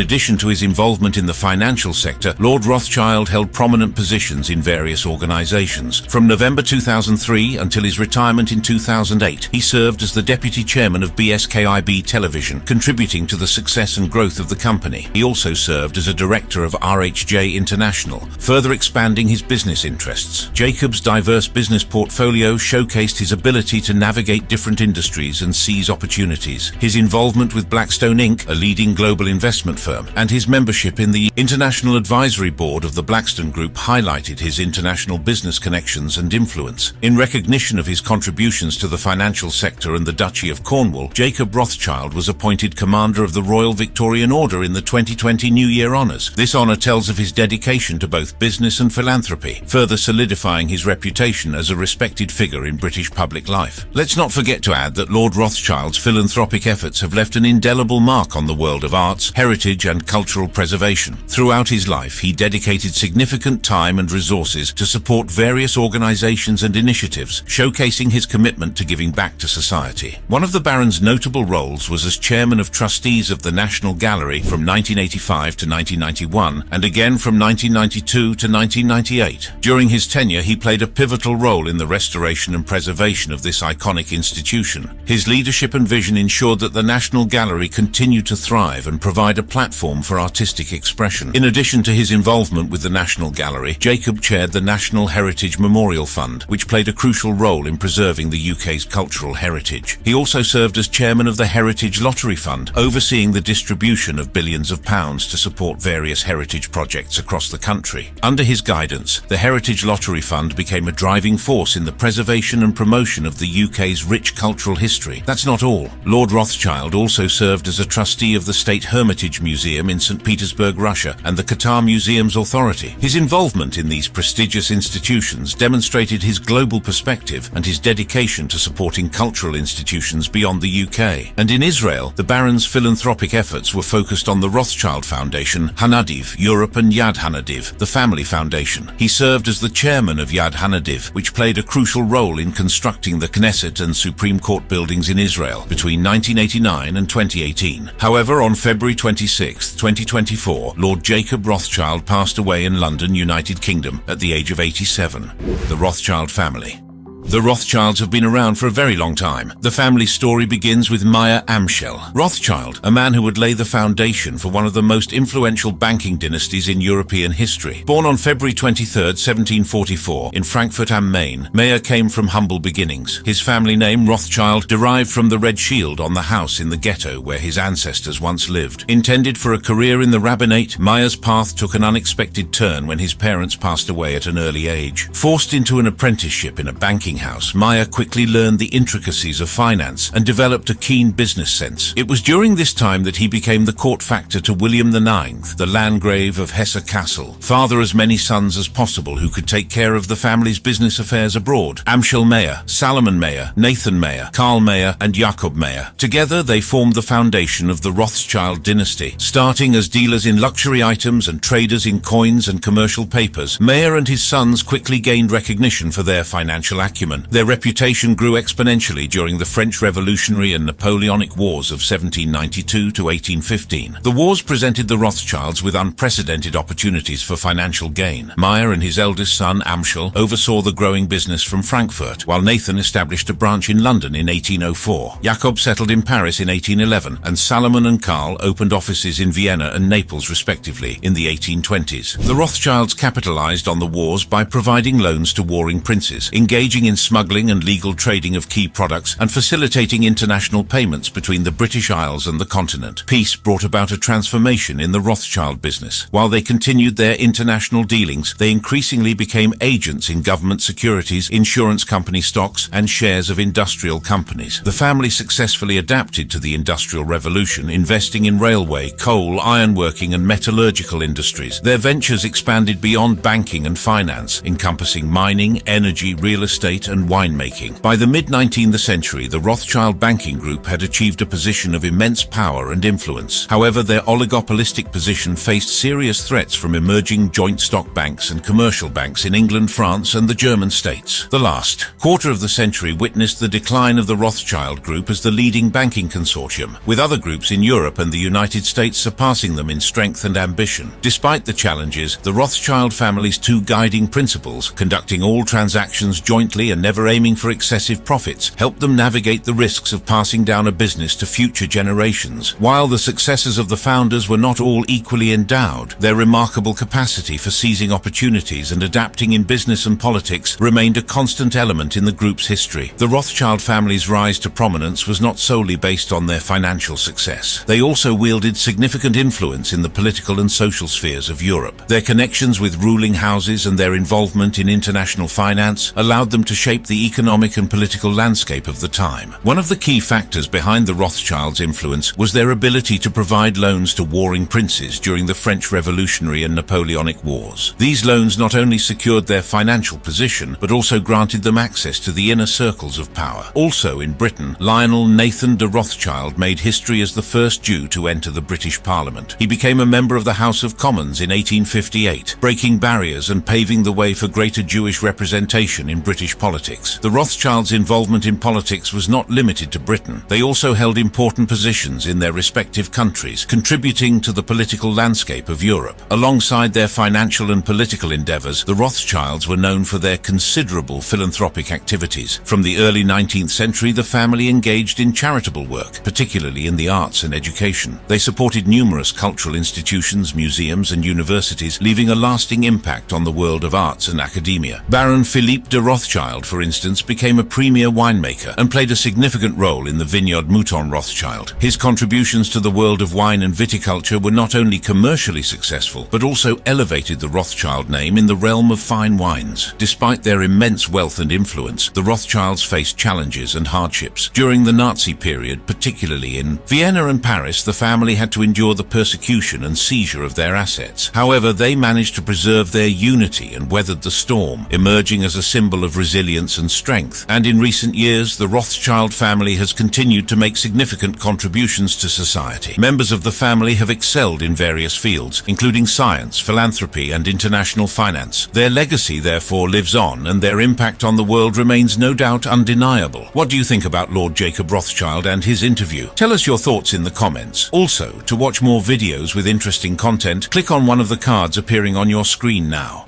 addition to his involvement in the financial sector, Lord Rothschild held prominent positions in various organizations. From November 2003 until his retirement in 2008, he served as the deputy chairman of BSKIB Television, contributing to the success and growth of the company. He also served as a director of RHJ International, further expanding his business interests. Jacob's diverse business portfolio showcased his ability to navigate different industries and seize opportunities. His involvement with Blackstone Inc., a leading global investment firm, and his membership in the International Advisory Board of the Blackstone Group highlighted his international business connections and influence. In recognition of his contributions to the financial sector and the Duchy of Cornwall, Jacob Rothschild was appointed Commander of the Royal Victorian Order in the 2020 New Year Honours. This honour tells of his dedication to both business and philanthropy, further solidifying his reputation as a respected figure in British public life. Let's not forget to add that Lord Rothschild's philanthropic efforts have left an indelible mark on the world of arts, heritage and cultural preservation. Throughout his life, he dedicated significant time and resources to support various organisations and initiatives, showcasing his commitment to giving back to society. One of the Baron's notable roles was as chairman of trustees of the National Gallery from 1985 to 1991, and again from 1992 to 1998. During his tenure, he played a pivotal role in the restoration and preservation of this iconic institution. His leadership and vision ensured that the National Gallery continued to thrive and provide a platform for artistic expression. In addition to his involvement with the National Gallery, Jacob chaired the National Heritage Memorial Fund, which played a crucial role in preserving the UK's cultural heritage. He also served as chairman of the Heritage Lottery Fund, overseeing the distribution of billions of pounds to support various heritage projects across the country. Under his guidance, the Heritage Lottery Fund became a driving force in the preservation and promotion of the UK's rich cultural history. That's not all. Lord Rothschild also served as a trustee of the State Hermitage Museum in St. Petersburg, Russia, and the Qatar Museums Authority. His involvement in these prestigious institutions demonstrated his global perspective and his dedication to supporting cultural institutions beyond the UK. And in Israel, the Baron's philanthropic efforts were focused on the Rothschild Foundation, Hanadiv Europe and Yad Hanadiv, the family foundation. He served as the chairman of Yad Hanadiv, which played a crucial role in constructing the Knesset and Supreme Court buildings in Israel between 1989 and 2018. However, on February 26, 2024, Lord Jacob Rothschild passed away in London, United Kingdom, at the age of 87. The Rothschild family. The Rothschilds have been around for a very long time. The family story begins with Meyer Amschel Rothschild, a man who would lay the foundation for one of the most influential banking dynasties in European history. Born on February 23, 1744, in Frankfurt am Main, Meyer came from humble beginnings. His family name, Rothschild, derived from the red shield on the house in the ghetto where his ancestors once lived. Intended for a career in the rabbinate, Meyer's path took an unexpected turn when his parents passed away at an early age. Forced into an apprenticeship in a banking house, Meyer quickly learned the intricacies of finance and developed a keen business sense. It was during this time that he became the court factor to William IX, the Landgrave of Hesse-Kassel, father as many sons as possible who could take care of the family's business affairs abroad. Amschel Meyer, Salomon Meyer, Nathan Meyer, Karl Meyer, and Jakob Meyer. Together they formed the foundation of the Rothschild dynasty. Starting as dealers in luxury items and traders in coins and commercial papers, Meyer and his sons quickly gained recognition for their financial acumen. Their reputation grew exponentially during the French Revolutionary and Napoleonic Wars of 1792 to 1815. The wars presented the Rothschilds with unprecedented opportunities for financial gain. Meyer and his eldest son, Amschel, oversaw the growing business from Frankfurt, while Nathan established a branch in London in 1804. Jakob settled in Paris in 1811, and Salomon and Karl opened offices in Vienna and Naples respectively in the 1820s. The Rothschilds capitalized on the wars by providing loans to warring princes, engaging in smuggling and legal trading of key products, and facilitating international payments between the British Isles and the continent. Peace brought about a transformation in the Rothschild business. While they continued their international dealings, they increasingly became agents in government securities, insurance company stocks, and shares of industrial companies. The family successfully adapted to the Industrial Revolution, investing in railway, coal, ironworking, and metallurgical industries. Their ventures expanded beyond banking and finance, encompassing mining, energy, real estate, and winemaking. By the mid-19th century, the Rothschild banking group had achieved a position of immense power and influence. However, their oligopolistic position faced serious threats from emerging joint stock banks and commercial banks in England, France, and the German states. The last quarter of the century witnessed the decline of the Rothschild Group as the leading banking consortium, with other groups in Europe and the United States surpassing them in strength and ambition. Despite the challenges, the Rothschild family's two guiding principles, conducting all transactions jointly and never aiming for excessive profits, helped them navigate the risks of passing down a business to future generations. While the successors of the founders were not all equally endowed, their remarkable capacity for seizing opportunities and adapting in business and politics remained a constant element in the group's history. The Rothschild family's rise to prominence was not solely based on their financial success. They also wielded significant influence in the political and social spheres of Europe. Their connections with ruling houses and their involvement in international finance allowed them to shape the economic and political landscape of the time. One of the key factors behind the Rothschilds' influence was their ability to provide loans to warring princes during the French Revolutionary and Napoleonic Wars. These loans not only secured their financial position, but also granted them access to the inner circles of power. Also in Britain, Lionel Nathan de Rothschild made history as the first Jew to enter the British Parliament. He became a member of the House of Commons in 1858, breaking barriers and paving the way for greater Jewish representation in British politics. The Rothschilds' involvement in politics was not limited to Britain. They also held important positions in their respective countries, contributing to the political landscape of Europe. Alongside their financial and political endeavors, the Rothschilds were known for their considerable philanthropic activities. From the early 19th century, the family engaged in charitable work, particularly in the arts and education. They supported numerous cultural institutions, museums, and universities, leaving a lasting impact on the world of arts and academia. Baron Philippe de Rothschild, for instance, became a premier winemaker and played a significant role in the vineyard Mouton Rothschild. His contributions to the world of wine and viticulture were not only commercially successful, but also elevated the Rothschild name in the realm of fine wines. Despite their immense wealth and influence, the Rothschilds faced challenges and hardships. During the Nazi period, particularly in Vienna and Paris, the family had to endure the persecution and seizure of their assets. However, they managed to preserve their unity and weathered the storm, emerging as a symbol of resilience and strength. And in recent years, the Rothschild family has continued to make significant contributions to society. Members of the family have excelled in various fields, including science, philanthropy, and international finance. Their legacy, therefore, lives on, and their impact on the world remains no doubt undeniable. What do you think about Lord Jacob Rothschild and his interview? Tell us your thoughts in the comments. Also, to watch more videos with interesting content, click on one of the cards appearing on your screen now.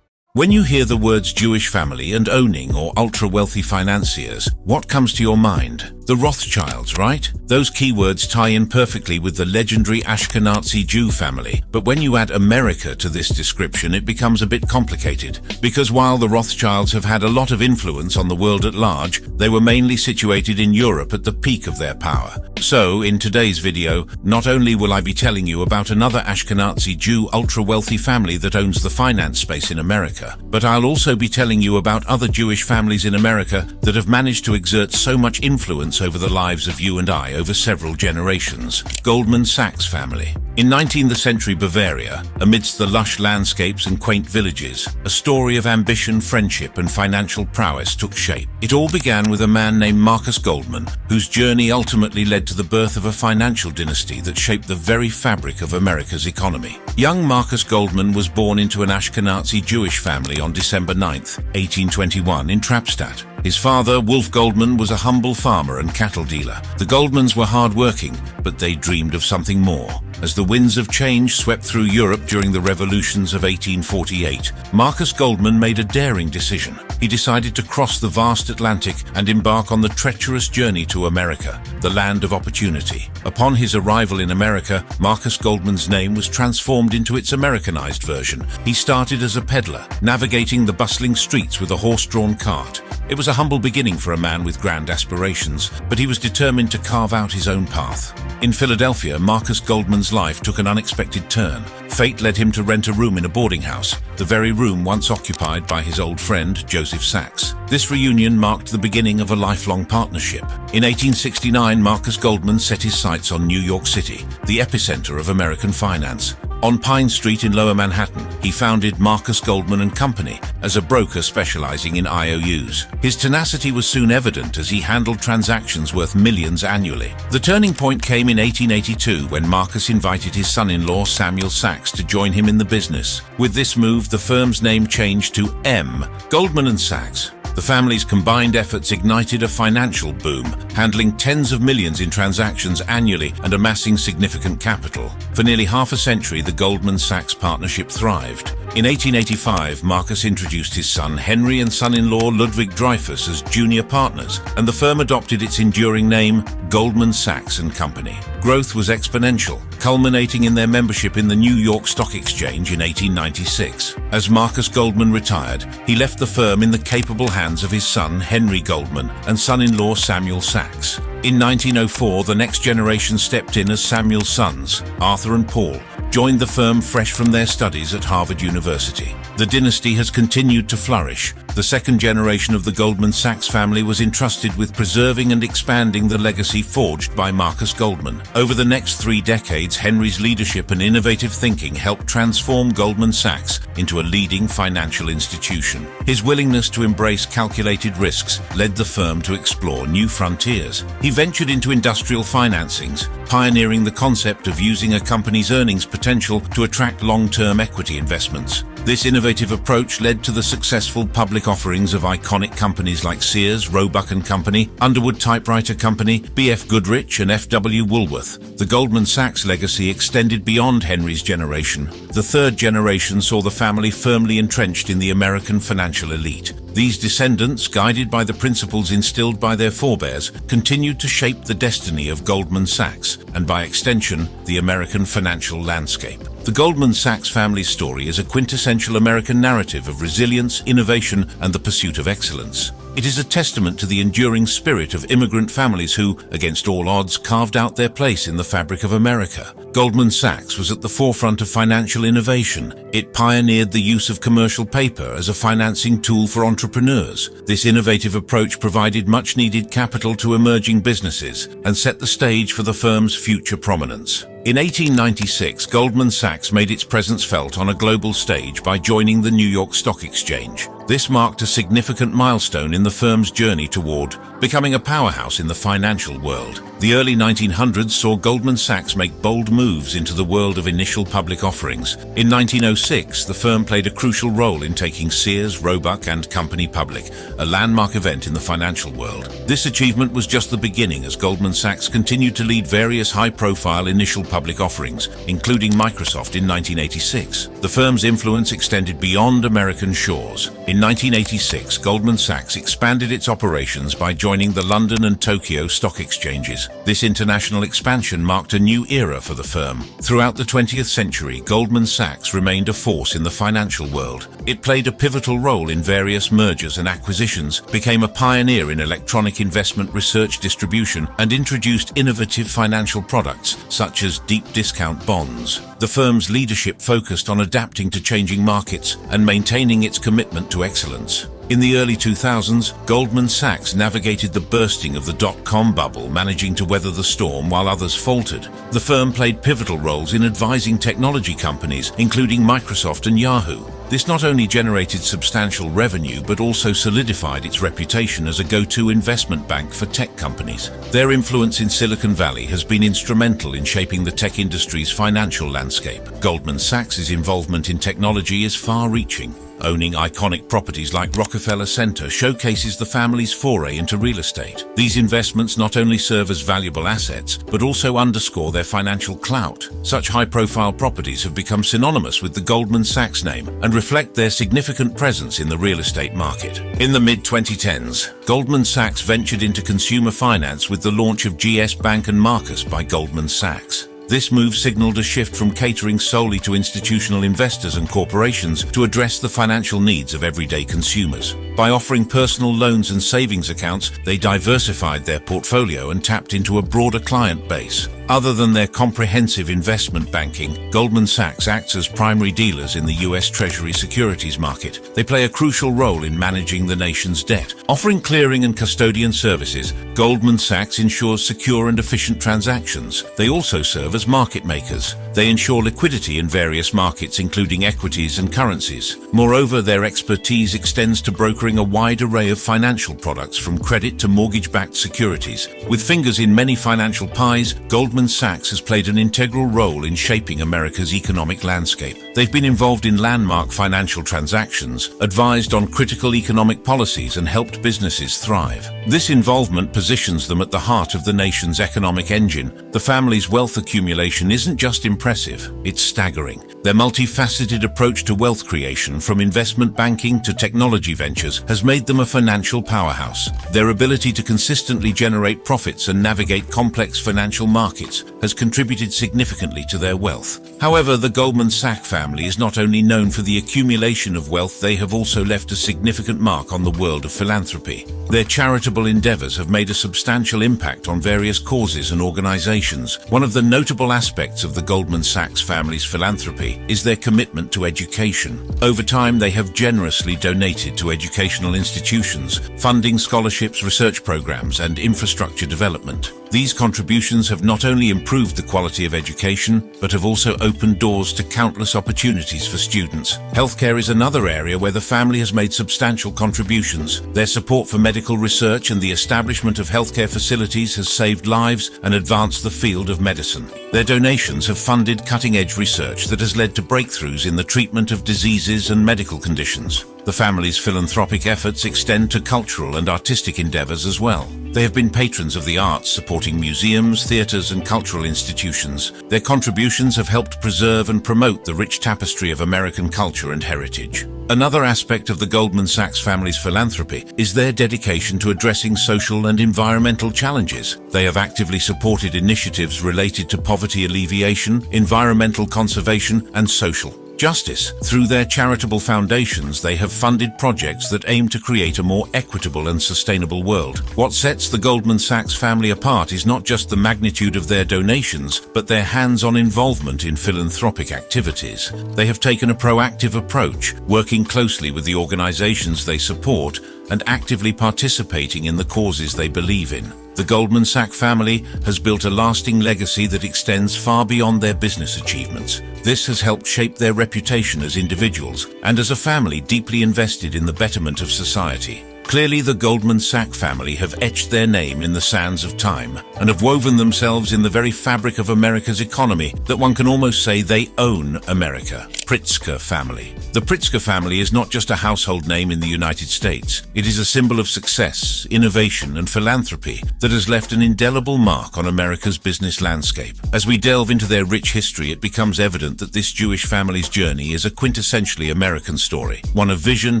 When you hear the words Jewish family and owning or ultra-wealthy financiers, what comes to your mind? The Rothschilds, right? Those keywords tie in perfectly with the legendary Ashkenazi Jew family, but when you add America to this description, it becomes a bit complicated, because while the Rothschilds have had a lot of influence on the world at large, they were mainly situated in Europe at the peak of their power. So, in today's video, not only will I be telling you about another Ashkenazi Jew ultra-wealthy family that owns the finance space in America, but I'll also be telling you about other Jewish families in America that have managed to exert so much influence over the lives of you and I over several generations. Goldman Sachs family. In 19th century Bavaria, amidst the lush landscapes and quaint villages, a story of ambition, friendship, and financial prowess took shape. It all began with a man named Marcus Goldman, whose journey ultimately led to the birth of a financial dynasty that shaped the very fabric of America's economy. Young Marcus Goldman was born into an Ashkenazi Jewish family on December 9, 1821, in Trapstadt. His father, Wolf Goldman, was a humble farmer and cattle dealer. The Goldmans were hard-working, but they dreamed of something more. As the winds of change swept through Europe during the revolutions of 1848, Marcus Goldman made a daring decision. He decided to cross the vast Atlantic and embark on the treacherous journey to America, the land of opportunity. Upon his arrival in America, Marcus Goldman's name was transformed into its Americanized version. He started as a peddler, navigating the bustling streets with a horse-drawn cart. It was a humble beginning for a man with grand aspirations, but he was determined to carve out his own path. In Philadelphia, Marcus Goldman's life took an unexpected turn. Fate led him to rent a room in a boarding house, the very room once occupied by his old friend, Joseph Sachs. This reunion marked the beginning of a lifelong partnership. In 1869, Marcus Goldman set his sights on New York City, the epicenter of American finance. On Pine Street in Lower Manhattan, he founded Marcus Goldman & Company as a broker specializing in IOUs. His tenacity was soon evident as he handled transactions worth millions annually. The turning point came in 1882 when Marcus invited his son-in-law Samuel Sachs to join him in the business. With this move, the firm's name changed to M. Goldman & Sachs. The family's combined efforts ignited a financial boom, handling tens of millions in transactions annually and amassing significant capital. For nearly half a century, the Goldman Sachs partnership thrived. In 1885, Marcus introduced his son Henry and son-in-law Ludwig Dreyfus as junior partners, and the firm adopted its enduring name, Goldman Sachs & Company. Growth was exponential, culminating in their membership in the New York Stock Exchange in 1896. As Marcus Goldman retired, he left the firm in the capable hands of his son Henry Goldman and son-in-law Samuel Sachs. In 1904, the next generation stepped in as Samuel's sons, Arthur and Paul, joined the firm fresh from their studies at Harvard University. The dynasty has continued to flourish. The second generation of the Goldman Sachs family was entrusted with preserving and expanding the legacy forged by Marcus Goldman. Over the next 3 decades, Henry's leadership and innovative thinking helped transform Goldman Sachs into a leading financial institution. His willingness to embrace calculated risks led the firm to explore new frontiers. He ventured into industrial financings, pioneering the concept of using a company's earnings potential to attract long-term equity investments. This innovative approach led to the successful public offerings of iconic companies like Sears, Roebuck & Company, Underwood Typewriter Company, B.F. Goodrich, and F.W. Woolworth. The Goldman Sachs legacy extended beyond Henry's generation. The third generation saw the family firmly entrenched in the American financial elite. These descendants, guided by the principles instilled by their forebears, continued to shape the destiny of Goldman Sachs, and by extension, the American financial landscape. The Goldman Sachs family's story is a quintessential American narrative of resilience, innovation, and the pursuit of excellence. It is a testament to the enduring spirit of immigrant families who, against all odds, carved out their place in the fabric of America. Goldman Sachs was at the forefront of financial innovation. It pioneered the use of commercial paper as a financing tool for entrepreneurs. This innovative approach provided much-needed capital to emerging businesses and set the stage for the firm's future prominence. In 1896, Goldman Sachs made its presence felt on a global stage by joining the New York Stock Exchange. This marked a significant milestone in the firm's journey toward becoming a powerhouse in the financial world. The early 1900s saw Goldman Sachs make bold moves into the world of initial public offerings. In 1906, the firm played a crucial role in taking Sears, Roebuck & Company public, a landmark event in the financial world. This achievement was just the beginning as Goldman Sachs continued to lead various high-profile initial public offerings, including Microsoft in 1986. The firm's influence extended beyond American shores. In 1986, Goldman Sachs expanded its operations by joining the London and Tokyo stock exchanges. This international expansion marked a new era for the firm. Throughout the 20th century, Goldman Sachs remained a force in the financial world. It played a pivotal role in various mergers and acquisitions, became a pioneer in electronic investment research distribution, and introduced innovative financial products such as deep discount bonds. The firm's leadership focused on adapting to changing markets and maintaining its commitment to excellence. In the early 2000s, Goldman Sachs navigated the bursting of the dot-com bubble, managing to weather the storm while others faltered. The firm played pivotal roles in advising technology companies, including Microsoft and Yahoo. This not only generated substantial revenue, but also solidified its reputation as a go-to investment bank for tech companies. Their influence in Silicon Valley has been instrumental in shaping the tech industry's financial landscape. Goldman Sachs's involvement in technology is far-reaching. Owning iconic properties like Rockefeller Center showcases the family's foray into real estate. These investments not only serve as valuable assets, but also underscore their financial clout. Such high-profile properties have become synonymous with the Goldman Sachs name and reflect their significant presence in the real estate market. In the mid-2010s, Goldman Sachs ventured into consumer finance with the launch of GS Bank and Marcus by Goldman Sachs. This move signaled a shift from catering solely to institutional investors and corporations to address the financial needs of everyday consumers. By offering personal loans and savings accounts, they diversified their portfolio and tapped into a broader client base. Other than their comprehensive investment banking, Goldman Sachs acts as primary dealers in the U.S. Treasury securities market. They play a crucial role in managing the nation's debt. Offering clearing and custodian services, Goldman Sachs ensures secure and efficient transactions. They also serve as market makers. They ensure liquidity in various markets, including equities and currencies. Moreover, their expertise extends to brokering a wide array of financial products, from credit to mortgage-backed securities. With fingers in many financial pies, Goldman Sachs has played an integral role in shaping America's economic landscape. They've been involved in landmark financial transactions, advised on critical economic policies, and helped businesses thrive. This involvement positions them at the heart of the nation's economic engine. The family's wealth accumulation isn't just impressive, it's staggering. Their multifaceted approach to wealth creation, from investment banking to technology ventures, has made them a financial powerhouse. Their ability to consistently generate profits and navigate complex financial markets has contributed significantly to their wealth. However, the Goldman Sachs family is not only known for the accumulation of wealth, they have also left a significant mark on the world of philanthropy. Their charitable endeavors have made a substantial impact on various causes and organizations. One of the notable aspects of the Goldman Sachs family's philanthropy is their commitment to education. Over time, they have generously donated to educational institutions, funding scholarships, research programs, and infrastructure development. These contributions have not only improved the quality of education, but have also opened doors to countless opportunities for students. Healthcare is another area where the family has made substantial contributions. Their support for medical research and the establishment of healthcare facilities has saved lives and advanced the field of medicine. Their donations have funded cutting-edge research that has led to breakthroughs in the treatment of diseases and medical conditions. The family's philanthropic efforts extend to cultural and artistic endeavors as well. They have been patrons of the arts, supporting museums, theaters, and cultural institutions. Their contributions have helped preserve and promote the rich tapestry of American culture and heritage. Another aspect of the Goldman Sachs family's philanthropy is their dedication to addressing social and environmental challenges. They have actively supported initiatives related to poverty alleviation, environmental conservation, and social justice. Through their charitable foundations, they have funded projects that aim to create a more equitable and sustainable world. What sets the Goldman Sachs family apart is not just the magnitude of their donations, but their hands-on involvement in philanthropic activities. They have taken a proactive approach, working closely with the organizations they support and actively participating in the causes they believe in. The Goldman Sachs family has built a lasting legacy that extends far beyond their business achievements. This has helped shape their reputation as individuals and as a family deeply invested in the betterment of society. Clearly, the Goldman Sachs family have etched their name in the sands of time. and have woven themselves in the very fabric of America's economy that one can almost say they own America. Pritzker family. The Pritzker family is not just a household name in the United States. It is a symbol of success, innovation, and philanthropy that has left an indelible mark on America's business landscape. As we delve into their rich history, it becomes evident that this Jewish family's journey is a quintessentially American story, one of vision,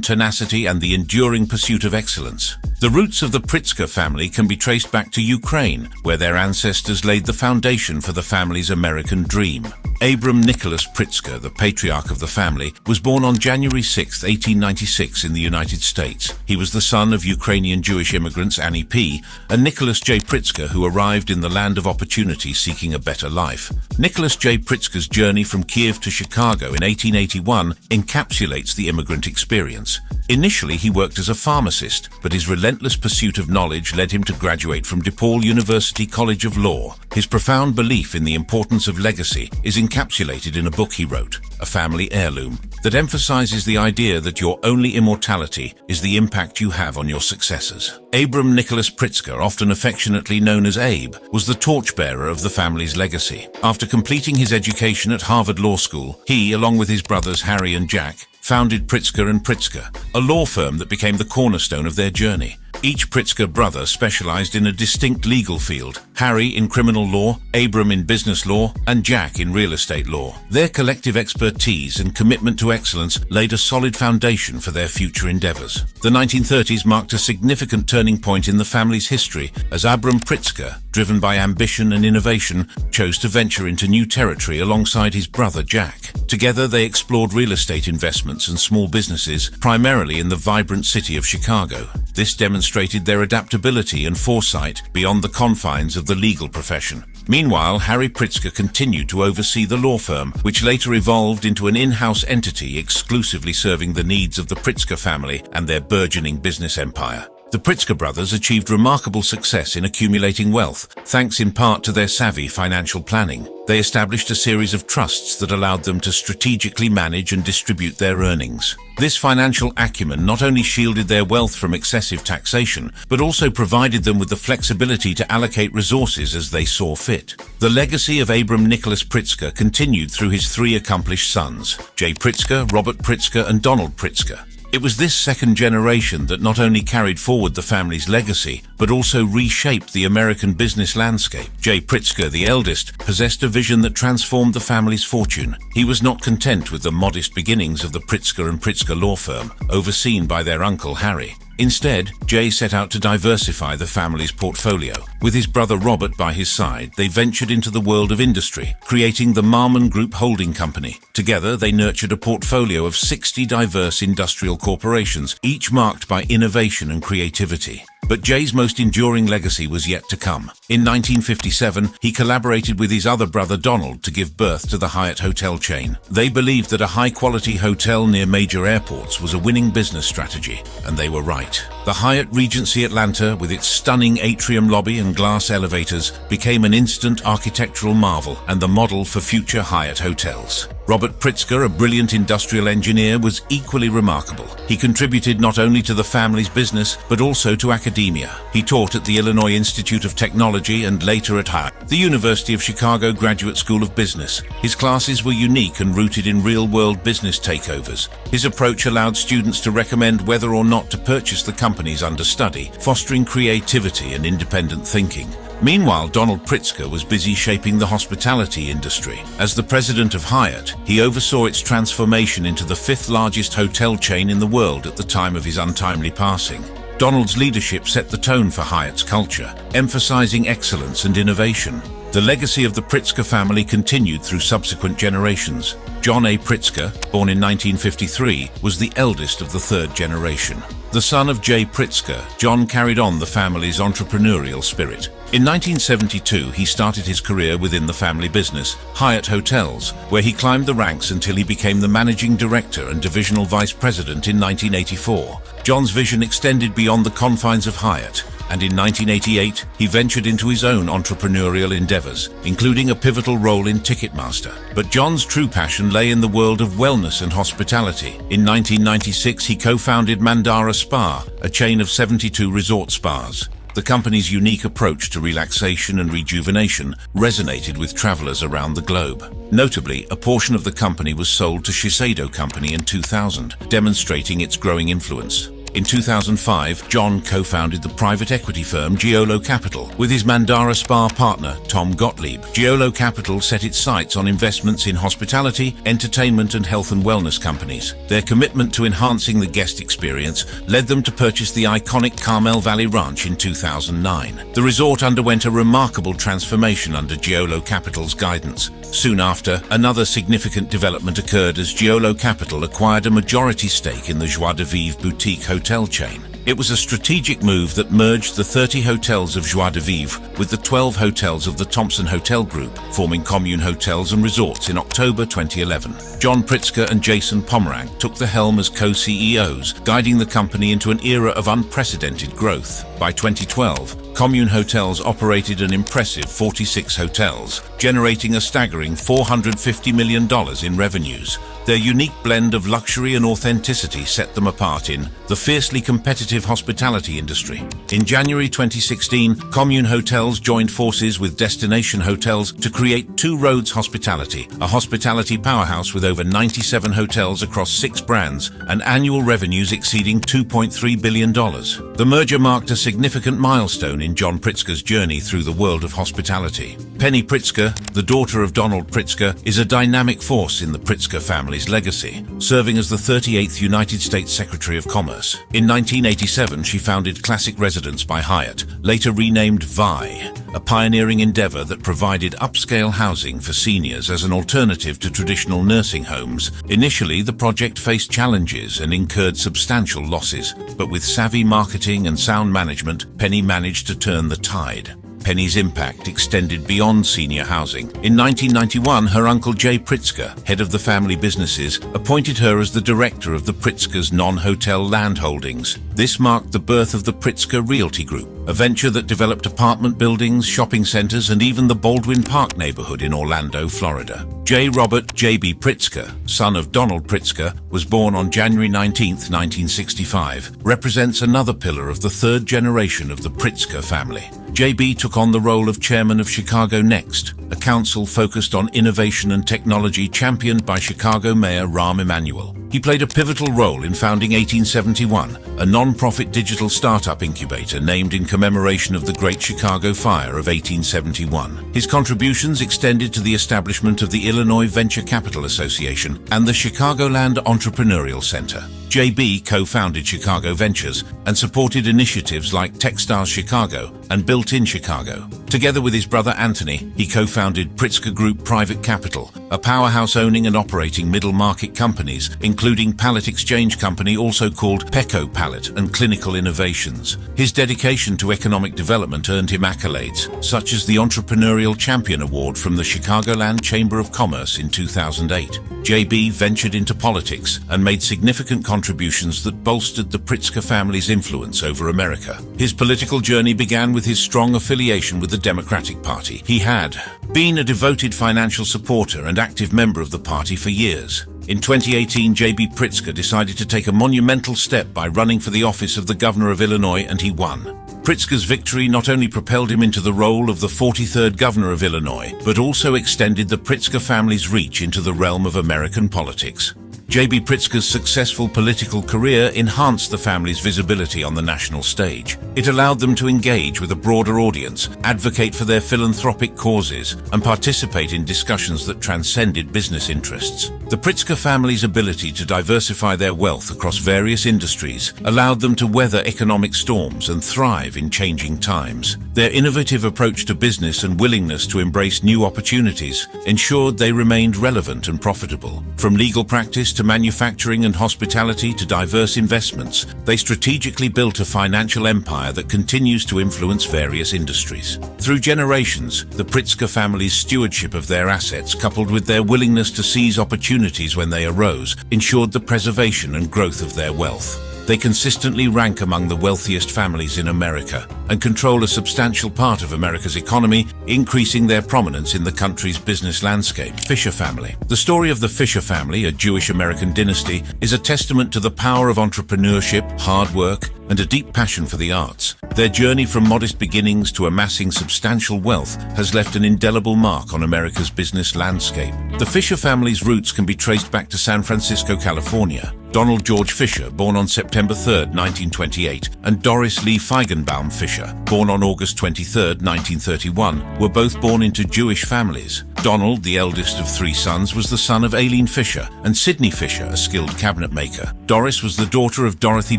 tenacity, and the enduring pursuit of excellence. The roots of the Pritzker family can be traced back to Ukraine, where their ancestors laid the foundation for the family's American dream. Abram Nicholas Pritzker, the patriarch of the family, was born on January 6, 1896 in the United States. He was the son of Ukrainian Jewish immigrants Annie P. and Nicholas J. Pritzker, who arrived in the land of opportunity seeking a better life. Nicholas J. Pritzker's journey from Kiev to Chicago in 1881 encapsulates the immigrant experience. Initially, he worked as a pharmacist, but his relentless pursuit of knowledge led him to graduate from DePaul University College of Law. His profound belief in the importance of legacy is encapsulated in a book he wrote, A Family Heirloom, that emphasizes the idea that your only immortality is the impact you have on your successors. Abram Nicholas Pritzker, often affectionately known as Abe, was the torchbearer of the family's legacy. After completing his education at Harvard Law School, he, along with his brothers Harry and Jack, founded Pritzker & Pritzker, a law firm that became the cornerstone of their journey. Each Pritzker brother specialized in a distinct legal field, Harry in criminal law, Abram in business law, and Jack in real estate law. Their collective expertise and commitment to excellence laid a solid foundation for their future endeavors. The 1930s marked a significant turning point in the family's history as Abram Pritzker, driven by ambition and innovation, chose to venture into new territory alongside his brother Jack. Together they explored real estate investments and small businesses, primarily in the vibrant city of Chicago. This demonstrated their adaptability and foresight beyond the confines of the legal profession. Meanwhile, Harry Pritzker continued to oversee the law firm, which later evolved into an in-house entity exclusively serving the needs of the Pritzker family and their burgeoning business empire. The Pritzker brothers achieved remarkable success in accumulating wealth, thanks in part to their savvy financial planning. They established a series of trusts that allowed them to strategically manage and distribute their earnings. This financial acumen not only shielded their wealth from excessive taxation, but also provided them with the flexibility to allocate resources as they saw fit. The legacy of Abram Nicholas Pritzker continued through his three accomplished sons, Jay Pritzker, Robert Pritzker, and Donald Pritzker. It was this second generation that not only carried forward the family's legacy, but also reshaped the American business landscape. Jay Pritzker, the eldest, possessed a vision that transformed the family's fortune. He was not content with the modest beginnings of the Pritzker & Pritzker law firm, overseen by their uncle Harry. Instead, Jay set out to diversify the family's portfolio. With his brother Robert by his side, they ventured into the world of industry, creating the Marmon Group Holding Company. Together, they nurtured a portfolio of 60 diverse industrial corporations, each marked by innovation and creativity. But Jay's most enduring legacy was yet to come. In 1957, he collaborated with his other brother Donald to give birth to the Hyatt hotel chain. They believed that a high-quality hotel near major airports was a winning business strategy, and they were right. The Hyatt Regency Atlanta, with its stunning atrium lobby and glass elevators, became an instant architectural marvel and the model for future Hyatt hotels. Robert Pritzker, a brilliant industrial engineer, was equally remarkable. He contributed not only to the family's business, but also to academia. He taught at the Illinois Institute of Technology and later at Hyatt, the University of Chicago Graduate School of Business. His classes were unique and rooted in real-world business takeovers. His approach allowed students to recommend whether or not to purchase the company's understudy, fostering creativity and independent thinking. Meanwhile, Donald Pritzker was busy shaping the hospitality industry. As the president of Hyatt, he oversaw its transformation into the fifth largest hotel chain in the world at the time of his untimely passing. Donald's leadership set the tone for Hyatt's culture, emphasizing excellence and innovation. The legacy of the Pritzker family continued through subsequent generations. John A. Pritzker, born in 1953, was the eldest of the third generation. The son of Jay Pritzker, John carried on the family's entrepreneurial spirit. In 1972, he started his career within the family business, Hyatt Hotels, where he climbed the ranks until he became the managing director and divisional vice president in 1984. John's vision extended beyond the confines of Hyatt, and in 1988, he ventured into his own entrepreneurial endeavors, including a pivotal role in Ticketmaster. But John's true passion lay in the world of wellness and hospitality. In 1996, he co-founded Mandara Spa, a chain of 72 resort spas. The company's unique approach to relaxation and rejuvenation resonated with travelers around the globe. Notably, a portion of the company was sold to Shiseido Company in 2000, demonstrating its growing influence. In 2005, John co-founded the private equity firm Giolo Capital with his Mandara Spa partner, Tom Gottlieb. Giolo Capital set its sights on investments in hospitality, entertainment and health and wellness companies. Their commitment to enhancing the guest experience led them to purchase the iconic Carmel Valley Ranch in 2009. The resort underwent a remarkable transformation under Giolo Capital's guidance. Soon after, another significant development occurred as Giolo Capital acquired a majority stake in the Joie de Vivre boutique hotel chain. It was a strategic move that merged the 30 hotels of Joie de Vivre with the 12 hotels of the Thompson Hotel Group, forming Commune Hotels and Resorts in October 2011. John Pritzker and Jason Pomeranc took the helm as co-CEOs, guiding the company into an era of unprecedented growth. By 2012, Commune Hotels operated an impressive 46 hotels, generating a staggering $450 million in revenues. Their unique blend of luxury and authenticity set them apart in the fiercely competitive hospitality industry. In January 2016, Commune Hotels joined forces with Destination Hotels to create Two Roads Hospitality, a hospitality powerhouse with over 97 hotels across 6 brands and annual revenues exceeding $2.3 billion. The merger marked a significant milestone in John Pritzker's journey through the world of hospitality. Penny Pritzker, the daughter of Donald Pritzker, is a dynamic force in the Pritzker family's legacy, serving as the 38th United States Secretary of Commerce. In 1987, she founded Classic Residence by Hyatt, later renamed VI, a pioneering endeavor that provided upscale housing for seniors as an alternative to traditional nursing homes. Initially, the project faced challenges and incurred substantial losses, but with savvy marketing and sound management, Penny managed to turn the tide. Penny's impact extended beyond senior housing. In 1991, her uncle Jay Pritzker, head of the family businesses, appointed her as the director of the Pritzker's non-hotel land holdings. This marked the birth of the Pritzker Realty Group, a venture that developed apartment buildings, shopping centers, and even the Baldwin Park neighborhood in Orlando, Florida. J. Robert J.B. Pritzker, son of Donald Pritzker, was born on January 19, 1965, represents another pillar of the third generation of the Pritzker family. J.B. took on the role of chairman of Chicago Next, a council focused on innovation and technology championed by Chicago Mayor Rahm Emanuel. He played a pivotal role in founding 1871, a non-profit digital startup incubator named in commemoration of the Great Chicago Fire of 1871. His contributions extended to the establishment of the Illinois Venture Capital Association and the Chicagoland Entrepreneurial Center. J.B. co-founded Chicago Ventures and supported initiatives like Techstars Chicago and Built-in Chicago. Together with his brother Anthony, he co-founded Pritzker Group Private Capital, a powerhouse owning and operating middle-market companies, including Pallet Exchange Company, also called Pecco Pallet, and Clinical Innovations. His dedication to economic development earned him accolades, such as the Entrepreneurial Champion Award from the Chicagoland Chamber of Commerce in 2008. J.B. ventured into politics and made significant contributions that bolstered the Pritzker family's influence over America. His political journey began with his strong affiliation with the Democratic Party. He had been a devoted financial supporter and active member of the party for years. In 2018, J.B. Pritzker decided to take a monumental step by running for the office of the governor of Illinois, and he won. Pritzker's victory not only propelled him into the role of the 43rd governor of Illinois, but also extended the Pritzker family's reach into the realm of American politics. J.B. Pritzker's successful political career enhanced the family's visibility on the national stage. It allowed them to engage with a broader audience, advocate for their philanthropic causes, and participate in discussions that transcended business interests. The Pritzker family's ability to diversify their wealth across various industries allowed them to weather economic storms and thrive in changing times. Their innovative approach to business and willingness to embrace new opportunities ensured they remained relevant and profitable. From legal practice to manufacturing and hospitality to diverse investments, they strategically built a financial empire that continues to influence various industries. Through generations, the Pritzker family's stewardship of their assets, coupled with their willingness to seize opportunities when they arose, ensured the preservation and growth of their wealth. They consistently rank among the wealthiest families in America and control a substantial part of America's economy, increasing their prominence in the country's business landscape. Fisher family. The story of the Fisher family, a Jewish-American dynasty, is a testament to the power of entrepreneurship, hard work, and a deep passion for the arts. Their journey from modest beginnings to amassing substantial wealth has left an indelible mark on America's business landscape. The Fisher family's roots can be traced back to San Francisco, California. Donald George Fisher, born on September 3, 1928, and Doris Lee Feigenbaum Fisher, born on August 23, 1931, were both born into Jewish families. Donald, the eldest of three sons, was the son of Aileen Fisher and Sidney Fisher, a skilled cabinet maker. Doris was the daughter of Dorothy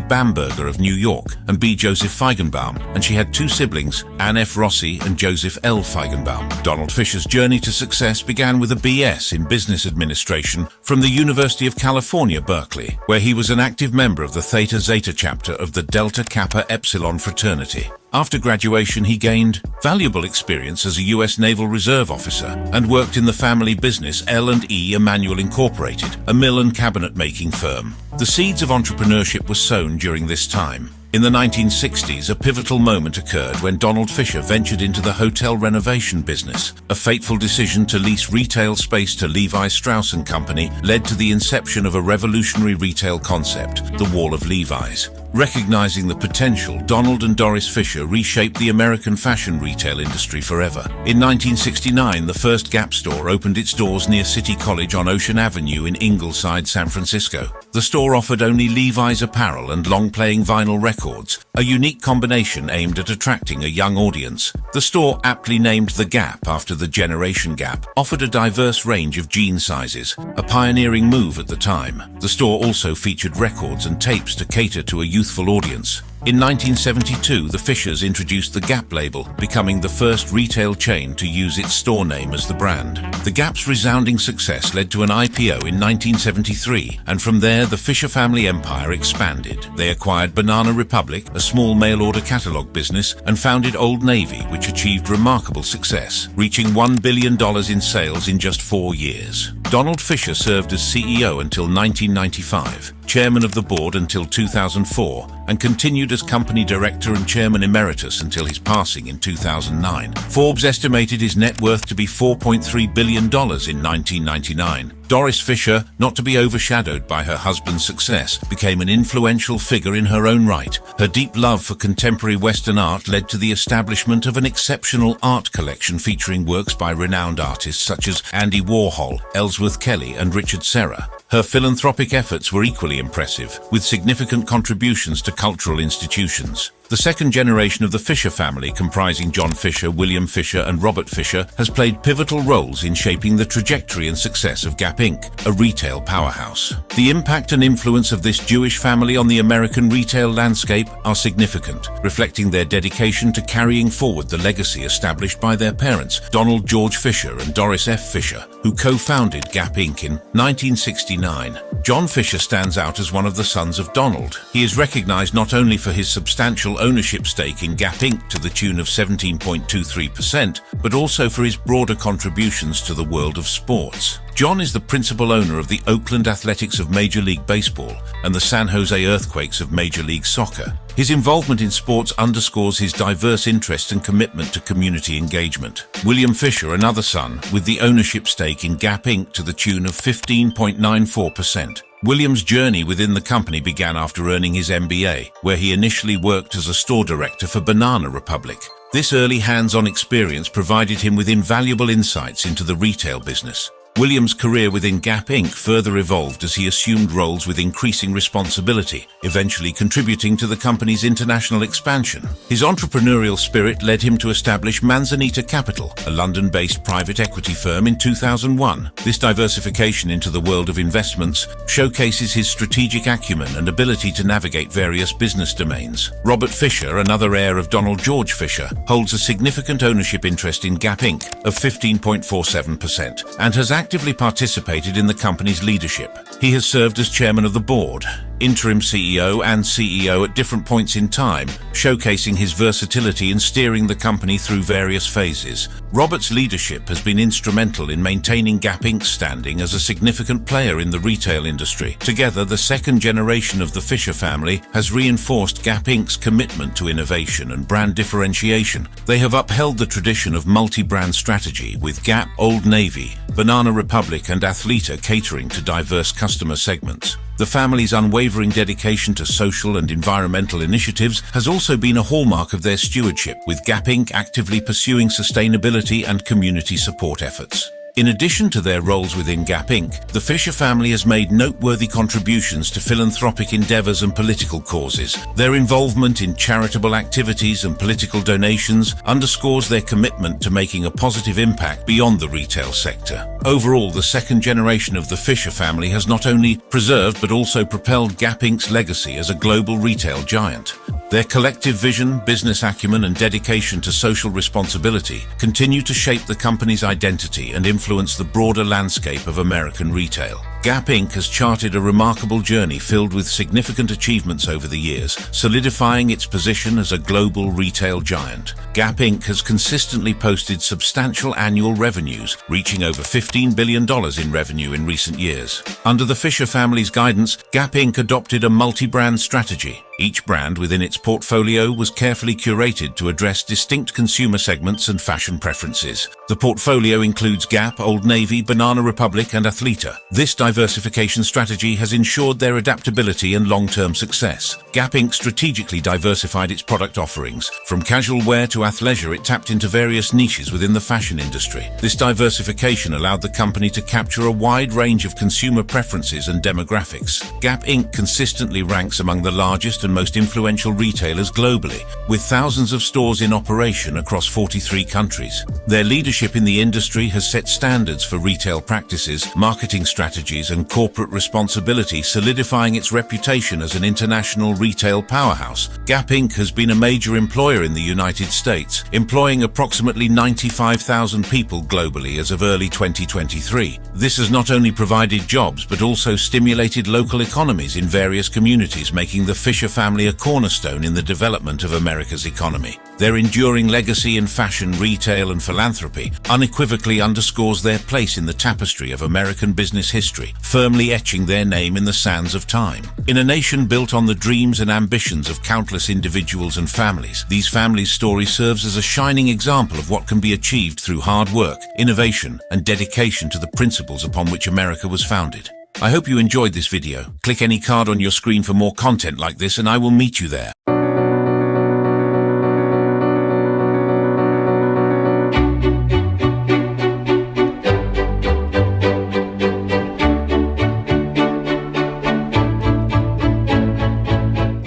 Bamberger of New York and B. Joseph Feigenbaum, and she had two siblings, Anne F. Rossi and Joseph L. Feigenbaum. Donald Fisher's journey to success began with a B.S. in Business Administration from the University of California, Berkeley, where he was an active member of the Theta Zeta chapter of the Delta Kappa Epsilon fraternity. After graduation, he gained valuable experience as a U.S. Naval Reserve officer and worked in the family business L&E Emanuel Incorporated, a mill and cabinet-making firm. The seeds of entrepreneurship were sown during this time. In the 1960s, a pivotal moment occurred when Donald Fisher ventured into the hotel renovation business. A fateful decision to lease retail space to Levi Strauss & Company led to the inception of a revolutionary retail concept, the Wall of Levi's. Recognizing the potential, Donald and Doris Fisher reshaped the American fashion retail industry forever. In 1969, the first Gap store opened its doors near City College on Ocean Avenue in Ingleside, San Francisco. The store offered only Levi's apparel and long-playing vinyl records, a unique combination aimed at attracting a young audience. The store, aptly named The Gap after the generation gap, offered a diverse range of jean sizes, a pioneering move at the time. The store also featured records and tapes to cater to a youthful audience. In 1972, the Fishers introduced the Gap label, becoming the first retail chain to use its store name as the brand. The Gap's resounding success led to an IPO in 1973, and from there the Fisher family empire expanded. They acquired Banana Republic, a small mail-order catalog business, and founded Old Navy, which achieved remarkable success, reaching $1 billion in sales in just 4 years. Donald Fisher served as CEO until 1995, chairman of the board until 2004, and continued as company director and chairman emeritus until his passing in 2009. Forbes estimated his net worth to be $4.3 billion in 1999. Doris Fisher, not to be overshadowed by her husband's success, became an influential figure in her own right. Her deep love for contemporary Western art led to the establishment of an exceptional art collection featuring works by renowned artists such as Andy Warhol, Ellsworth Kelly, and Richard Serra. Her philanthropic efforts were equally impressive, with significant contributions to cultural institutions. The second generation of the Fisher family, comprising John Fisher, William Fisher, and Robert Fisher, has played pivotal roles in shaping the trajectory and success of Gap Inc., a retail powerhouse. The impact and influence of this Jewish family on the American retail landscape are significant, reflecting their dedication to carrying forward the legacy established by their parents, Donald George Fisher and Doris F. Fisher, who co-founded Gap Inc. in 1969. John Fisher stands out as one of the sons of Donald. He is recognized not only for his substantial ownership stake in Gap Inc. to the tune of 17.23%, but also for his broader contributions to the world of sports. John is the principal owner of the Oakland Athletics of Major League Baseball and the San Jose Earthquakes of Major League Soccer. His involvement in sports underscores his diverse interest and commitment to community engagement. William Fisher, another son, with the ownership stake in Gap Inc. to the tune of 15.94%. William's journey within the company began after earning his MBA, where he initially worked as a store director for Banana Republic. This early hands-on experience provided him with invaluable insights into the retail business. William's career within Gap Inc. further evolved as he assumed roles with increasing responsibility, eventually contributing to the company's international expansion. His entrepreneurial spirit led him to establish Manzanita Capital, a London-based private equity firm, in 2001. This diversification into the world of investments showcases his strategic acumen and ability to navigate various business domains. Robert Fisher, another heir of Donald George Fisher, holds a significant ownership interest in Gap Inc. of 15.47% and has actively participated in the company's leadership. He has served as chairman of the board. interim CEO and CEO at different points in time, showcasing his versatility in steering the company through various phases. Robert's leadership has been instrumental in maintaining Gap Inc.'s standing as a significant player in the retail industry. Together, the second generation of the Fisher family has reinforced Gap Inc.'s commitment to innovation and brand differentiation. They have upheld the tradition of multi-brand strategy, with Gap, Old Navy, Banana Republic and Athleta catering to diverse customer segments. The family's unwavering dedication to social and environmental initiatives has also been a hallmark of their stewardship, with Gap Inc. actively pursuing sustainability and community support efforts. In addition to their roles within Gap Inc., the Fisher family has made noteworthy contributions to philanthropic endeavors and political causes. Their involvement in charitable activities and political donations underscores their commitment to making a positive impact beyond the retail sector. Overall, the second generation of the Fisher family has not only preserved but also propelled Gap Inc.'s legacy as a global retail giant. Their collective vision, business acumen, and dedication to social responsibility continue to shape the company's identity and influence the broader landscape of American retail. Gap Inc. has charted a remarkable journey filled with significant achievements over the years, solidifying its position as a global retail giant. Gap Inc. has consistently posted substantial annual revenues, reaching over $15 billion in revenue in recent years. Under the Fisher family's guidance, Gap Inc. adopted a multi-brand strategy. Each brand within its portfolio was carefully curated to address distinct consumer segments and fashion preferences. The portfolio includes Gap, Old Navy, Banana Republic, and Athleta. This diversification strategy has ensured their adaptability and long-term success. Gap Inc. strategically diversified its product offerings. From casual wear to athleisure, it tapped into various niches within the fashion industry. This diversification allowed the company to capture a wide range of consumer preferences and demographics. Gap Inc. consistently ranks among the largest and most influential retailers globally, with thousands of stores in operation across 43 countries. Their leadership in the industry has set standards for retail practices, marketing strategies, and corporate responsibility, solidifying its reputation as an international retail powerhouse. Gap Inc. has been a major employer in the United States, employing approximately 95,000 people globally as of early 2023. This has not only provided jobs, but also stimulated local economies in various communities, making the Fisher family a cornerstone in the development of America's economy. Their enduring legacy in fashion, retail, and philanthropy unequivocally underscores their place in the tapestry of American business history, firmly etching their name in the sands of time. In a nation built on the dreams and ambitions of countless individuals and families, these families' story serves as a shining example of what can be achieved through hard work, innovation, and dedication to the principles upon which America was founded. I hope you enjoyed this video. Click any card on your screen for more content like this, and I will meet you there.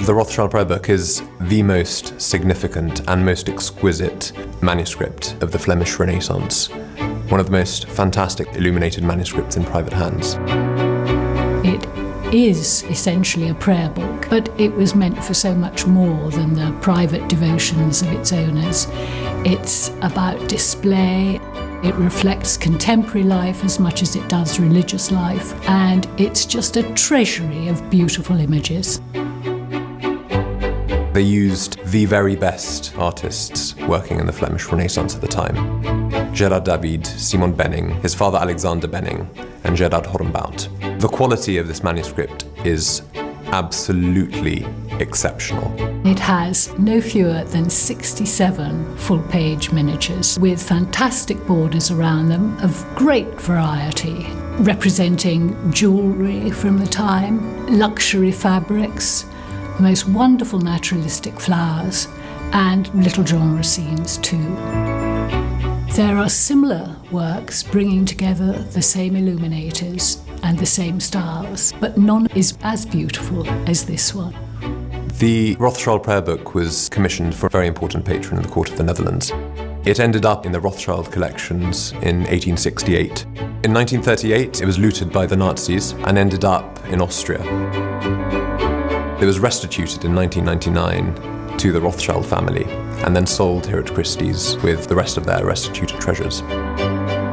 The Rothschild prayer book is the most significant and most exquisite manuscript of the Flemish Renaissance. One of the most fantastic illuminated manuscripts in private hands. It is essentially a prayer book, but it was meant for so much more than the private devotions of its owners. It's about display. It reflects contemporary life as much as it does religious life, and it's just a treasury of beautiful images. They used the very best artists working in the Flemish Renaissance at the time. Gerard David, Simon Benning, his father Alexander Benning, and Gerard Hornbout. The quality of this manuscript is absolutely exceptional. It has no fewer than 67 full-page miniatures with fantastic borders around them of great variety, representing jewellery from the time, luxury fabrics, the most wonderful naturalistic flowers, and little genre scenes too. There are similar works bringing together the same illuminators and the same styles, but none is as beautiful as this one. The Rothschild prayer book was commissioned for a very important patron in the court of the Netherlands. It ended up in the Rothschild collections in 1868. In 1938, it was looted by the Nazis and ended up in Austria. It was restituted in 1999 to the Rothschild family and then sold here at Christie's with the rest of their restituted treasures.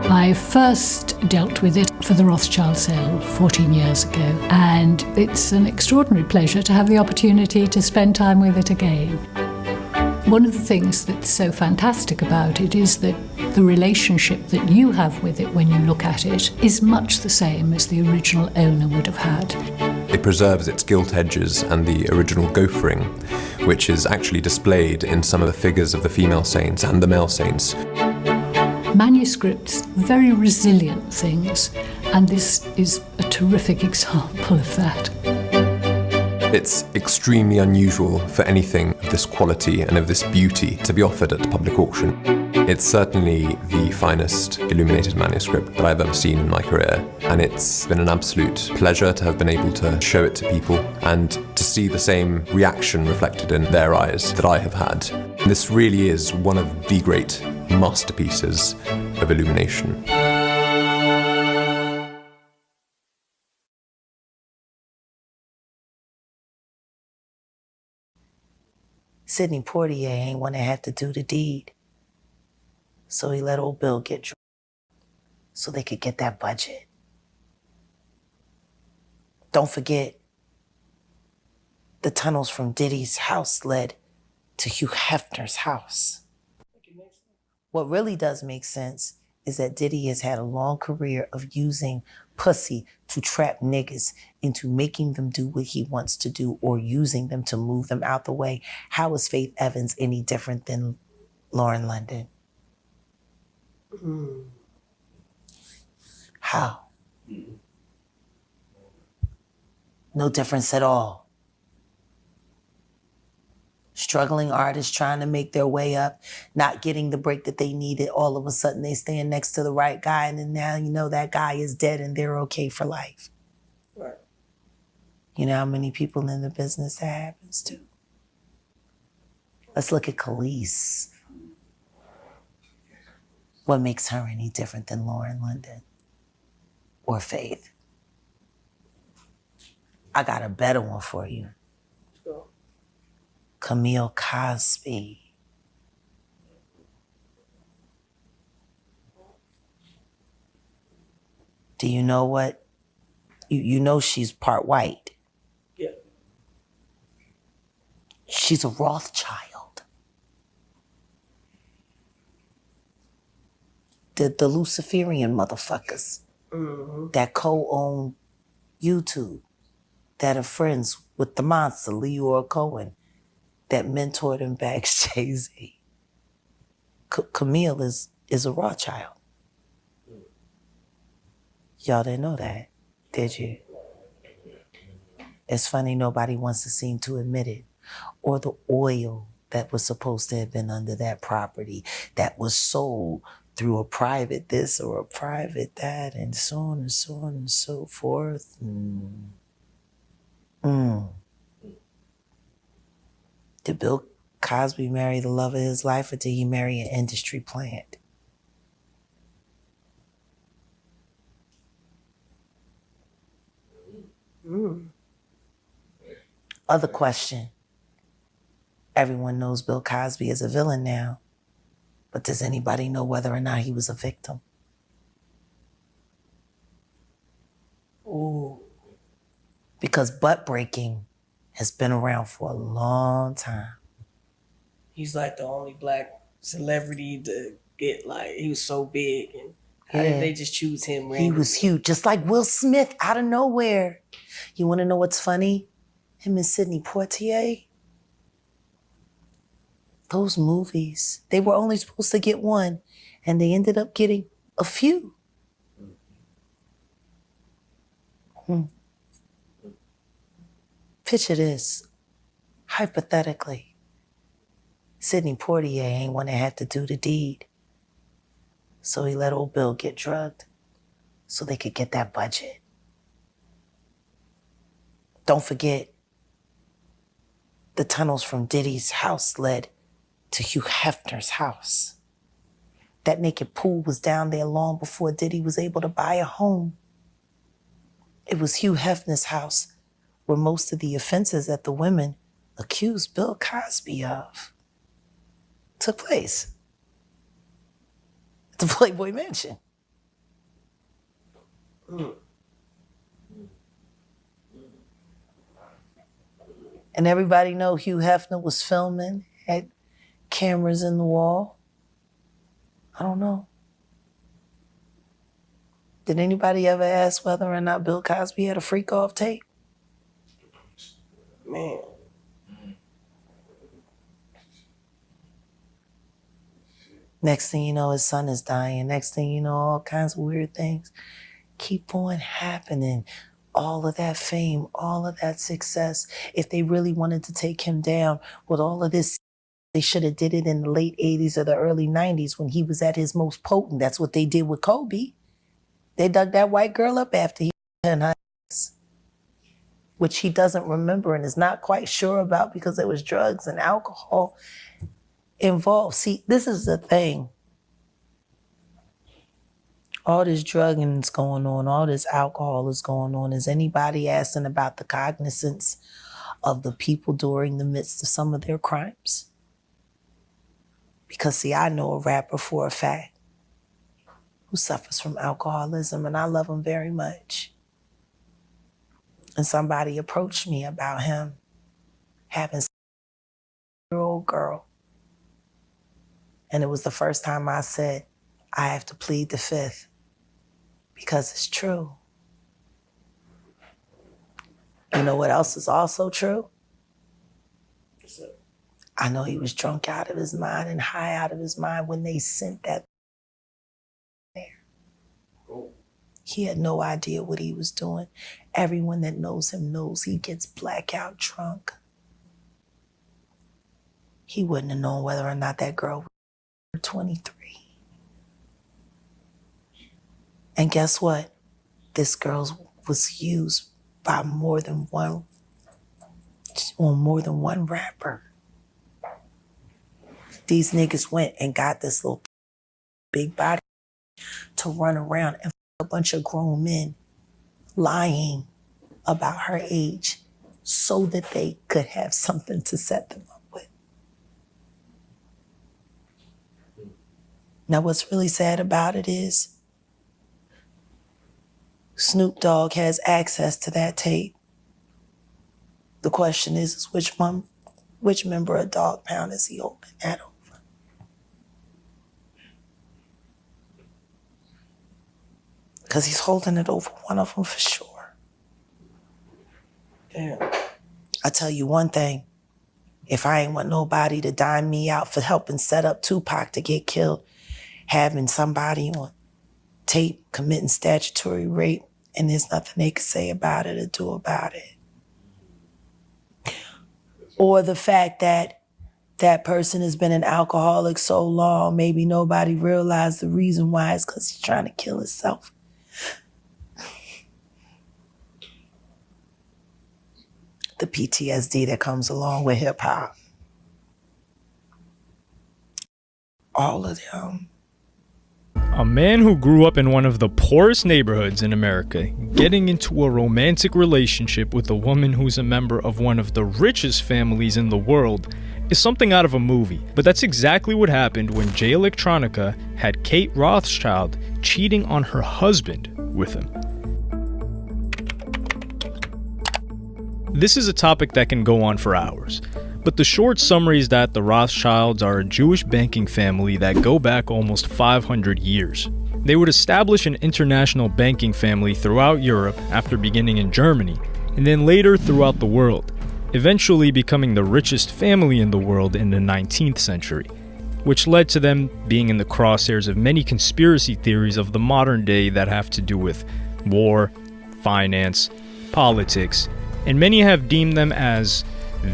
I first dealt with it for the Rothchild sale 14 years ago, and it's an extraordinary pleasure to have the opportunity to spend time with it again. One of the things that's so fantastic about it is that the relationship that you have with it when you look at it is much the same as the original owner would have had. It preserves its gilt edges and the original gophering, which is actually displayed in some of the figures of the female saints and the male saints. Manuscripts, very resilient things, and this is a terrific example of that. It's extremely unusual for anything of this quality and of this beauty to be offered at public auction. It's certainly the finest illuminated manuscript that I've ever seen in my career, and it's been an absolute pleasure to have been able to show it to people and to see the same reaction reflected in their eyes that I have had. This really is one of the great masterpieces of illumination. Sidney Poitier ain't one that had to do the deed. So he let old Bill get drunk so they could get that budget. Don't forget, the tunnels from Diddy's house led to Hugh Hefner's house. What really does make sense is that Diddy has had a long career of using pussy to trap niggas into making them do what he wants to do or using them to move them out the way. How is Faith Evans any different than Lauren London? How? No difference at all. Struggling artists trying to make their way up, not getting the break that they needed. All of a sudden they stand next to the right guy, and then now you know that guy is dead and they're okay for life. Right. You know how many people in the business that happens to? Let's look at Khalees. What makes her any different than Lauren London or Faith? I got a better one for you. Camille Cosby. Do you know what? You know she's part white. Yeah. She's a Rothchild. The Luciferian motherfuckers that co-own YouTube, that are friends with the monster, Leora Cohen, that mentored and backs Jay-Z. Camille is a Rothschild. Y'all didn't know that, did you? It's funny nobody wants to seem to admit it. Or the oil that was supposed to have been under that property that was sold through a private this or a private that, and so on and so on and so forth. Did Bill Cosby marry the love of his life, or did he marry an industry plant? Other question. Everyone knows Bill Cosby is a villain now, but does anybody know whether or not he was a victim? Ooh. Because butt breaking has been around for a long time. He's like the only black celebrity to get he was so big, and how Yeah. did they just choose him randomly? He was huge, just like Will Smith out of nowhere. You want to know what's funny? Him and Sidney Poitier, those movies, they were only supposed to get one, and they ended up getting a few. Picture this, hypothetically. Sidney Poitier ain't one that had to do the deed. So he let old Bill get drugged so they could get that budget. Don't forget, the tunnels from Diddy's house led to Hugh Hefner's house. That naked pool was down there long before Diddy was able to buy a home. It was Hugh Hefner's house where most of the offenses that the women accused Bill Cosby of took place. At the Playboy Mansion. And everybody know Hugh Hefner was filming, had cameras in the wall. I don't know. Did anybody ever ask whether or not Bill Cosby had a freak off tape? Man. Next thing you know, his son is dying. Next thing you know, all kinds of weird things keep on happening. All of that fame, all of that success. If they really wanted to take him down with all of this, they should have did it in the late 80s or the early 90s when he was at his most potent. That's what they did with Kobe. They dug that white girl up after he had her ass, which he doesn't remember and is not quite sure about because there was drugs and alcohol involved. See, this is the thing. All this drugging is going on, all this alcohol is going on. Is anybody asking about the cognizance of the people during the midst of some of their crimes? Because see, I know a rapper for a fact who suffers from alcoholism and I love him very much. And somebody approached me about him having a 7-year-old girl. And it was the first time I said, I have to plead the fifth. Because it's true. You know what else is also true? I know he was drunk out of his mind and high out of his mind when they sent that there. He had no idea what he was doing. Everyone that knows him knows he gets blackout drunk. He wouldn't have known whether or not that girl was 23. And guess what? This girl was used by more than one rapper. These niggas went and got this little big body to run around and a bunch of grown men lying about her age so that they could have something to set them up with. Now, what's really sad about it is Snoop Dogg has access to that tape. The question is which member of Dog Pound is he holding that over? Because he's holding it over one of them for sure. Damn. I tell you one thing, if I ain't want nobody to dime me out for helping set up Tupac to get killed, having somebody on tape committing statutory rape, and there's nothing they can say about it or do about it. Or the fact that that person has been an alcoholic so long, maybe nobody realized the reason why is because he's trying to kill himself. The PTSD that comes along with hip hop. All of them. A man who grew up in one of the poorest neighborhoods in America, getting into a romantic relationship with a woman who's a member of one of the richest families in the world is something out of a movie. But that's exactly what happened when Jay Electronica had Kate Rothchild cheating on her husband with him. This is a topic that can go on for hours, but the short summary is that the Rothschilds are a Jewish banking family that go back almost 500 years. They would establish an international banking family throughout Europe after beginning in Germany, and then later throughout the world, eventually becoming the richest family in the world in the 19th century, which led to them being in the crosshairs of many conspiracy theories of the modern day that have to do with war, finance, politics, and many have deemed them as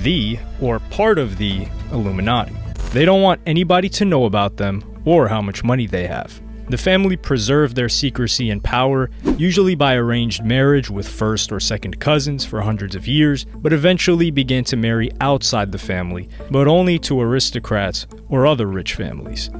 the or part of the Illuminati. They don't want anybody to know about them or how much money they have. The family preserved their secrecy and power, usually by arranged marriage with first or second cousins for hundreds of years, but eventually began to marry outside the family, but only to aristocrats or other rich families.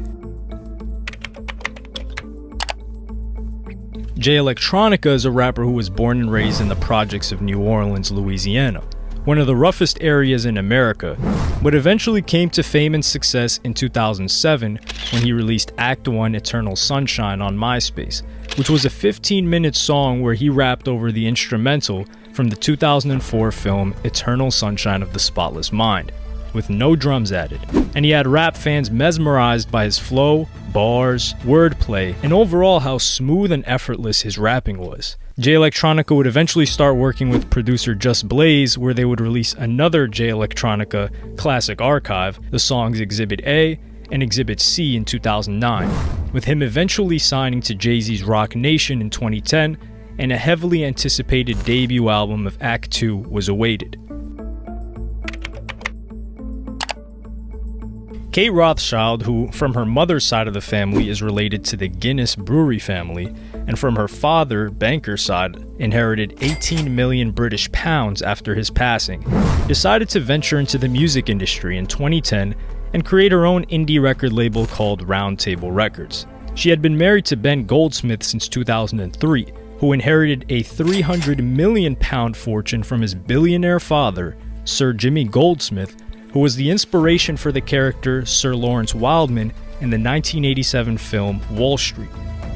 Jay Electronica is a rapper who was born and raised in the projects of New Orleans, Louisiana, one of the roughest areas in America, but eventually came to fame and success in 2007 when he released Act 1 Eternal Sunshine on MySpace, which was a 15-minute song where he rapped over the instrumental from the 2004 film Eternal Sunshine of the Spotless Mind, with no drums added. And he had rap fans mesmerized by his flow, bars, wordplay, and overall how smooth and effortless his rapping was. Jay Electronica would eventually start working with producer Just Blaze, where they would release another Jay Electronica classic archive, the songs Exhibit A and Exhibit C in 2009, with him eventually signing to Jay-Z's Roc Nation in 2010, and a heavily anticipated debut album of Act 2 was awaited. Kate Rothchild, who from her mother's side of the family is related to the Guinness Brewery family, and from her father, banker's side, inherited 18 million British pounds after his passing, decided to venture into the music industry in 2010 and create her own indie record label called Round Table Records. She had been married to Ben Goldsmith since 2003, who inherited a 300 million pound fortune from his billionaire father, Sir Jimmy Goldsmith, who was the inspiration for the character Sir Lawrence Wildman in the 1987 film Wall Street.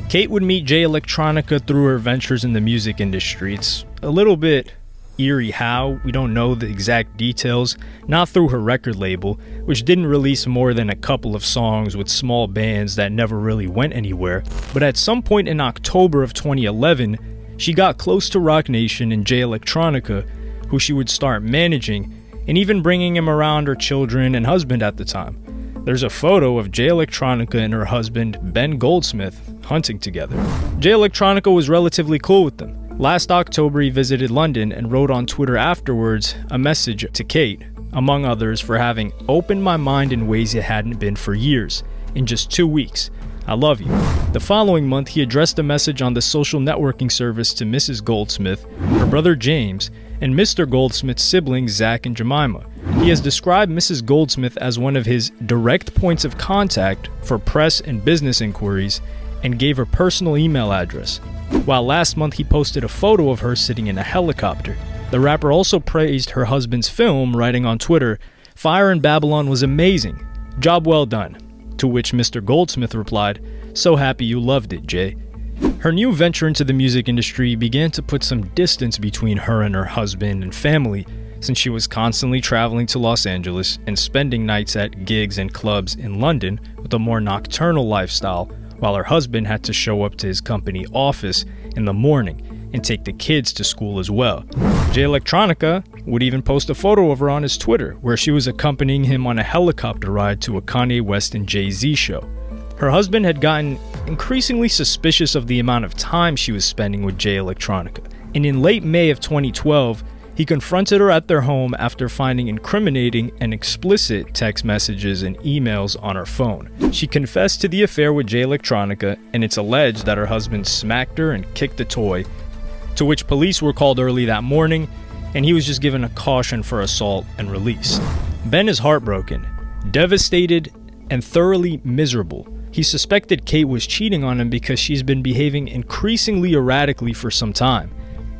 Kate would meet Jay Electronica through her ventures in the music industry. It's a little bit eerie how, we don't know the exact details, not through her record label, which didn't release more than a couple of songs with small bands that never really went anywhere, but at some point in October of 2011, she got close to Roc Nation and Jay Electronica, who she would start managing, and even bringing him around her children and husband at the time. There's a photo of Jay Electronica and her husband, Ben Goldsmith, hunting together. Jay Electronica was relatively cool with them. Last October, he visited London and wrote on Twitter afterwards a message to Kate, among others, for having opened my mind in ways it hadn't been for years, in just 2 weeks. I love you. The following month, he addressed a message on the social networking service to Mrs. Goldsmith, her brother James, and Mr. Goldsmith's siblings Zach and Jemima. He has described Mrs. Goldsmith as one of his direct points of contact for press and business inquiries, and gave her personal email address. While last month he posted a photo of her sitting in a helicopter. The rapper also praised her husband's film, writing on Twitter, "Fire in Babylon was amazing. Job well done." To which Mr. Goldsmith replied, "So happy you loved it, Jay." Her new venture into the music industry began to put some distance between her and her husband and family, since she was constantly traveling to Los Angeles and spending nights at gigs and clubs in London with a more nocturnal lifestyle, while her husband had to show up to his company office in the morning and take the kids to school as well. Jay Electronica would even post a photo of her on his Twitter, where she was accompanying him on a helicopter ride to a Kanye West and Jay-Z show. Her husband had gotten increasingly suspicious of the amount of time she was spending with Jay Electronica, and in late May of 2012, he confronted her at their home after finding incriminating and explicit text messages and emails on her phone. She confessed to the affair with Jay Electronica, and it's alleged that her husband smacked her and kicked the toy, to which police were called early that morning, and he was just given a caution for assault and released. Ben is heartbroken, devastated, and thoroughly miserable. He suspected Kate was cheating on him because she's been behaving increasingly erratically for some time.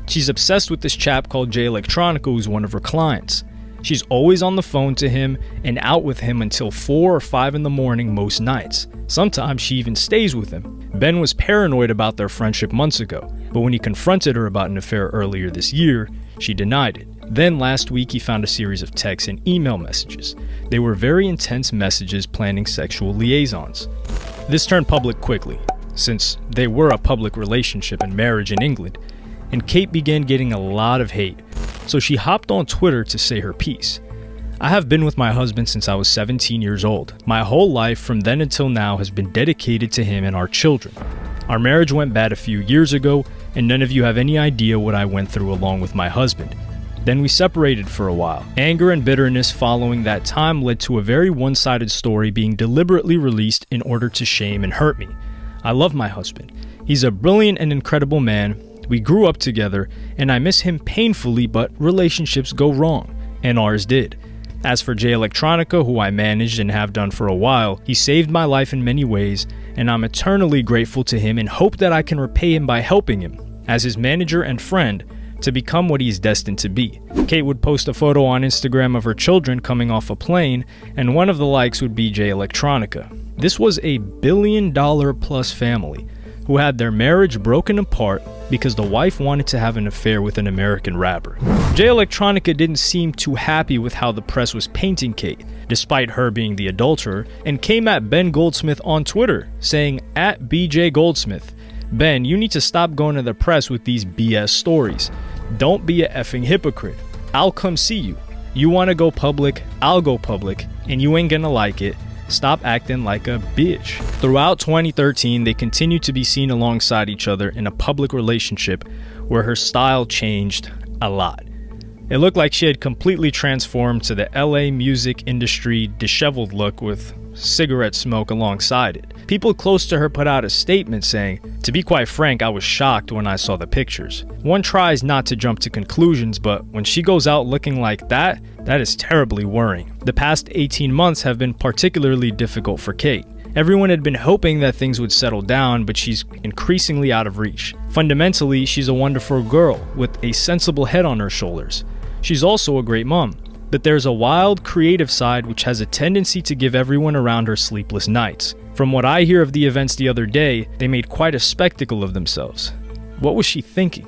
She's obsessed with this chap called Jay Electronica, who's one of her clients. She's always on the phone to him and out with him until 4 or 5 in the morning most nights. Sometimes she even stays with him. Ben was paranoid about their friendship months ago, but when he confronted her about an affair earlier this year, she denied it. Then last week he found a series of texts and email messages. They were very intense messages planning sexual liaisons. This turned public quickly, since they were a public relationship and marriage in England, and Kate began getting a lot of hate, so she hopped on Twitter to say her piece. "I have been with my husband since I was 17 years old. My whole life from then until now has been dedicated to him and our children. Our marriage went bad a few years ago, and none of you have any idea what I went through along with my husband. Then we separated for a while. Anger and bitterness following that time led to a very one-sided story being deliberately released in order to shame and hurt me. I love my husband. He's a brilliant and incredible man. We grew up together, and I miss him painfully, but relationships go wrong, and ours did. As for Jay Electronica, who I managed and have done for a while, he saved my life in many ways, and I'm eternally grateful to him and hope that I can repay him by helping him, as his manager and friend, to become what he's destined to be." Kate would post a photo on Instagram of her children coming off a plane, and one of the likes would be Jay Electronica. This was a $1 billion+ family, who had their marriage broken apart because the wife wanted to have an affair with an American rapper. Jay Electronica didn't seem too happy with how the press was painting Kate, despite her being the adulterer, and came at Ben Goldsmith on Twitter, saying, @BJ_Goldsmith, Ben, you need to stop going to the press with these BS stories. Don't be a effing hypocrite. I'll come see you. You want to go public, I'll go public, and you ain't gonna like it. Stop acting like a bitch. Throughout 2013, they continued to be seen alongside each other in a public relationship where her style changed a lot. It looked like she had completely transformed to the LA music industry disheveled look with cigarette smoke alongside it. People close to her put out a statement saying, "To be quite frank, I was shocked when I saw the pictures. One tries not to jump to conclusions, but when she goes out looking like that is terribly worrying." The past 18 months have been particularly difficult for Kate. Everyone had been hoping that things would settle down, but she's increasingly out of reach. Fundamentally, she's a wonderful girl with a sensible head on her shoulders. She's also a great mom. But there's a wild, creative side which has a tendency to give everyone around her sleepless nights. From what I hear of the events the other day, they made quite a spectacle of themselves. What was she thinking?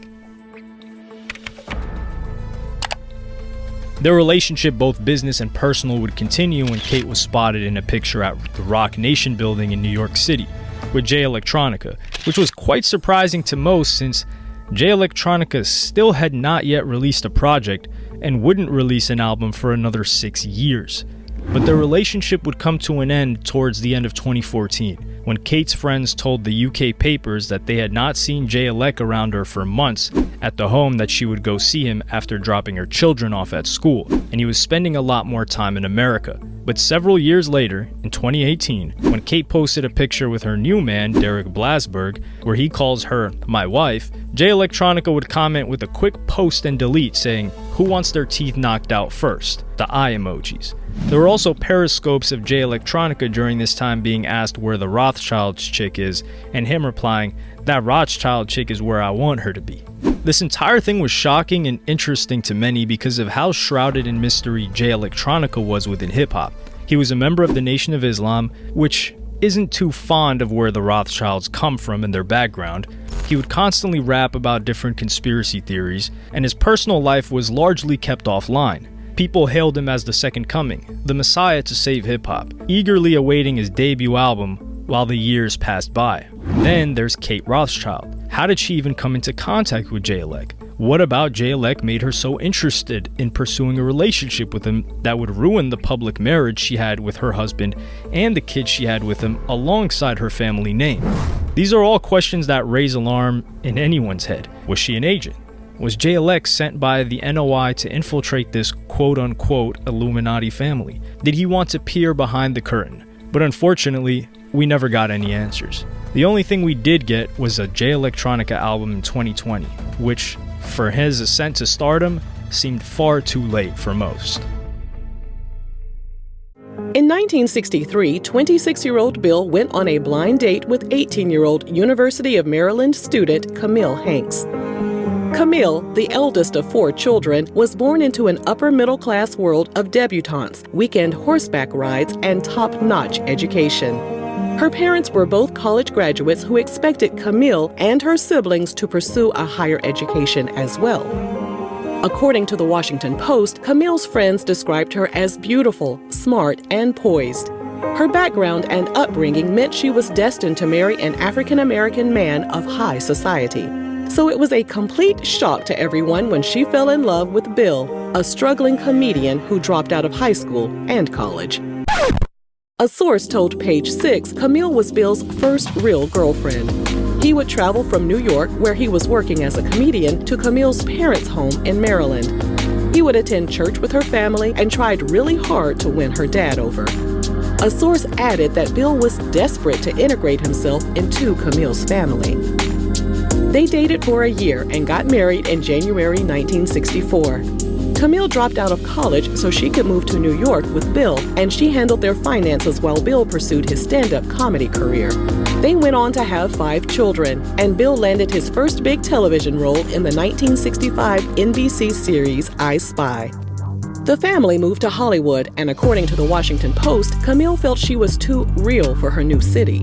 Their relationship, both business and personal, would continue when Kate was spotted in a picture at the Rock Nation building in New York City with Jay Electronica, which was quite surprising to most since Jay Electronica still had not yet released a project and wouldn't release an album for another 6 years. But their relationship would come to an end towards the end of 2014, when Kate's friends told the UK papers that they had not seen Jay Elec around her for months at the home that she would go see him after dropping her children off at school, and he was spending a lot more time in America. But several years later, in 2018, when Kate posted a picture with her new man, Derek Blasberg, where he calls her my wife, Jay Electronica would comment with a quick post and delete saying, "Who wants their teeth knocked out first?" The eye emojis. There were also periscopes of Jay Electronica during this time being asked where the Rothchild's chick is, and him replying, "That Rothchild chick is where I want her to be." This entire thing was shocking and interesting to many because of how shrouded in mystery Jay Electronica was within hip-hop. He was a member of the Nation of Islam, which isn't too fond of where the Rothschilds come from and their background. He would constantly rap about different conspiracy theories, and his personal life was largely kept offline. People hailed him as the second coming, the messiah to save hip-hop, eagerly awaiting his debut album while the years passed by. Then there's Kate Rothchild. How did she even come into contact with Jay Elec? What about Jay Elec made her so interested in pursuing a relationship with him that would ruin the public marriage she had with her husband and the kids she had with him alongside her family name? These are all questions that raise alarm in anyone's head. Was she an agent? Was Jay Elec sent by the NOI to infiltrate this quote-unquote Illuminati family? Did he want to peer behind the curtain? But unfortunately, we never got any answers. The only thing we did get was a Jay Electronica album in 2020, which, for his ascent to stardom, seemed far too late for most. In 1963, 26-year-old Bill went on a blind date with 18-year-old University of Maryland student Camille Hanks. Camille, the eldest of 4 children, was born into an upper-middle-class world of debutantes, weekend horseback rides, and top-notch education. Her parents were both college graduates who expected Camille and her siblings to pursue a higher education as well. According to the Washington Post, Camille's friends described her as beautiful, smart, and poised. Her background and upbringing meant she was destined to marry an African-American man of high society. So it was a complete shock to everyone when she fell in love with Bill, a struggling comedian who dropped out of high school and college. A source told Page Six Camille was Bill's first real girlfriend. He would travel from New York, where he was working as a comedian, to Camille's parents' home in Maryland. He would attend church with her family and tried really hard to win her dad over. A source added that Bill was desperate to integrate himself into Camille's family. They dated for a year and got married in January 1964. Camille dropped out of college so she could move to New York with Bill, and she handled their finances while Bill pursued his stand-up comedy career. They went on to have 5 children, and Bill landed his first big television role in the 1965 NBC series I Spy. The family moved to Hollywood, and according to the Washington Post, Camille felt she was too real for her new city.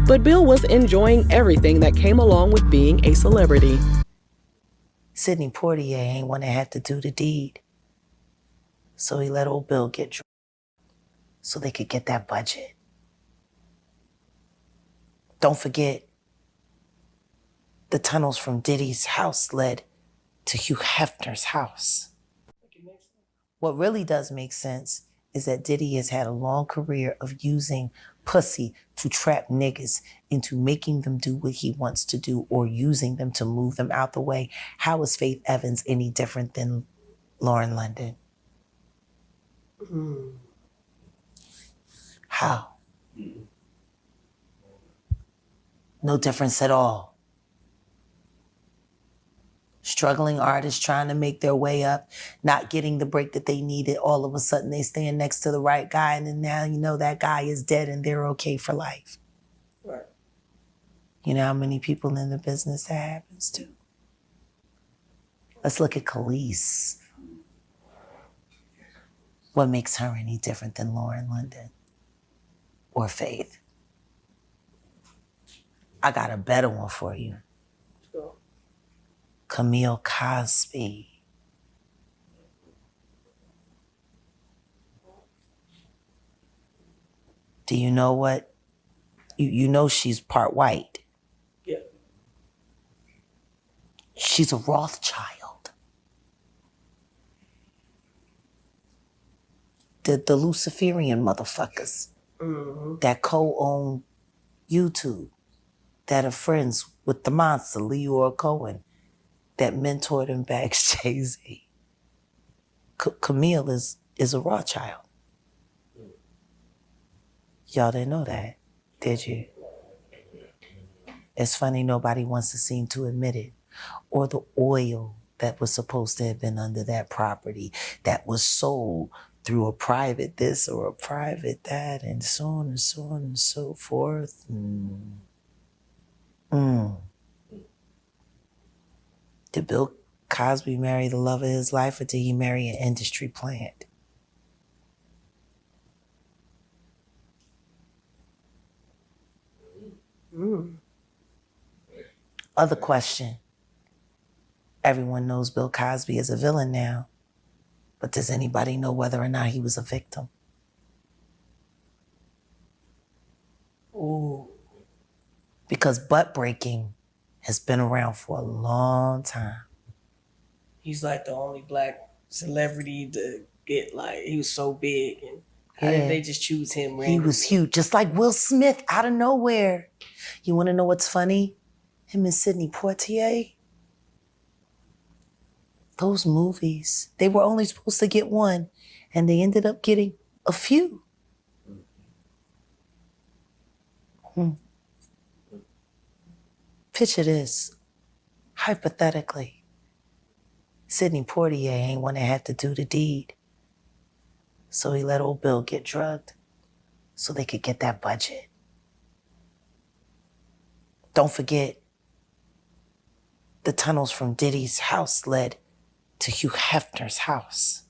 But Bill was enjoying everything that came along with being a celebrity. Sidney Poitier ain't one that had to do the deed. So he let old Bill get drunk so they could get that budget. Don't forget, the tunnels from Diddy's house led to Hugh Hefner's house. What really does make sense is that Diddy has had a long career of using pussy to trap niggas into making them do what he wants to do or using them to move them out the way. How is Faith Evans any different than Lauren London? How? No difference at all. Struggling artists trying to make their way up, not getting the break that they needed. All of a sudden they stand next to the right guy and then now you know that guy is dead and they're okay for life. Right. You know how many people in the business that happens to? Let's look at Khalees. What makes her any different than Lauren London or Faith? I got a better one for you. Camille Cosby. Do you know what? You know she's part white. Yeah. She's a Rothchild. The Luciferian motherfuckers that co-own YouTube, that are friends with the monster, Leora Cohen, that mentored and backs Jay-Z. Camille is a Rothschild. Y'all didn't know that, did you? It's funny nobody wants to seem to admit it. Or the oil that was supposed to have been under that property that was sold through a private this or a private that and so on and so on and so forth. Did Bill Cosby marry the love of his life or did he marry an industry plant? Other question. Everyone knows Bill Cosby is a villain now, but does anybody know whether or not he was a victim? Ooh. Because butt breaking has been around for a long time. He's like the only black celebrity to get he was so big and how did they just choose him randomly? He was huge, just like Will Smith out of nowhere. You want to know what's funny? Him and Sidney Poitier, those movies, they were only supposed to get one and they ended up getting a few. Picture this, hypothetically, Sidney Poitier ain't one that had to do the deed. So he let old Bill get drugged so they could get that budget. Don't forget, the tunnels from Diddy's house led to Hugh Hefner's house.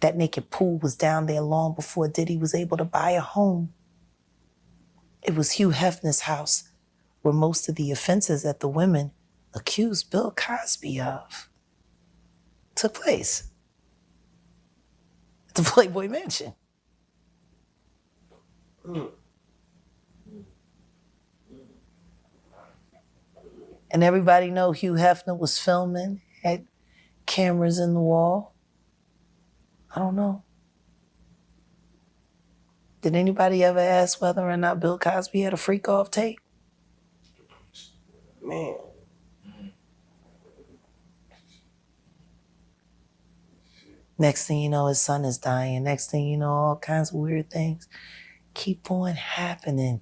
That naked pool was down there long before Diddy was able to buy a home. It was Hugh Hefner's house where most of the offenses that the women accused Bill Cosby of took place. At the Playboy Mansion. And everybody know Hugh Hefner was filming, had cameras in the wall. I don't know. Did anybody ever ask whether or not Bill Cosby had a freak off tape? Man. Next thing you know, his son is dying. Next thing you know, all kinds of weird things keep on happening.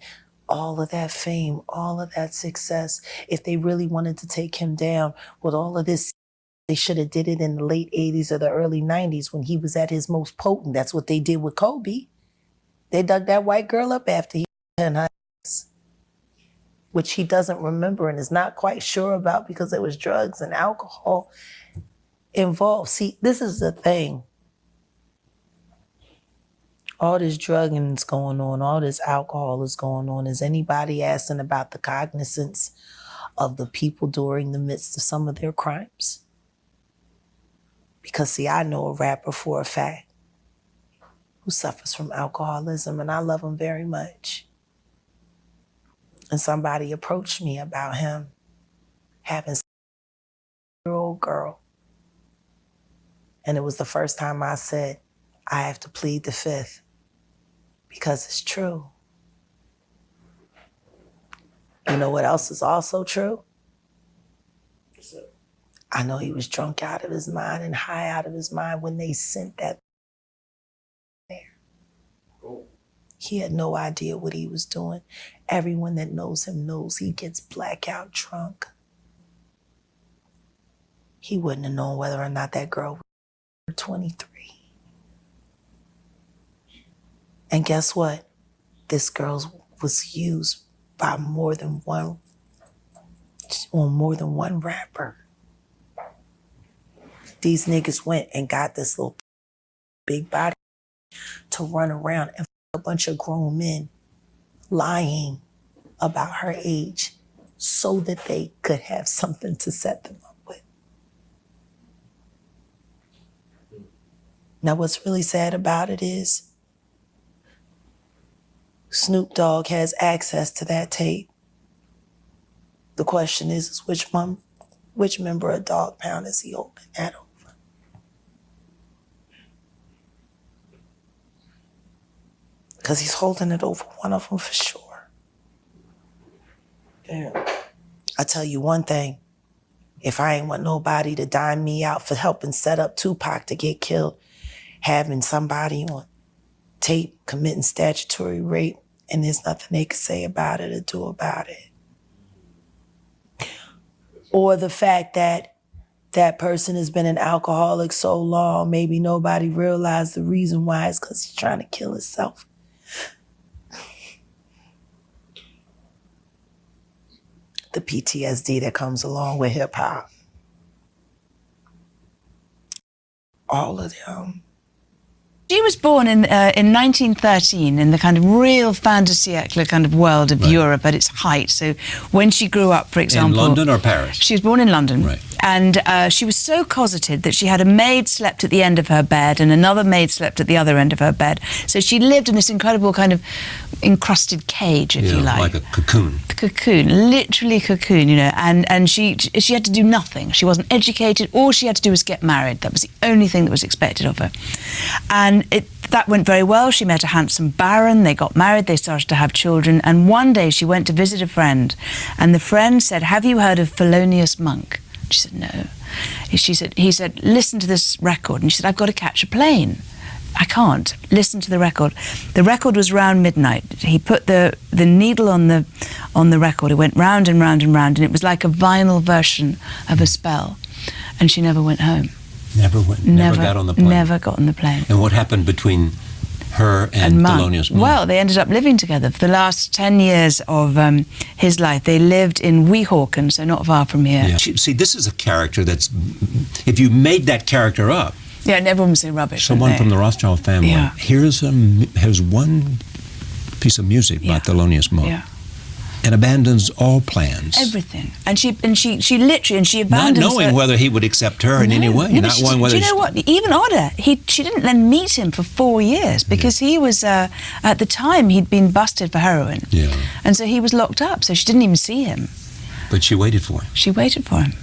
All of that fame, all of that success. If they really wanted to take him down with all of this, they should have did it in the late 80s or the early 90s when he was at his most potent. That's what they did with Kobe. They dug that white girl up after he had her ass, which he doesn't remember and is not quite sure about because there was drugs and alcohol involved. See, this is the thing. All this drugging is going on, all this alcohol is going on. Is anybody asking about the cognizance of the people during the midst of some of their crimes? Because see, I know a rapper for a fact who suffers from alcoholism, and I love him very much. And somebody approached me about him having a 7-year-old girl. And it was the first time I said, I have to plead the fifth, because it's true. You know what else is also true? I know he was drunk out of his mind and high out of his mind when they sent that there. He had no idea what he was doing. Everyone that knows him knows he gets blackout drunk. He wouldn't have known whether or not that girl was 23. And guess what? This girl was used by more than one rapper. These niggas went and got this little big body to run around and a bunch of grown men lying about her age so that they could have something to set them up with. Now, what's really sad about it is Snoop Dogg has access to that tape. The question is which member of Dog Pound is he holding that over? Because he's holding it over one of them for sure. Damn. I tell you one thing, if I ain't want nobody to dime me out for helping set up Tupac to get killed, having somebody on tape committing statutory rape, and there's nothing they can say about it or do about it. Or the fact that that person has been an alcoholic so long, maybe nobody realized the reason why is because he's trying to kill himself. The PTSD that comes along with hip hop. All of them. She was born in 1913 in the kind of real fin de siècle kind of world of Europe at its height. So when she grew up, for example... In London or Paris? She was born in London. Right. And she was so cosseted that she had a maid slept at the end of her bed and another maid slept at the other end of her bed. So she lived in this incredible kind of encrusted cage, if you like. Like a cocoon. Cocoon, literally cocoon, you know, and she had to do nothing. She wasn't educated. All she had to do was get married. That was the only thing that was expected of her. And that went very well. She met a handsome baron. They got married. They started to have children. And one day she went to visit a friend, and the friend said, "Have you heard of Thelonious Monk?" She said, "No." He said, "Listen to this record." And she said, "I've got to catch a plane. I can't. Listen to the record." The record was round midnight. He put the needle on the record. It went round and round and round, and it was like a vinyl version of a spell. And she never went home. Never got on the plane. Never got on the plane. And what happened between her and Thelonious Monk? Well, they ended up living together for the last 10 years of his life. They lived in Weehawken, so not far from here. Yeah. See, this is a character that's, if you made that character up, yeah, and everyone would say rubbish. Someone from the Rothschild family. Yeah. Here's one piece of music by Thelonious Monk. Yeah. And abandons all plans. Everything. And she literally, and she abandons not knowing whether he would accept her in any way. Not knowing whether. Do you know what? Even odder, she didn't then meet him for 4 years because he was, at the time, he'd been busted for heroin. Yeah. And so he was locked up, so she didn't even see him. But she waited for him. She waited for him.